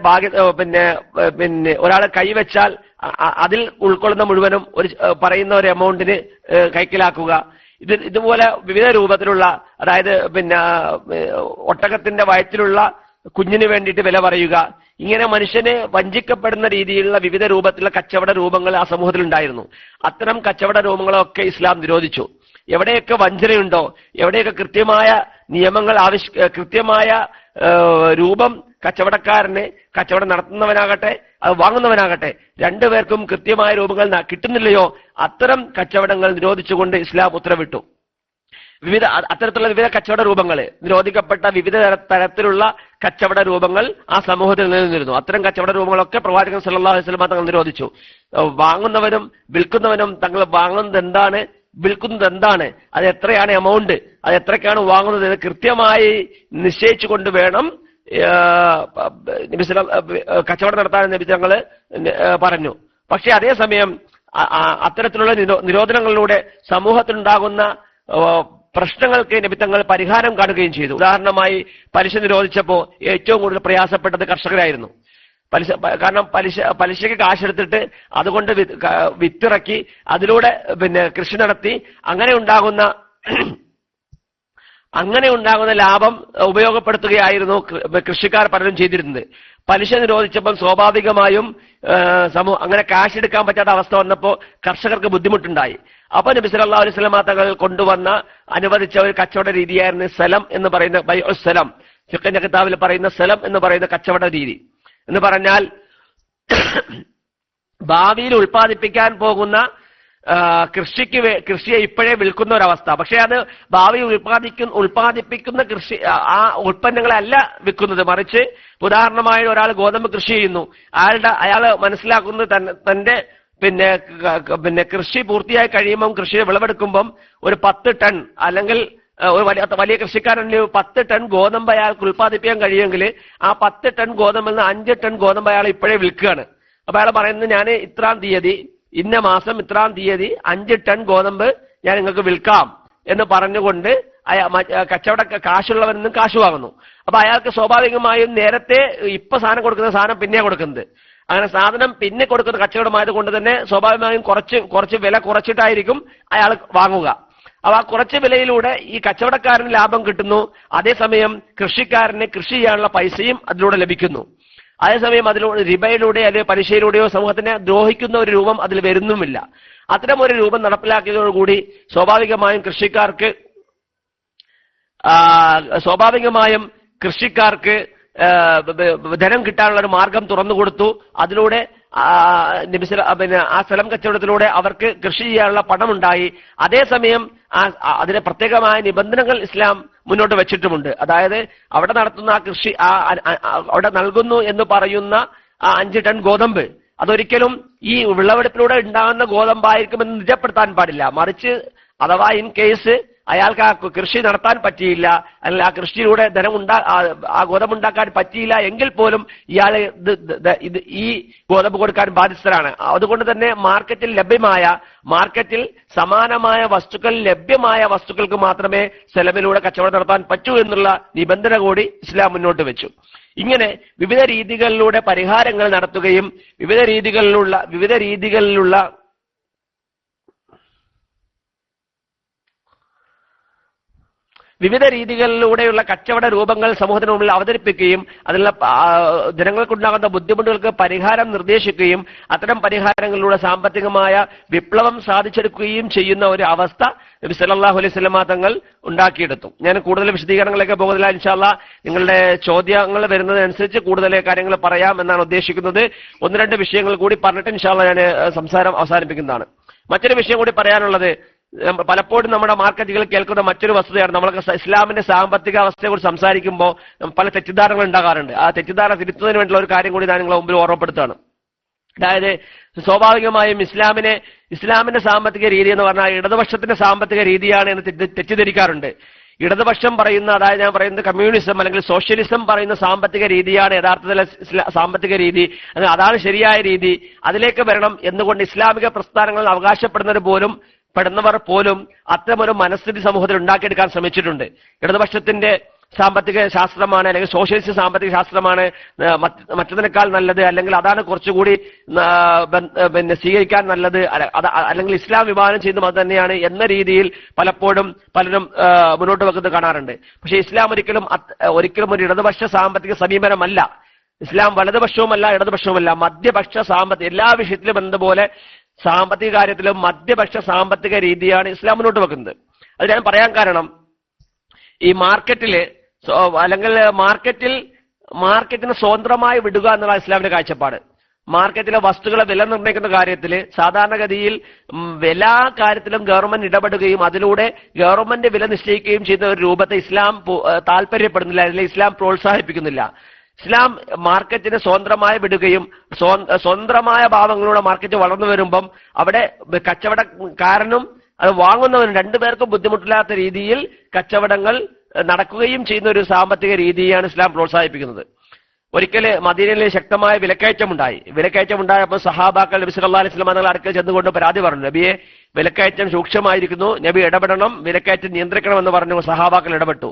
പിന്നെ ഒരാൾ കൈവച്ചാൽ അതിൽ ഉൾക്കൊള്ളുന്ന മുഴുവനും പറയുന്ന ഒരു എമൗണ്ടിന് കൈക്കലാക്കുക. ഇതുപോലെ വിവിധ രൂപത്തിലുള്ള, അതായത് പിന്നെ ഒട്ടകത്തിന്റെ വയറ്റിലുള്ള കുഞ്ഞിന് വേണ്ടിയിട്ട് വില പറയുക. ഇങ്ങനെ മനുഷ്യനെ വഞ്ചിക്കപ്പെടുന്ന രീതിയിലുള്ള വിവിധ രൂപത്തിലുള്ള കച്ചവട രൂപങ്ങൾ ആ സമൂഹത്തിലുണ്ടായിരുന്നു. അത്തരം കച്ചവട രൂപങ്ങളൊക്കെ ഇസ്ലാം നിരോധിച്ചു. എവിടെയൊക്കെ വഞ്ചനയുണ്ടോ, എവിടെയൊക്കെ കൃത്യമായ നിയമങ്ങൾ കൃത്യമായ രൂപം കച്ചവടക്കാരന്, കച്ചവടം നടത്തുന്നവനാകട്ടെ അത് വാങ്ങുന്നവനാകട്ടെ, രണ്ടുപേർക്കും കൃത്യമായ രൂപങ്ങൾ കിട്ടുന്നില്ലയോ, അത്തരം കച്ചവടങ്ങൾ നിരോധിച്ചുകൊണ്ട് ഇസ്ലാം ഉത്തരവിട്ടു. അത്തരത്തിലുള്ള വിവിധ കച്ചവട രൂപങ്ങൾ, നിരോധിക്കപ്പെട്ട വിവിധ തരത്തിലുള്ള കച്ചവട രൂപങ്ങൾ ആ സമൂഹത്തിൽ നിലനിന്നിരുന്നു. അത്തരം കച്ചവട രൂപങ്ങളൊക്കെ പ്രവാചകൻ സല്ലല്ലാഹു അലൈഹി വസല്ലം തങ്ങൾ നിരോധിച്ചു. വാങ്ങുന്നവനും വിൽക്കുന്നവനും തങ്ങൾ വാങ്ങുന്നത് എന്താണ്, വിൽക്കുന്നത് എന്താണ്, അത് എത്രയാണ് എമൗണ്ട്, അത് എത്രയ്ക്കാണ് വാങ്ങുന്നത് എന്ന് കൃത്യമായി നിശ്ചയിച്ചുകൊണ്ട് വേണം കച്ചവടം നടത്താൻ നബി തങ്ങൾ പറഞ്ഞു. പക്ഷെ അതേസമയം അത്തരത്തിലുള്ള നിരോധനങ്ങളിലൂടെ സമൂഹത്തിലുണ്ടാകുന്ന പ്രശ്നങ്ങൾക്ക് നബി തങ്ങൾ പരിഹാരം കാണുകയും ചെയ്തു. ഉദാഹരണമായി പലിശ നിരോധിച്ചപ്പോൾ ഏറ്റവും കൂടുതൽ പ്രയാസപ്പെട്ടത് കർഷകരായിരുന്നു. കാരണം പലിശയ്ക്ക് കാശെടുത്തിട്ട് അതുകൊണ്ട് വിത്തിറക്കി അതിലൂടെ പിന്നെ കൃഷി നടത്തി അങ്ങനെ ഉണ്ടാകുന്ന ലാഭം ഉപയോഗപ്പെടുത്തുകയായിരുന്നു കൃഷിക്കാർ പലരും ചെയ്തിരുന്നത്. പലിശ നിരോധിച്ചപ്പോൾ സ്വാഭാവികമായും അങ്ങനെ കാശെടുക്കാൻ പറ്റാത്ത അവസ്ഥ വന്നപ്പോൾ കർഷകർക്ക് ബുദ്ധിമുട്ടുണ്ടായി. അപ്പൊ നബി സല്ലല്ലാഹു അലൈഹി വസല്ലം തങ്ങൾ കൊണ്ടുവന്ന അനുവദിച്ച ഒരു കച്ചവട രീതിയായിരുന്നു സലം എന്ന് പറയുന്ന ബൈഉസ് സലം. ഫിഖ്ഹിന്റെ കിതാബിൽ പറയുന്ന സലം എന്ന് പറയുന്ന കച്ചവട രീതി എന്ന് പറഞ്ഞാൽ ഭാവിയിൽ ഉൽപ്പാദിപ്പിക്കാൻ പോകുന്ന കൃഷിയെ ഇപ്പോഴേ വിൽക്കുന്ന ഒരവസ്ഥ. പക്ഷെ അത് ഭാവിയിൽ ഉൽപ്പാദിപ്പിക്കുന്ന കൃഷി ആ ഉൽപ്പന്നങ്ങളെ അല്ല വിൽക്കുന്നത്, മറിച്ച് ഉദാഹരണമായി ഒരാൾ ഗോതമ്പ് കൃഷി ചെയ്യുന്നു. അയാൾ മനസ്സിലാക്കുന്നത് തന്റെ പിന്നെ കൃഷി പൂർത്തിയായി കഴിയുമ്പം, കൃഷിയെ വിളവെടുക്കുമ്പം ഒരു 10 ടൺ അല്ലെങ്കിൽ ഒരു വലിയ കൃഷിക്കാരന് 10 ടൺ ഗോതമ്പ് അയാൾക്ക് ഉൽപ്പാദിപ്പിക്കാൻ കഴിയുമെങ്കിൽ ആ 10 ടൺ ഗോതമ്പിൽ നിന്ന് 5 ടൺ ഗോതമ്പ് അയാൾ ഇപ്പോഴേ വിൽക്കുകയാണ്. അപ്പൊ അയാൾ പറയുന്നത്, ഞാൻ ഇത്രാം തീയതി ഇന്ന മാസം ഇത്രാം തീയതി 5 ടൺ ഗോതമ്പ് ഞാൻ നിങ്ങൾക്ക് വിൽക്കാം എന്ന് പറഞ്ഞുകൊണ്ട് കാശുള്ളവരിൽ നിന്നും കാശ് വാങ്ങുന്നു. അപ്പൊ അയാൾക്ക് സ്വാഭാവികമായും നേരത്തെ ഇപ്പൊ സാധനം കൊടുക്കുന്ന സാധനം പിന്നെ കൊടുക്കുന്നത്. അങ്ങനെ സാധനം പിന്നെ കൊടുക്കുന്ന കച്ചവടമായത് കൊണ്ട് തന്നെ സ്വാഭാവികമായും കുറച്ച് വില കുറച്ചിട്ടായിരിക്കും അയാൾ വാങ്ങുക. അപ്പൊ ആ കുറച്ച് വിലയിലൂടെ ഈ കച്ചവടക്കാരന് ലാഭം കിട്ടുന്നു. അതേസമയം കൃഷിക്കാരന് കൃഷി ചെയ്യാനുള്ള പൈസയും അതിലൂടെ ലഭിക്കുന്നു. അതേസമയം അതിലൂടെ റിബയിലൂടെ അല്ലെങ്കിൽ പലിശയിലൂടെയോ സമൂഹത്തിനെ ദ്രോഹിക്കുന്ന ഒരു രൂപം അതിൽ വരുന്നുമില്ല. അത്തരം ഒരു രൂപം നടപ്പിലാക്കിയതോടുകൂടി സ്വാഭാവികമായും കൃഷിക്കാർക്ക് ധനം കിട്ടാനുള്ള ഒരു മാർഗം തുറന്നുകൊടുത്തു. അതിലൂടെ ആ സ്ഥലം കച്ചവടത്തിലൂടെ അവർക്ക് കൃഷി ചെയ്യാനുള്ള പണമുണ്ടായി. അതേസമയം അതിന് പ്രത്യേകമായ നിബന്ധനകൾ ഇസ്ലാം മുന്നോട്ട് വെച്ചിട്ടുമുണ്ട്. അതായത് അവിടെ നടത്തുന്ന ആ കൃഷി അവിടെ നൽകുന്നു എന്ന് പറയുന്ന ആ 5 ടൺ ഗോതമ്പ് അതൊരിക്കലും ഈ വിളവെടുപ്പിലൂടെ ഉണ്ടാകുന്ന ഗോതമ്പായിരിക്കുമെന്ന് നിജപ്പെടുത്താൻ പാടില്ല. മറിച്ച് അഥവാ ഇൻ കേസ് അയാൾക്ക് ആ കൃഷി നടത്താൻ പറ്റിയില്ല, അല്ലെങ്കിൽ ആ കൃഷിയിലൂടെ ആ ഗോതമ്പുണ്ടാക്കാൻ പറ്റിയില്ല എങ്കിൽ പോലും ഇയാൾ ഈ ഗോതമ്പ് കൊടുക്കാൻ ബാധ്യസ്ഥരാണ്. അതുകൊണ്ട് തന്നെ മാർക്കറ്റിൽ സമാനമായ വസ്തുക്കൾ ലഭ്യമായ വസ്തുക്കൾക്ക് മാത്രമേ സെലമിലൂടെ കച്ചവടം നടത്താൻ പറ്റൂ എന്നുള്ള നിബന്ധന കൂടി ഇസ്ലാം മുന്നോട്ട് വെച്ചു. ഇങ്ങനെ വിവിധ രീതികളിലൂടെ പരിഹാരങ്ങൾ നടത്തുകയും വിവിധ രീതികളിലൂടെയുള്ള കച്ചവട രൂപങ്ങൾ സമൂഹത്തിന് മുമ്പിൽ അവതരിപ്പിക്കുകയും അതിലുള്ള ജനങ്ങൾക്കുണ്ടാകുന്ന ബുദ്ധിമുട്ടുകൾക്ക് പരിഹാരം നിർദ്ദേശിക്കുകയും അത്തരം പരിഹാരങ്ങളിലൂടെ സാമ്പത്തികമായ വിപ്ലവം സാധിച്ചെടുക്കുകയും ചെയ്യുന്ന ഒരു അവസ്ഥ നബി സല്ലല്ലാഹു അലൈഹി വസല്ലം തങ്ങൾ ഉണ്ടാക്കിയെടുത്തു. ഞാൻ കൂടുതൽ വിശദീകരണങ്ങളിലേക്ക് പോകുന്നില്ല. ഇൻഷാ അല്ലാഹ് നിങ്ങളുടെ ചോദ്യങ്ങൾ വരുന്നതനുസരിച്ച് കൂടുതൽ കാര്യങ്ങൾ പറയാം എന്നാണ് ഉദ്ദേശിക്കുന്നത്. 1-2 വിഷയങ്ങൾ കൂടി പറഞ്ഞിട്ട് ഇൻഷാ അല്ലാഹ് ഞാൻ സംസാരം അവസാനിപ്പിക്കുന്നതാണ്. മറ്റൊരു വിഷയം കൂടി പറയാനുള്ളത്, പലപ്പോഴും നമ്മുടെ മാർക്കറ്റുകളിൽ കേൾക്കുന്ന മറ്റൊരു വസ്തുതയാണ്, നമ്മൾക്ക് ഇസ്ലാമിന്റെ സാമ്പത്തിക അവസ്ഥയെക്കുറിച്ച് സംസാരിക്കുമ്പോൾ പല തെറ്റിദ്ധാരണകൾ ഉണ്ടാകാറുണ്ട്. ആ തെറ്റിദ്ധാരണ തിരുത്തുന്നതിന് വേണ്ടിയുള്ള ഒരു കാര്യം കൂടി ഞാൻ നിങ്ങളെ മുമ്പിൽ ഓർമ്മപ്പെടുത്തുകയാണ്. അതായത് സ്വാഭാവികമായും ഇസ്ലാമിന്റെ സാമ്പത്തിക രീതി എന്ന് പറഞ്ഞാൽ ഇടതുപക്ഷത്തിന്റെ സാമ്പത്തിക രീതിയാണ് എന്ന് തെറ്റിദ്ധരിക്കാറുണ്ട്. ഇടതുപക്ഷം പറയുന്ന, അതായത് ഞാൻ പറയുന്നത് കമ്മ്യൂണിസം അല്ലെങ്കിൽ സോഷ്യലിസം പറയുന്ന സാമ്പത്തിക രീതിയാണ് യഥാർത്ഥത്തിലെ സാമ്പത്തിക രീതി, അതാണ് ശരിയായ രീതി, അതിലേക്ക് വരണം എന്നുകൊണ്ട് ഇസ്ലാമിക പ്രസ്ഥാനങ്ങൾ പെടുന്നവർ പോലും അത്തരമൊരു മനസ്ഥിതി സമൂഹത്തിൽ ഉണ്ടാക്കിയെടുക്കാൻ ശ്രമിച്ചിട്ടുണ്ട്. ഇടതുപക്ഷത്തിന്റെ സാമ്പത്തിക ശാസ്ത്രമാണ് അല്ലെങ്കിൽ സോഷ്യലിസ്റ്റ് സാമ്പത്തിക ശാസ്ത്രമാണ് മറ്റതിനേക്കാൾ നല്ലത്, അല്ലെങ്കിൽ അതാണ് കുറച്ചുകൂടി പിന്നെ സ്വീകരിക്കാൻ നല്ലത്, അല്ലെങ്കിൽ ഇസ്ലാം വിഭാവനം ചെയ്യുന്നതും അത് തന്നെയാണ് എന്ന രീതിയിൽ പലപ്പോഴും പലരും മുന്നോട്ട് വെക്കുന്നത് കാണാറുണ്ട്. പക്ഷേ ഇസ്ലാം ഒരിക്കലും ഒരു ഇടതുപക്ഷ സാമ്പത്തിക സമീപനമല്ല. ഇസ്ലാം വലതുപക്ഷവുമല്ല ഇടതുപക്ഷവുമല്ല, മധ്യപക്ഷ എല്ലാ വിഷയത്തിലും എന്നതുപോലെ സാമ്പത്തിക കാര്യത്തിലും മധ്യപക്ഷ സാമ്പത്തിക രീതിയാണ് ഇസ്ലാം മുന്നോട്ട് വെക്കുന്നത്. അത് ഞാൻ പറയാൻ കാരണം, ഈ അല്ലെങ്കിൽ മാർക്കറ്റിന് സ്വതന്ത്രമായി വിടുക എന്നുള്ള ഇസ്ലാമിന്റെ കാഴ്ചപ്പാട്. മാർക്കറ്റിലെ വസ്തുക്കളെ വില നിർണ്ണയിക്കുന്ന കാര്യത്തിൽ സാധാരണഗതിയിൽ എല്ലാ കാര്യത്തിലും ഗവൺമെന്റ് ഇടപെടുകയും അതിലൂടെ ഗവൺമെന്റ് വില നിശ്ചയിക്കുകയും ചെയ്യുന്ന ഒരു രൂപത്തെ ഇസ്ലാം താല്പര്യപ്പെടുന്നില്ല, അല്ലെങ്കിൽ ഇസ്ലാം പ്രോത്സാഹിപ്പിക്കുന്നില്ല. ഇസ്ലാം മാർക്കറ്റിനെ സ്വതന്ത്രമായി വിടുകയും സ്വതന്ത്രമായ ഭാവങ്ങളിലൂടെ മാർക്കറ്റ് വളർന്നു വരുമ്പം അവിടെ കച്ചവടക്കാരനും അത് വാങ്ങുന്നവനും രണ്ടുപേർക്കും ബുദ്ധിമുട്ടില്ലാത്ത രീതിയിൽ കച്ചവടങ്ങൾ നടക്കുകയും ചെയ്യുന്ന ഒരു സാമ്പത്തിക രീതിയാണ് ഇസ്ലാം പ്രോത്സാഹിപ്പിക്കുന്നത്. ഒരിക്കൽ മദീനയിൽ ശക്തമായ വിലക്കയറ്റമുണ്ടായപ്പോൾ സഹാബാക്കൾ നബി സല്ലല്ലാഹു അലൈഹി വസല്ലം തങ്ങളുടെ അടുക്കൽ ചെന്നുകൊണ്ട് പരാതി പറഞ്ഞു, നബിയെ, വിലക്കയറ്റം രൂക്ഷമായിരിക്കുന്നു, നബി ഇടപെടണം, വിലക്കയറ്റം നിയന്ത്രിക്കണം എന്ന് പറഞ്ഞു. സഹാബാക്കൾ ഇടപെട്ടു.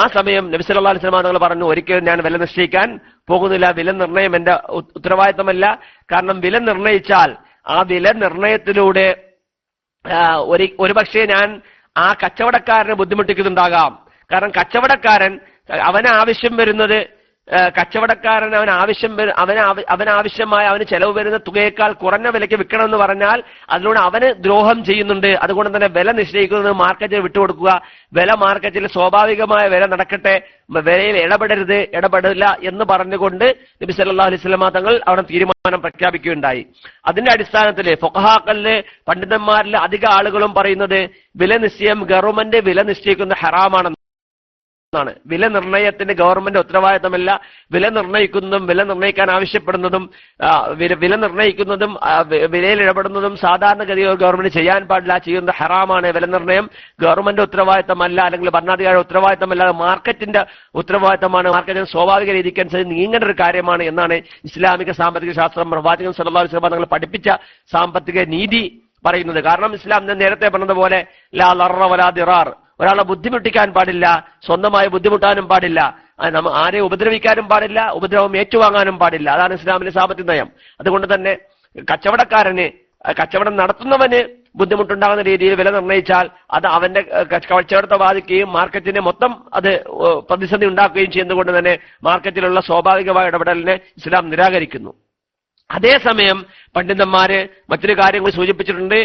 ആ സമയം നബി സല്ലല്ലാഹു അലൈഹി വസല്ലം തങ്ങൾ പറഞ്ഞു, ഒരിക്കലും ഞാൻ വില നിശ്ചയിക്കാൻ പോകുന്നില്ല, വില നിർണ്ണയം എന്റെ ഉത്തരവാദിത്തമല്ല. കാരണം വില നിർണ്ണയിച്ചാൽ ആ വില നിർണ്ണയത്തിലൂടെ ഒരുപക്ഷെ ഞാൻ ആ കച്ചവടക്കാരനെ ബുദ്ധിമുട്ടിക്കുന്നുണ്ടാകാം. കാരണം കച്ചവടക്കാരൻ ആവശ്യം വരുന്നത് അവനാവശ്യമായ അവന് ചെലവ് വരുന്ന തുകയേക്കാൾ കുറഞ്ഞ വിലയ്ക്ക് വിൽക്കണമെന്ന് പറഞ്ഞാൽ അതിലൂടെ അവന് ദ്രോഹം ചെയ്യുന്നുണ്ട്. അതുകൊണ്ട് തന്നെ വില നിശ്ചയിക്കുന്നത് മാർക്കറ്റിൽ വിട്ടുകൊടുക്കുക, വില മാർക്കറ്റിൽ സ്വാഭാവികമായ വില നടക്കട്ടെ, വിലയിൽ ഇടപെടില്ല എന്ന് പറഞ്ഞുകൊണ്ട് നബി സല്ലല്ലാഹു അലൈഹി വസല്ലം തങ്ങൾ അവിടെ തീരുമാനം പ്രഖ്യാപിക്കുകയുണ്ടായി. അതിന്റെ അടിസ്ഥാനത്തിൽ ഫുഖഹാക്കളിലെ പണ്ഡിതന്മാരിലെ അധിക ആളുകളും പറയുന്നത് വില നിശ്ചയം ഗവൺമെന്റ് വില നിശ്ചയിക്കുന്ന ഹറാമാണെന്ന്. വില നിർണ്ണയത്തിന് ഗവൺമെന്റ് ഉത്തരവാദിത്തമല്ല. വില നിർണ്ണയിക്കുന്നതും വില നിർണ്ണയിക്കാൻ ആവശ്യപ്പെടുന്നതും വില നിർണ്ണയിക്കുന്നതും വിലയിൽ ഇടപെടുന്നതും സാധാരണഗതിയിൽ ഗവൺമെന്റ് ചെയ്യാൻ പാടില്ല, ചെയ്യുന്നത് ഹറാമാണ്. വില നിർണ്ണയം ഗവൺമെന്റ് ഉത്തരവാദിത്തമല്ല, അല്ലെങ്കിൽ ഭരണാധികാരിയുടെ ഉത്തരവാദിത്തമല്ല, മാർക്കറ്റിന്റെ ഉത്തരവാദിത്തമാണ്. മാർക്കറ്റിന് സ്വാഭാവിക രീതിക്കനുസരിച്ച് നീങ്ങേണ്ട ഒരു കാര്യമാണ് എന്നാണ് ഇസ്ലാമിക സാമ്പത്തിക ശാസ്ത്രം പ്രവാചകൻ സല്ലല്ലാഹു അലൈഹി വസല്ലം തങ്ങൾ പഠിപ്പിച്ച സാമ്പത്തിക നീതി പറയുന്നത്. കാരണം ഇസ്ലാം നേരത്തെ പറഞ്ഞതുപോലെ ലാ ലറ വലാ ദിറാർ, ഒരാളെ ബുദ്ധിമുട്ടിക്കാൻ പാടില്ല, സ്വന്തമായി ബുദ്ധിമുട്ടാനും പാടില്ല, ആരെ ഉപദ്രവിക്കാനും പാടില്ല, ഉപദ്രവം ഏറ്റുവാങ്ങാനും പാടില്ല. അതാണ് ഇസ്ലാമിലെ സാമ്പത്തിക നയം. അതുകൊണ്ട് തന്നെ കച്ചവടം നടത്തുന്നവന് ബുദ്ധിമുട്ടുണ്ടാകുന്ന രീതിയിൽ വില നിർണ്ണയിച്ചാൽ അത് അവന്റെ കച്ചവടത്തെ ബാധിക്കുകയും മാർക്കറ്റിനെ മൊത്തം അത് പ്രതിസന്ധി ഉണ്ടാക്കുകയും ചെയ്യുന്നതുകൊണ്ട് തന്നെ മാർക്കറ്റിലുള്ള സ്വാഭാവികമായ ഇടപെടലിനെ ഇസ്ലാം നിരാകരിക്കുന്നു. അതേസമയം പണ്ഡിതന്മാര് മറ്റൊരു കാര്യം കൂടി സൂചിപ്പിച്ചിട്ടുണ്ട്.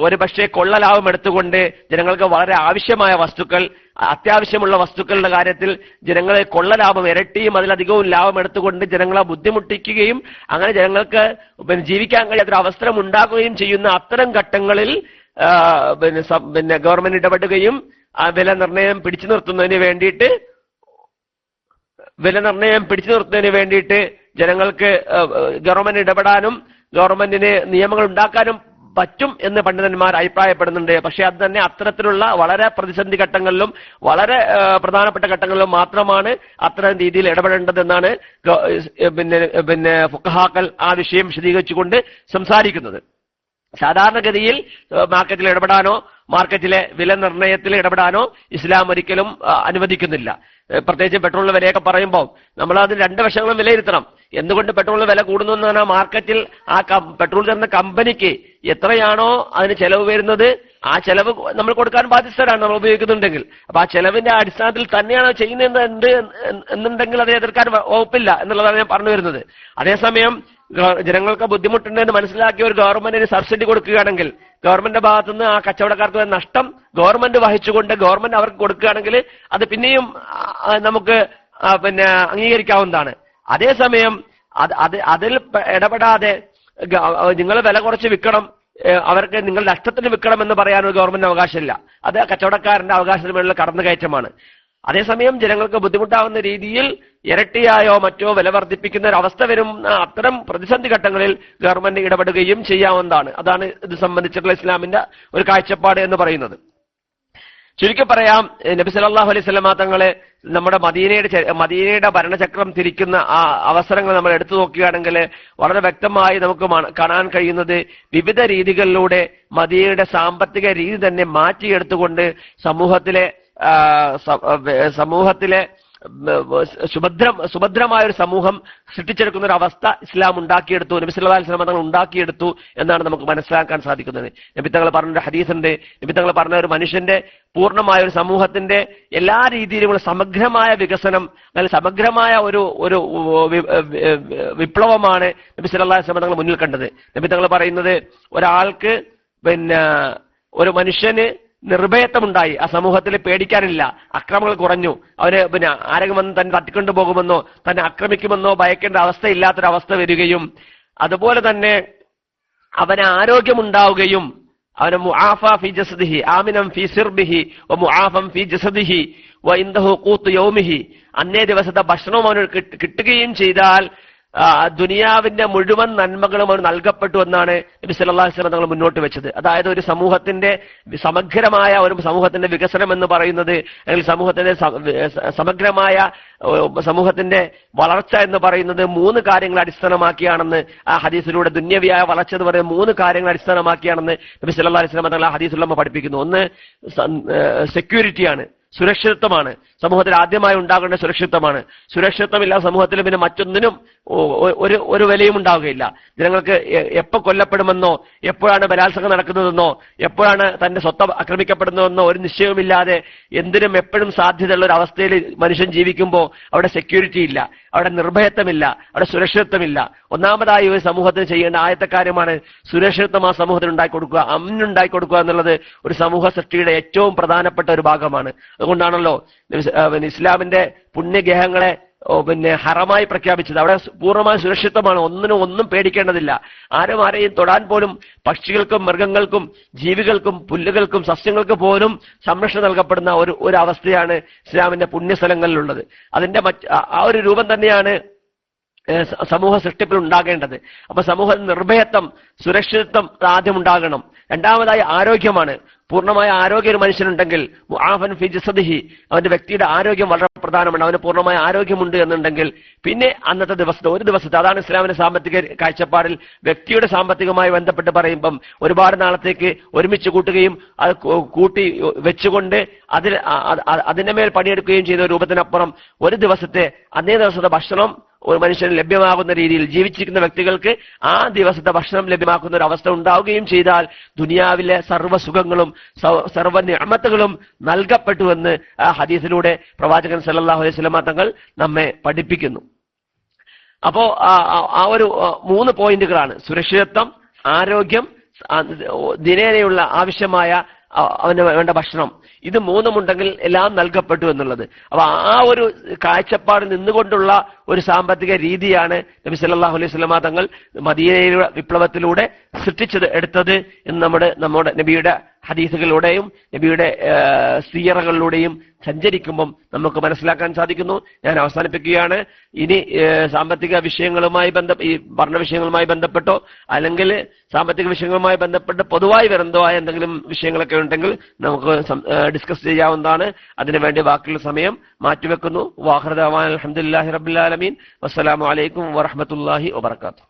ഒരു പക്ഷേ കൊള്ള ലാഭം എടുത്തുകൊണ്ട് ജനങ്ങൾക്ക് വളരെ ആവശ്യമായ വസ്തുക്കൾ, അത്യാവശ്യമുള്ള വസ്തുക്കളുടെ കാര്യത്തിൽ ജനങ്ങളെ കൊള്ള ലാഭം ഇരട്ടിയും അതിലധികവും ലാഭം എടുത്തുകൊണ്ട് ജനങ്ങളെ ബുദ്ധിമുട്ടിക്കുകയും അങ്ങനെ ജനങ്ങൾക്ക് ജീവിക്കാൻ കഴിയാത്തൊരു അവസരം ഉണ്ടാക്കുകയും ചെയ്യുന്ന അത്തരം ഘട്ടങ്ങളിൽ പിന്നെ ഗവൺമെന്റ് ഇടപെടുകയും ആ വില നിർണ്ണയം പിടിച്ചു നിർത്തുന്നതിന് വേണ്ടിയിട്ട് ജനങ്ങൾക്ക് ഗവൺമെന്റ് ഇടപെടാനും ഗവൺമെന്റിന് നിയമങ്ങൾ ഉണ്ടാക്കാനും പറ്റും എന്ന് പണ്ഡിതന്മാർ അഭിപ്രായപ്പെടുന്നുണ്ട്. പക്ഷെ അത് തന്നെ അത്തരത്തിലുള്ള വളരെ പ്രതിസന്ധി ഘട്ടങ്ങളിലും വളരെ പ്രധാനപ്പെട്ട ഘട്ടങ്ങളിലും മാത്രമാണ് അത്തരം രീതിയിൽ ഇടപെടേണ്ടതെന്നാണ് പിന്നെ ഫുഖഹാക്കൾ ആ വിഷയം വിശദീകരിച്ചുകൊണ്ട് സംസാരിക്കുന്നത്. സാധാരണഗതിയിൽ മാർക്കറ്റിൽ ഇടപെടാനോ മാർക്കറ്റിലെ വില നിർണ്ണയത്തിൽ ഇടപെടാനോ ഇസ്ലാം ഒരിക്കലും അനുവദിക്കുന്നില്ല. പ്രത്യേകിച്ച് പെട്രോളിന്റെ വിലയൊക്കെ പറയുമ്പോൾ നമ്മൾ അതിന് രണ്ട് വശങ്ങളും വിലയിരുത്തണം. എന്തുകൊണ്ട് പെട്രോളിന്റെ വില കൂടുന്നു എന്ന് പറഞ്ഞാൽ മാർക്കറ്റിൽ ആ പെട്രോൾ തരുന്ന കമ്പനിക്ക് എത്രയാണോ അതിന് ചെലവ് വരുന്നത് ആ ചെലവ് നമ്മൾ കൊടുക്കാൻ ബാധ്യസ്ഥരാണ് നമ്മൾ ഉപയോഗിക്കുന്നുണ്ടെങ്കിൽ. അപ്പൊ ആ ചെലവിന്റെ അടിസ്ഥാനത്തിൽ തന്നെയാണ് ചെയ്യുന്നത് എന്നുണ്ടെങ്കിൽ അത് എതിർക്കാൻ വകുപ്പില്ല എന്നുള്ളതാണ് ഞാൻ പറഞ്ഞു വരുന്നത്. അതേസമയം ജനങ്ങൾക്ക് ബുദ്ധിമുട്ടുണ്ടെന്ന് മനസ്സിലാക്കിയ ഒരു ഗവൺമെന്റിന് സബ്സിഡി കൊടുക്കുകയാണെങ്കിൽ ഗവൺമെന്റിന്റെ ഭാഗത്തുനിന്ന് ആ കച്ചവടക്കാർക്ക് നഷ്ടം ഗവൺമെന്റ് വഹിച്ചുകൊണ്ട് ഗവൺമെന്റ് അവർക്ക് കൊടുക്കുകയാണെങ്കിൽ അത് പിന്നെയും നമുക്ക് അംഗീകരിക്കാവുന്നതാണ്. അതേസമയം അതിൽ ഇടപെടാതെ നിങ്ങൾ വില കുറച്ച് വിൽക്കണം, അവർക്ക് നിങ്ങൾ നഷ്ടത്തിന് വിൽക്കണം എന്ന് പറയാൻ ഒരു ഗവൺമെന്റ് അവകാശമില്ല. അത് കച്ചവടക്കാരന്റെ അവകാശത്തിന് മേലുള്ള കടന്നുകയറ്റമാണ്. അതേസമയം ജനങ്ങൾക്ക് ബുദ്ധിമുട്ടാവുന്ന രീതിയിൽ ഇരട്ടിയായോ മറ്റോ വില വർദ്ധിപ്പിക്കുന്ന ഒരു അവസ്ഥ വരും. അത്തരം പ്രതിസന്ധി ഘട്ടങ്ങളിൽ ഗവൺമെന്റ് ഇടപെടുകയും ചെയ്യാവുന്നതാണ്. അതാണ് ഇത് സംബന്ധിച്ചിട്ടുള്ള ഇസ്ലാമിന്റെ ഒരു കാഴ്ചപ്പാട് എന്ന് പറയുന്നത്. ചുരുക്കി പറയാം, നബി സല്ലല്ലാഹു അലൈഹി വസല്ലമ തങ്ങളെ നമ്മുടെ മദീനയുടെ ഭരണചക്രം തിരിക്കുന്ന ആ അവസരങ്ങൾ നമ്മൾ എടുത്തു നോക്കുകയാണെങ്കിൽ വളരെ വ്യക്തമായി നമുക്ക് കാണാൻ കഴിയുന്നത് വിവിധ രീതികളിലൂടെ മദീനയുടെ സാമ്പത്തിക രീതി തന്നെ മാറ്റിയെടുത്തുകൊണ്ട് സമൂഹത്തിലെ സുഭദ്രമായ ഒരു സമൂഹം സൃഷ്ടിച്ചെടുക്കുന്ന ഒരു അവസ്ഥ ഇസ്ലാം ഉണ്ടാക്കിയെടുത്തു, നബി സല്ലല്ലാഹു അലൈഹി വസല്ലം തങ്ങൾ ഉണ്ടാക്കിയെടുത്തു എന്നാണ് നമുക്ക് മനസ്സിലാക്കാൻ സാധിക്കുന്നത്. നബി തങ്ങൾ പറഞ്ഞൊരു ഹദീസുണ്ട്, നബി തങ്ങൾ പറഞ്ഞ ഒരു മനുഷ്യന്റെ പൂർണ്ണമായ ഒരു സമൂഹത്തിന്റെ എല്ലാ രീതിയിലുമുള്ള സമഗ്രമായ വികസനം, അല്ലെങ്കിൽ സമഗ്രമായ ഒരു വിപ്ലവമാണ് നബി സല്ലല്ലാഹു അലൈഹി വസല്ലം തങ്ങൾ മുന്നിൽ കണ്ടത്. നബി തങ്ങൾ പറയുന്നത്, ഒരാൾക്ക് ഒരു മനുഷ്യന് നിർഭയത്വമുണ്ടായി, ആ സമൂഹത്തിൽ പേടിക്കാനില്ല, അക്രമങ്ങൾ കുറഞ്ഞു, അവന് ആരെങ്കിലും വന്ന് തന്നെ തട്ടിക്കൊണ്ടു പോകുമെന്നോ തന്നെ ആക്രമിക്കുമെന്നോ ഭയക്കേണ്ട അവസ്ഥയില്ലാത്തൊരവസ്ഥ വരികയും അതുപോലെ തന്നെ അവന് ആരോഗ്യമുണ്ടാവുകയും അവന് മുആഫ ഫി ജസദിഹി ആമിനം ഫി സിർബിഹി വ മുആഫം ഫി ജസദിഹി വ ഇൻദഹു ഖൂത്ത് യൗമിഹി, അന്നേ ദിവസത്തെ ഭക്ഷണവും അവന് കിട്ടുകയും ചെയ്താൽ ദുനിയാവിന്റെ മുഴുവൻ നന്മകളും അവന് നൽകപ്പെട്ടു എന്നാണ് നബി സല്ലല്ലാഹു അലൈഹി വസല്ലം തങ്ങൾ മുന്നോട്ട് വെച്ചത്. അതായത് ഒരു സമൂഹത്തിന്റെ സമഗ്രമായ ഒരു സമൂഹത്തിന്റെ വികസനം എന്ന് പറയുന്നത്, അല്ലെങ്കിൽ സമൂഹത്തിന്റെ സമഗ്രമായ സമൂഹത്തിന്റെ വളർച്ച എന്ന് പറയുന്നത് 3 കാര്യങ്ങൾ അടിസ്ഥാനമാക്കിയാണെന്ന് ആ ഹദീസിലൂടെ, ദുന്യവിയായ വളർച്ച എന്ന് പറയുന്നത് 3 കാര്യങ്ങൾ അടിസ്ഥാനമാക്കിയാണെന്ന് നബി സല്ലല്ലാഹു അലൈഹി വസല്ലം തങ്ങൾ ആ ഹദീസിൽ നമ്മെ പഠിപ്പിക്കുന്നു. ഒന്ന് സെക്യൂരിറ്റിയാണ്, സുരക്ഷിതത്വമാണ്. സമൂഹത്തിൽ ആദ്യമായി ഉണ്ടാകേണ്ട സുരക്ഷിതത്വമാണ്. സുരക്ഷിതത്വമില്ലാത്ത സമൂഹത്തിൽ പിന്നെ മറ്റൊന്നിനും ഒരു വിലയും ഉണ്ടാവുകയില്ല. ജനങ്ങൾക്ക് എപ്പോൾ കൊല്ലപ്പെടുമെന്നോ എപ്പോഴാണ് ബലാത്സംഗം നടക്കുന്നതെന്നോ എപ്പോഴാണ് തന്റെ സ്വത്ത് ആക്രമിക്കപ്പെടുന്നതെന്നോ ഒരു നിശ്ചയവുമില്ലാതെ എന്തിനും എപ്പോഴും സാധ്യതയുള്ള ഒരു അവസ്ഥയിൽ മനുഷ്യൻ ജീവിക്കുമ്പോൾ അവിടെ സെക്യൂരിറ്റി ഇല്ല, അവിടെ നിർഭയത്വമില്ല, അവിടെ സുരക്ഷിതത്വമില്ല. ഒന്നാമതായി ഒരു സമൂഹത്തിന് ചെയ്യേണ്ട ആദ്യത്തെ കാര്യമാണ് സുരക്ഷിതത്വം ആ സമൂഹത്തിന് ഉണ്ടായിക്കൊടുക്കുക, അമ്നുണ്ടായിക്കൊടുക്കുക എന്നുള്ളത് ഒരു സമൂഹ സൃഷ്ടിയുടെ ഏറ്റവും പ്രധാനപ്പെട്ട ഒരു ഭാഗമാണ്. അതുകൊണ്ടാണല്ലോ ഇസ്ലാമിന്റെ പുണ്യഗ്രഹങ്ങളെ ഹറമായി പ്രഖ്യാപിച്ചത്. അവിടെ പൂർണ്ണമായ സുരക്ഷിതമാണ്, ഒന്നും പേടിക്കേണ്ടതില്ല. ആരെയും തൊടാൻ പോലും പക്ഷികൾക്കും മൃഗങ്ങൾക്കും ജീവികൾക്കും പുല്ലുകൾക്കും സസ്യങ്ങൾക്ക് പോലും സംരക്ഷണം നൽകപ്പെടുന്ന ഒരു അവസ്ഥയാണ് ഇസ്ലാമിന്റെ പുണ്യസ്ഥലങ്ങളിലുള്ളത്. അതിന്റെ ആ ഒരു രൂപം തന്നെയാണ് സമൂഹ സൃഷ്ടിപ്പിൽ ഉണ്ടാകേണ്ടത്. അപ്പൊ സമൂഹ നിർഭയത്വം, സുരക്ഷിതത്വം ആദ്യം ഉണ്ടാകണം. രണ്ടാമതായി ആരോഗ്യമാണ്. പൂർണ്ണമായ ആരോഗ്യം ഒരു മനുഷ്യനുണ്ടെങ്കിൽ മുആഫൻ ഫി ജസദിഹി, അവന്റെ വ്യക്തിയുടെ ആരോഗ്യം വളരെ പ്രധാനമാണ്. അവന് പൂർണ്ണമായ ആരോഗ്യമുണ്ട് എന്നുണ്ടെങ്കിൽ പിന്നെ അന്നത്തെ ഒരു ദിവസത്തെ അതാണ് ഇസ്ലാമിന്റെ സാമ്പത്തിക കാഴ്ചപ്പാടിൽ വ്യക്തിയുടെ സാമ്പത്തികമായി ബന്ധപ്പെട്ട് പറയുമ്പം ഒരുപാട് നാളത്തേക്ക് ഒരുമിച്ച് കൂട്ടുകയും അത് കൂട്ടി വെച്ചുകൊണ്ട് അതിന്റെ മേൽ പണിയെടുക്കുകയും ചെയ്ത രൂപത്തിനപ്പുറം ഒരു ദിവസത്തെ അന്നേ ദിവസത്തെ ഭക്ഷണം ഒരു മനുഷ്യന് ലഭ്യമാകുന്ന രീതിയിൽ ജീവിച്ചിരിക്കുന്ന വ്യക്തികൾക്ക് ആ ദിവസത്തെ ഭക്ഷണം ലഭ്യമാക്കുന്ന ഒരു അവസ്ഥ ഉണ്ടാവുകയും ചെയ്താൽ ദുനിയാവിലെ സർവ്വസുഖങ്ങളും സർവ്വ നിഅമത്തുകളും നൽകപ്പെട്ടുവെന്ന് ആ ഹദീസിലൂടെ പ്രവാചകൻ സല്ലല്ലാഹു അലൈഹി വസല്ലം തങ്ങൾ നമ്മെ പഠിപ്പിക്കുന്നു. അപ്പോ ആ ഒരു 3 പോയിന്റുകളാണ്: സുരക്ഷിതത്വം, ആരോഗ്യം, ദിനേനയുള്ള ആവശ്യമായ അവന് വേണ്ട ഭക്ഷണം. ഇത് 3 ഉണ്ടെങ്കിൽ എല്ലാം നൽകപ്പെട്ടു എന്നുള്ളത്. അപ്പൊ ആ ഒരു കാഴ്ചപ്പാട് നിന്നുകൊണ്ടുള്ള ഒരു സാമ്പത്തിക രീതിയാണ് നബി സല്ലല്ലാഹു അലൈഹി വസല്ലം തങ്ങൾ മദീനയിലെ വിപ്ലവത്തിലൂടെ എടുത്തത് എന്ന് നമ്മുടെ നബിയുടെ ഹദീസുകളിലൂടെയും നബിയുടെ സീറകളിലൂടെയും സഞ്ചരിക്കുമ്പം നമുക്ക് മനസ്സിലാക്കാൻ സാധിക്കുന്നു. ഞാൻ അവസാനിപ്പിക്കുകയാണ്. ഇനി സാമ്പത്തിക വിഷയങ്ങളുമായി ഈ ഭരണ വിഷയങ്ങളുമായി ബന്ധപ്പെട്ടോ അല്ലെങ്കിൽ സാമ്പത്തിക വിഷയങ്ങളുമായി ബന്ധപ്പെട്ട് പൊതുവായി വരുന്നതോ ആയ എന്തെങ്കിലും വിഷയങ്ങളൊക്കെ ഉണ്ടെങ്കിൽ നമുക്ക് ഡിസ്കസ് ചെയ്യാവുന്നതാണ്. അതിനുവേണ്ടി ബാക്കിയുള്ള സമയം മാറ്റിവെക്കുന്നു. വാഖിറു ദഅവാന അൽഹംദുലില്ലാഹി റബ്ബിൽ ആലമീൻ. വസ്സലാമു അലൈക്കും വറഹ്മത്തുള്ളാഹി വബറകാതുഹു.